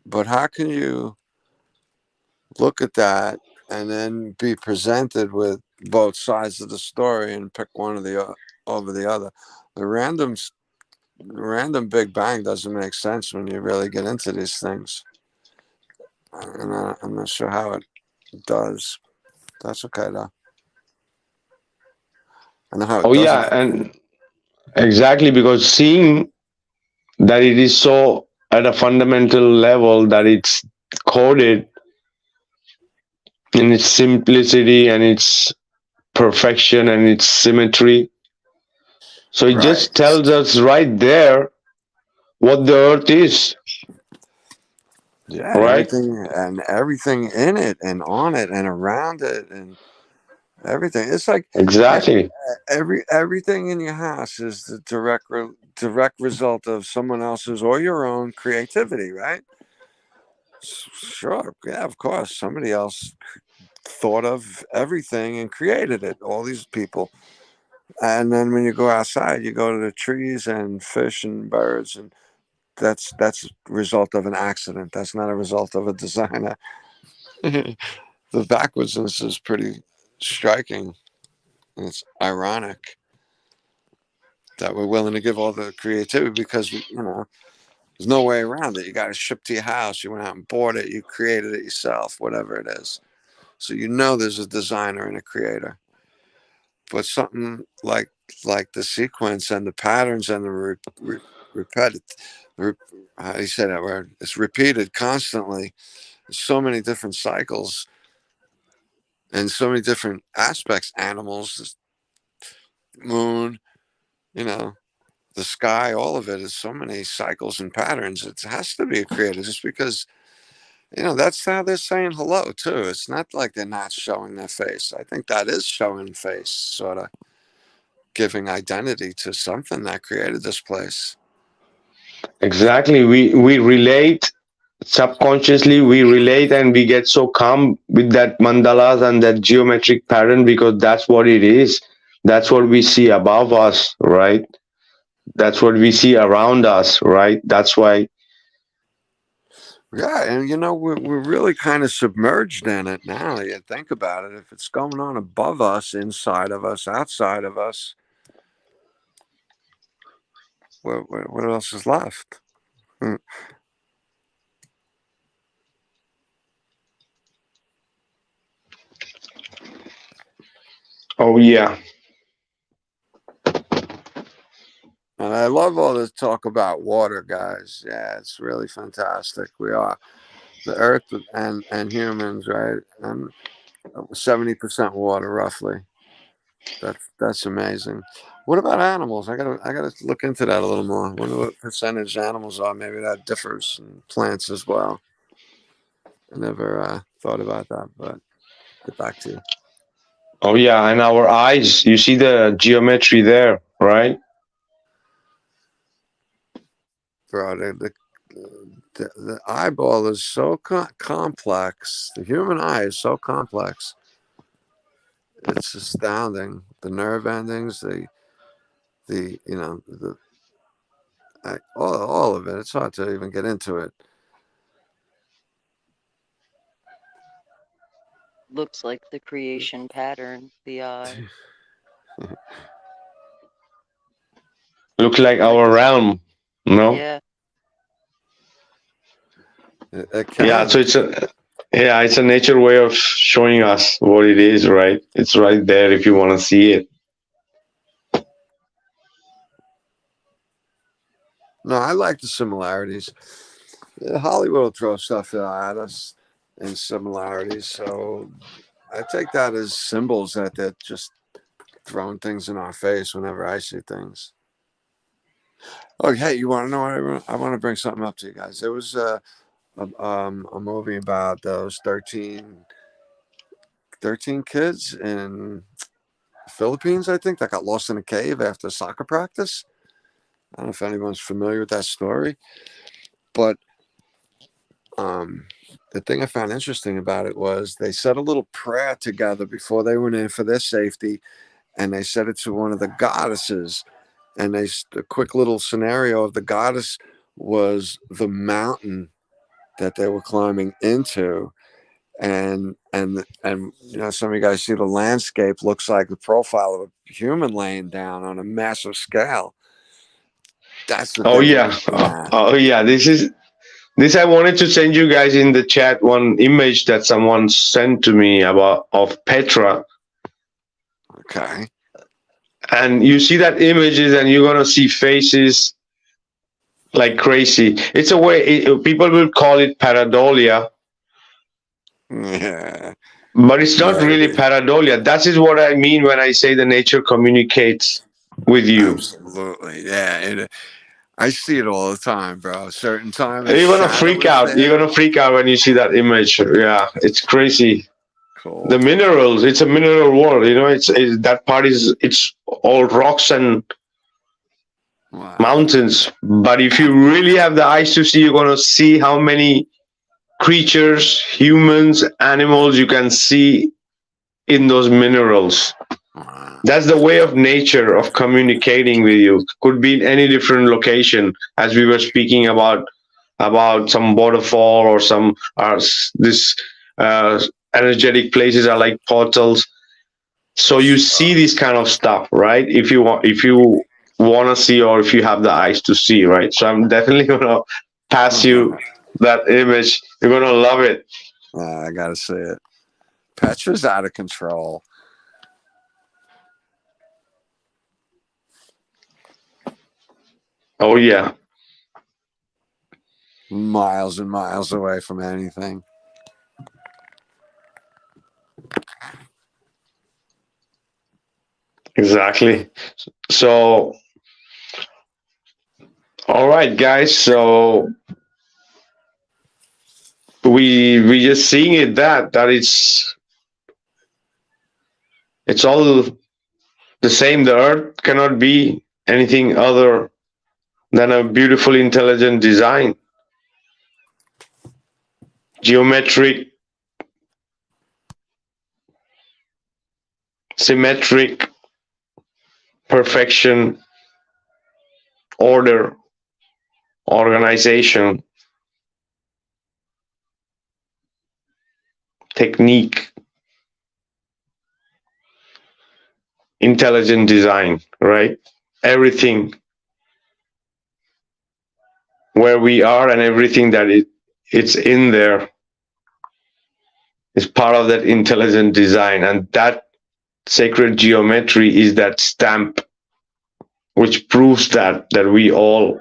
But how can you look at that and then be presented with both sides of the story and pick one of the over the other? The random Big Bang doesn't make sense when you really get into these things. And I'm not sure how it does. That's okay though. I know how it
Oh
doesn't.
yeah, and exactly, because seeing that it is so at a fundamental level that it's coded in its simplicity and its perfection and its symmetry. So it
Right.
just tells us right there what the earth is,
Yeah,
right?
and everything in it and on it and around it and everything. It's like
Exactly.
everything in your house is the direct result of someone else's or your own creativity, right? Sure, yeah, of course. Somebody else thought of everything and created it. All these people, and then when you go outside, you go to the trees and fish and birds, and that's a result of an accident. That's not a result of a designer. The backwardsness is pretty striking. And it's ironic that we're willing to give all the creativity because there's no way around it. You got to ship to your house. You went out and bought it. You created it yourself, whatever it is. So there's a designer and a creator. But something like the sequence and the patterns and the repeated, how do you say that word? It's repeated constantly. There's so many different cycles and so many different aspects. Animals, moon, you know, the sky, all of it is so many cycles and patterns. It has to be a creator just because, that's how they're saying hello too. It's not like they're not showing their face. I think that is showing face, sort of giving identity to something that created this place.
Exactly. We relate subconsciously, we relate and we get so calm with that mandalas and that geometric pattern because that's what it is. That's what we see above us, right? That's what we see around us, right? That's why.
Yeah, and we're really kind of submerged in it now. You think about it. If it's going on above us, inside of us, outside of us, what else is left?
Oh yeah.
And I love all this talk about water, guys. Yeah, it's really fantastic. We are the Earth and humans, right? And 70% water, roughly. That's amazing. What about animals? I gotta look into that a little more. I wonder what percentage animals are. Maybe that differs in plants as well. I never thought about that, but get back to you.
Oh yeah, and our eyes. You see the geometry there, right?
Bro, the eyeball is so complex. The human eye is so complex. It's astounding. The nerve endings, all of it. It's hard to even get into it.
Looks like the creation pattern, the eye.
Look like our realm, no?
Yeah.
It
Yeah,
can.
so it's a nature way of showing us what it is, right? It's right there if you want to see it.
No, I like the similarities. Hollywood will throw stuff at us in similarities, so I take that as symbols that they're just throwing things in our face whenever I see things. Oh, hey, you want to know what I want to bring something up to you guys? There was a movie about those 13 kids in the Philippines, I think, that got lost in a cave after soccer practice. I don't know if anyone's familiar with that story, but the thing I found interesting about it was they said a little prayer together before they went in for their safety, and they said it to one of the goddesses. And a quick little scenario of the goddess was the mountain that they were climbing into, and some of you guys see the landscape looks like the profile of a human laying down on a massive scale. That's what
Oh
they were
yeah.
looking at.
Oh yeah. This I wanted to send you guys in the chat one image that someone sent to me about of Petra.
Okay.
And you see that images and you're gonna see faces like crazy. It's a way people will call it pareidolia,
Yeah.
but it's not really
Maybe.
pareidolia. That is what I mean when I say the nature communicates with you.
Absolutely. Yeah. I see it all the time, bro. A certain time a
You're gonna
shadow
freak
is
out. You're
there.
gonna freak out when you see that image. Yeah, it's crazy.
Cool.
The minerals. It's a mineral world. It's that part is it's all rocks and
Wow.
mountains. But if you really have the eyes to see, you're gonna see how many creatures, humans, animals you can see in those minerals.
Wow.
That's the way of nature of communicating with you. Could be in any different location, as we were speaking about some waterfall or some this energetic places are like portals. So you see this kind of stuff, right? If you want to see, or if you have the eyes to see, right? So I'm definitely gonna pass you that image. You're gonna love it.
I gotta see it. Petra's out of control.
Oh yeah.
Miles and miles away from anything.
Exactly. So, all right, guys. So we just seeing it that it's all the same. The Earth cannot be anything other than a beautiful, intelligent design, geometric, symmetric, perfection, order, organization. technique, intelligent design, right? Everything where we are and everything that it's in there is part of that intelligent design, and that sacred geometry is that stamp which proves that we all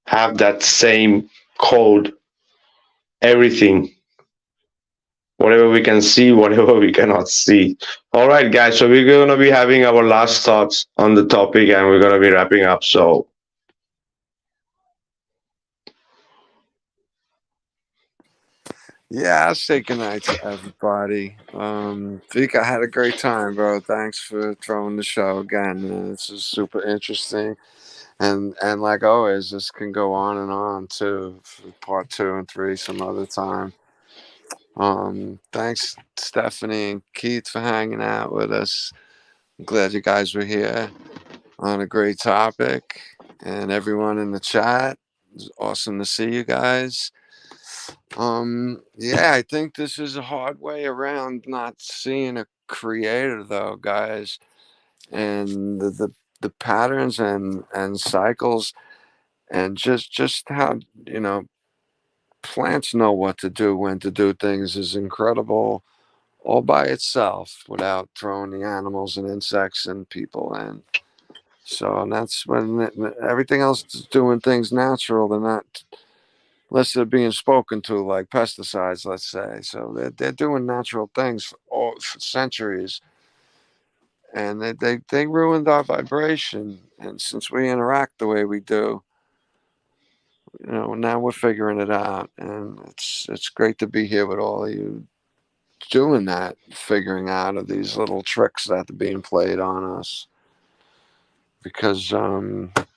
have that same code. Everything, whatever we can see, whatever we cannot see. All right, guys, so we're going to be having our last thoughts on the topic, and we're going to be wrapping up. So
Yeah, I'll say goodnight to everybody. Vika, I had a great time, bro. Thanks for throwing the show again. This is super interesting. And like always, this can go on too, for part 2 and 3 some other time. Thanks, Stephanie and Keith, for hanging out with us. I'm glad you guys were here on a great topic. And everyone in the chat, it's awesome to see you guys. Yeah, I think this is a hard way around not seeing a creator, though, guys. And the patterns and cycles, and just how, plants know what to do, when to do things, is incredible all by itself, without throwing the animals and insects and people in. So that's when everything else is doing things natural. They're not, unless they're being spoken to, like pesticides, let's say. So they're doing natural things for centuries, and they ruined our vibration. And since we interact the way we do, now we're figuring it out, and it's great to be here with all of you doing that, figuring out of these little tricks that are being played on us. Because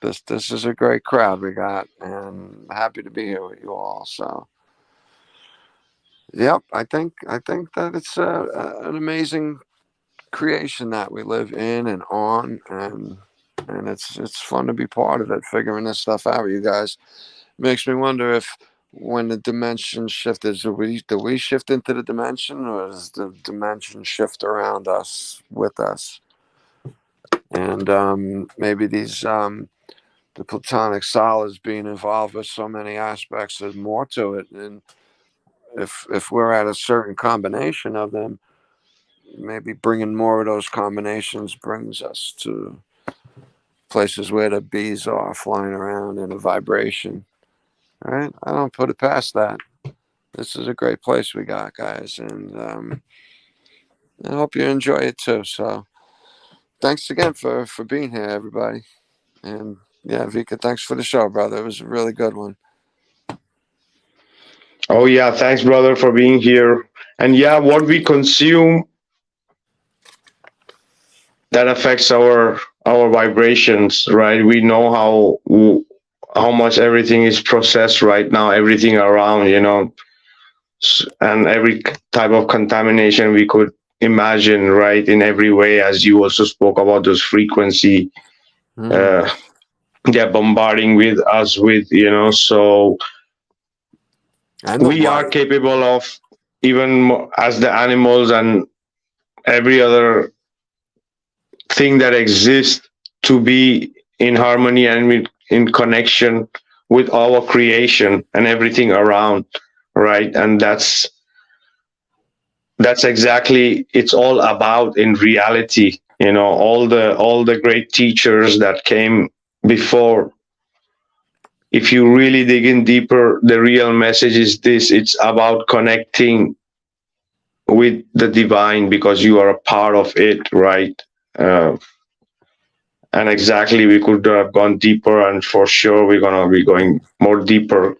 this is a great crowd we got, and happy to be here with you all. So, yep, I think that it's an amazing creation that we live in and on, and it's fun to be part of it, figuring this stuff out with you guys. Makes me wonder if, when the dimension shifted, do we shift into the dimension, or does the dimension shift around us, with us? And maybe these the platonic solids being involved with so many aspects, there's more to it. And if we're at a certain combination of them, maybe bringing more of those combinations brings us to places where the bees are flying around in a vibration. All right, I don't put it past that. This is a great place we got, guys, and I hope you enjoy it too. So thanks again for being here, everybody. And yeah, Vika, thanks for the show, brother. It was a really good one.
oh yeah, thanks, brother, for being here. And yeah, what we consume, that affects our vibrations, right? We know how much everything is processed right now, everything around, and every type of contamination we could imagine, right, in every way, as you also spoke about those frequency they're bombarding with us with, so we are capable of, even more, as the animals and every other thing that exists, to be in harmony and in connection with our creation and everything around, right? And that's exactly it's all about in reality. All the great teachers that came before, if you really dig in deeper, the real message is this: it's about connecting with the divine, because you are a part of it, right? And exactly, we could have gone deeper, and for sure we're going to be going more deeper,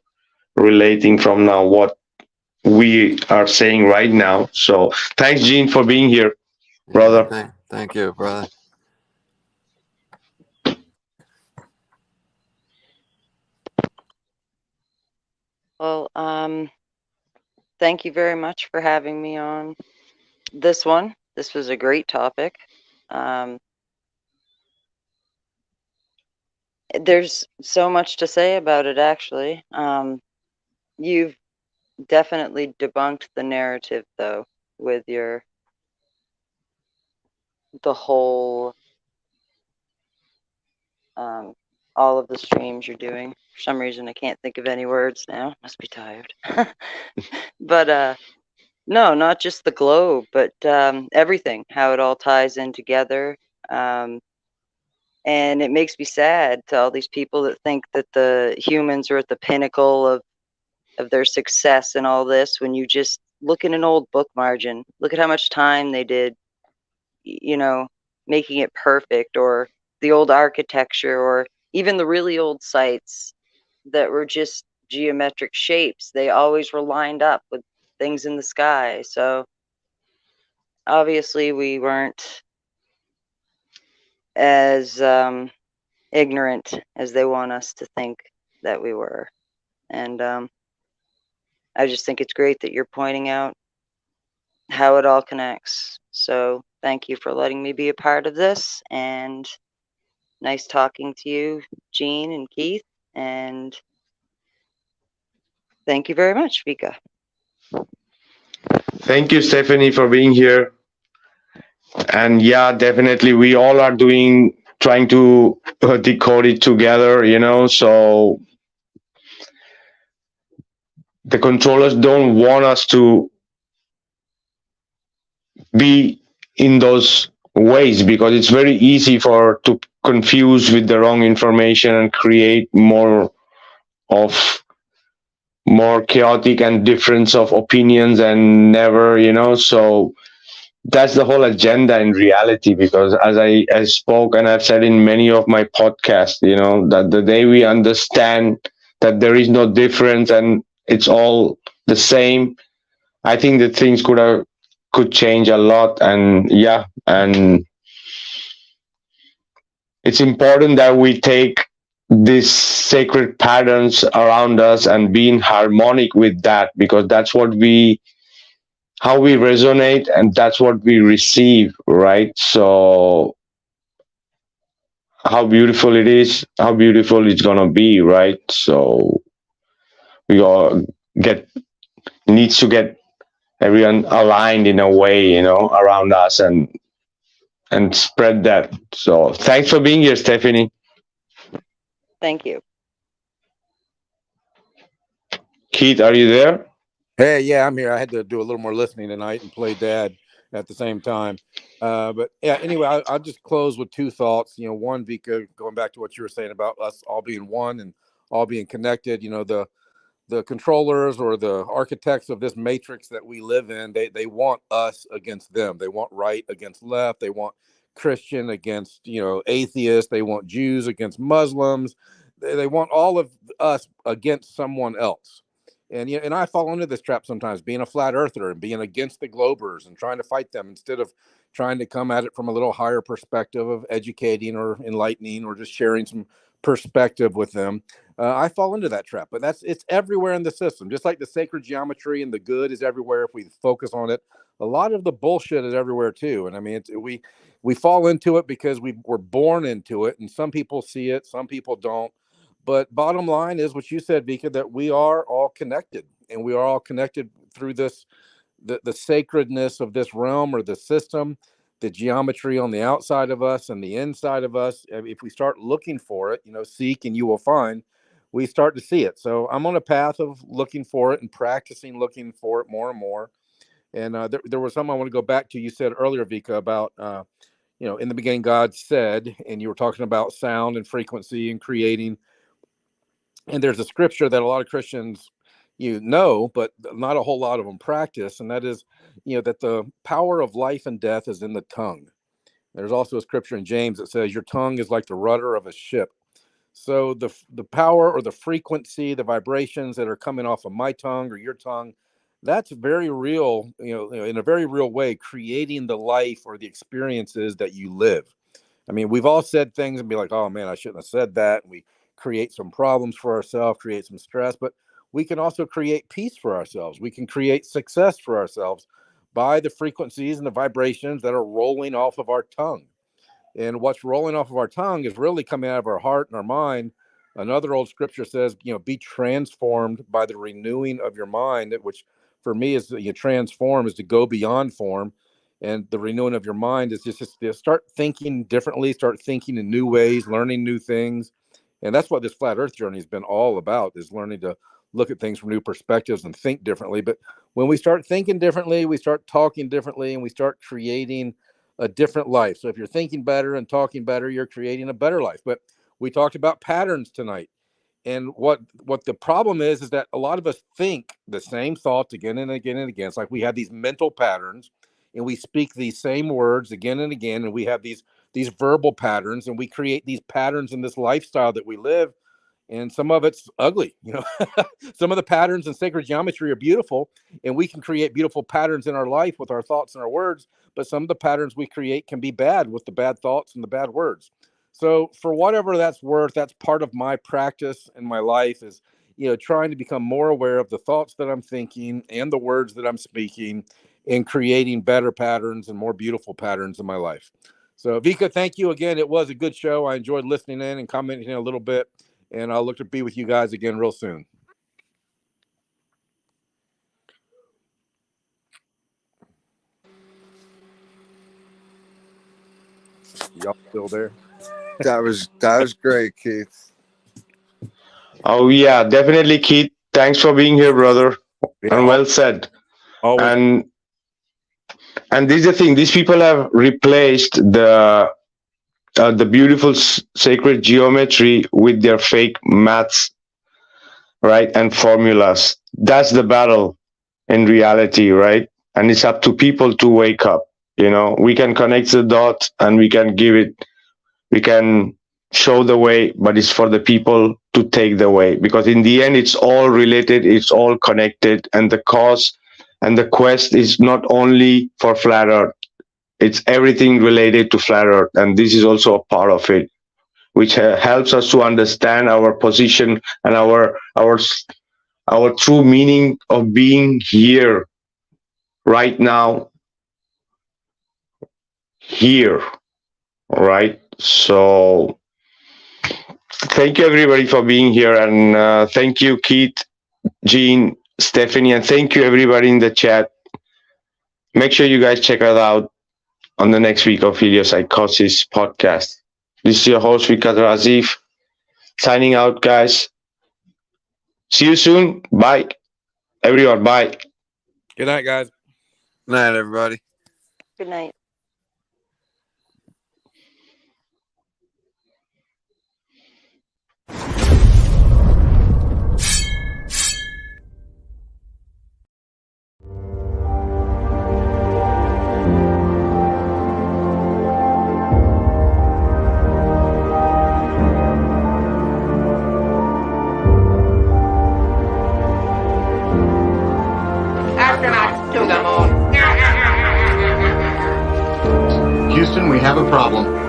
relating from now what we are saying right now. So thanks, Gene, for being here, brother.
Yeah, thank you, brother.
Well, thank you very much for having me on this one. This was a great topic. There's so much to say about it, actually. You've definitely debunked the narrative, though, with the whole, all of the streams you're doing. For some reason, I can't think of any words now. Must be tired. But no, not just the globe, but everything, how it all ties in together. And it makes me sad to all these people that think that the humans are at the pinnacle of their success and all this, when you just look in an old book margin, look at how much time they did, making it perfect, or the old architecture, or even the really old sites that were just geometric shapes. They always were lined up with things in the sky. So obviously we weren't as ignorant as they want us to think that we were. And I just think it's great that you're pointing out how it all connects. So thank you for letting me be a part of this, and nice talking to you, Jean and Keith, and thank you very much, Vikka.
Thank you, Stephanie, for being here. And yeah, definitely, we all are trying to decode it together, so the controllers don't want us to be in those ways, because it's very easy to confuse with the wrong information and create more chaotic and difference of opinions, and never, so that's the whole agenda in reality. Because as I spoke and I've said in many of my podcasts, that the day we understand that there is no difference and it's all the same, I think that things could change a lot. And yeah, and it's important that we take these sacred patterns around us and be in harmonic with that, because that's how we resonate, and that's what we receive, right? So how beautiful it is, how beautiful it's gonna be, right? So we all needs to get everyone aligned in a way, around us, and spread that. So thanks for being here, Stephanie.
Thank you.
Keith, are you there?
Hey, yeah, I'm here. I had to do a little more listening tonight and play dad at the same time. But yeah, anyway, I'll just close with two thoughts. One, Vika, going back to what you were saying about us all being one and all being connected. The controllers or the architects of this matrix that we live in, they want us against them. They want right against left. They want Christian against, atheists. They want Jews against Muslims. They want all of us against someone else. And I fall into this trap sometimes, being a flat earther and being against the globers and trying to fight them, instead of trying to come at it from a little higher perspective of educating or enlightening or just sharing some perspective with them. I fall into that trap, but it's everywhere in the system. Just like the sacred geometry and the good is everywhere if we focus on it. A lot of the bullshit is everywhere too. And I mean, we fall into it because we were born into it, and some people see it, some people don't. But bottom line is what you said, Vika, that we are all connected, and we are all connected through the sacredness of this realm or the system, the geometry on the outside of us and the inside of us. If we start looking for it, seek and you will find, we start to see it. So I'm on a path of looking for it and practicing looking for it more and more. And there was something I want to go back to. You said earlier, Vika, about, in the beginning, God said, and you were talking about sound and frequency and creating. And there's a scripture that a lot of Christians, but not a whole lot of them practice. And that is, that the power of life and death is in the tongue. There's also a scripture in James that says your tongue is like the rudder of a ship. So the power or the frequency, the vibrations that are coming off of my tongue or your tongue, that's very real, in a very real way, creating the life or the experiences that you live. I mean, we've all said things and be like, oh man, I shouldn't have said that. And we create some problems for ourselves, create some stress, but we can also create peace for ourselves. We can create success for ourselves by the frequencies and the vibrations that are rolling off of our tongue. And what's rolling off of our tongue is really coming out of our heart and our mind, Another old scripture says, be transformed by the renewing of your mind, which for me is transform is to go beyond form. And the renewing of your mind is just to start thinking differently, start thinking in new ways, learning new things. And that's what this flat earth journey has been all about, is learning to look at things from new perspectives and think differently. But when we start thinking differently, we start talking differently, and we start creating a different life. So if you're thinking better and talking better, you're creating a better life. But we talked about patterns tonight. And what the problem is that a lot of us think the same thoughts again and again and again. It's like we have these mental patterns, and we speak these same words again and again, and we have these verbal patterns, and we create these patterns in this lifestyle that we live. And some of it's ugly, some of the patterns in sacred geometry are beautiful, and we can create beautiful patterns in our life with our thoughts and our words. But some of the patterns we create can be bad with the bad thoughts and the bad words. So for whatever that's worth, that's part of my practice in my life, is, trying to become more aware of the thoughts that I'm thinking and the words that I'm speaking, and creating better patterns and more beautiful patterns in my life. So Vikka, thank you again. It was a good show. I enjoyed listening in and commenting a little bit, and I'll look to be with you guys again real soon. Y'all still there?
That was great, Keith.
Oh yeah, definitely, Keith. Thanks for being here, brother.
Yeah,
And well said.
always.
And this is the thing. These people have replaced the beautiful sacred geometry with their fake maths, right, and formulas. That's the battle in reality, right? And it's up to people to wake up. We can connect the dots, and we can show the way, but it's for the people to take the way, because in the end, it's all related, it's all connected, and the cause and the quest is not only for flat earth, it's everything related to flat earth. And this is also a part of it, which helps us to understand our position and our true meaning of being here right now, here, right? So thank you everybody for being here, and thank you, Keith, Jean, Stephanie, and thank you everybody in the chat. Make sure you guys check us out on the next week of Heliopsychosis podcast. This is your host, Vikka Draziv, signing out, guys. See you soon. Bye, everyone. Bye.
Good night, guys.
Good night, everybody.
Good night.
Houston, we have a problem.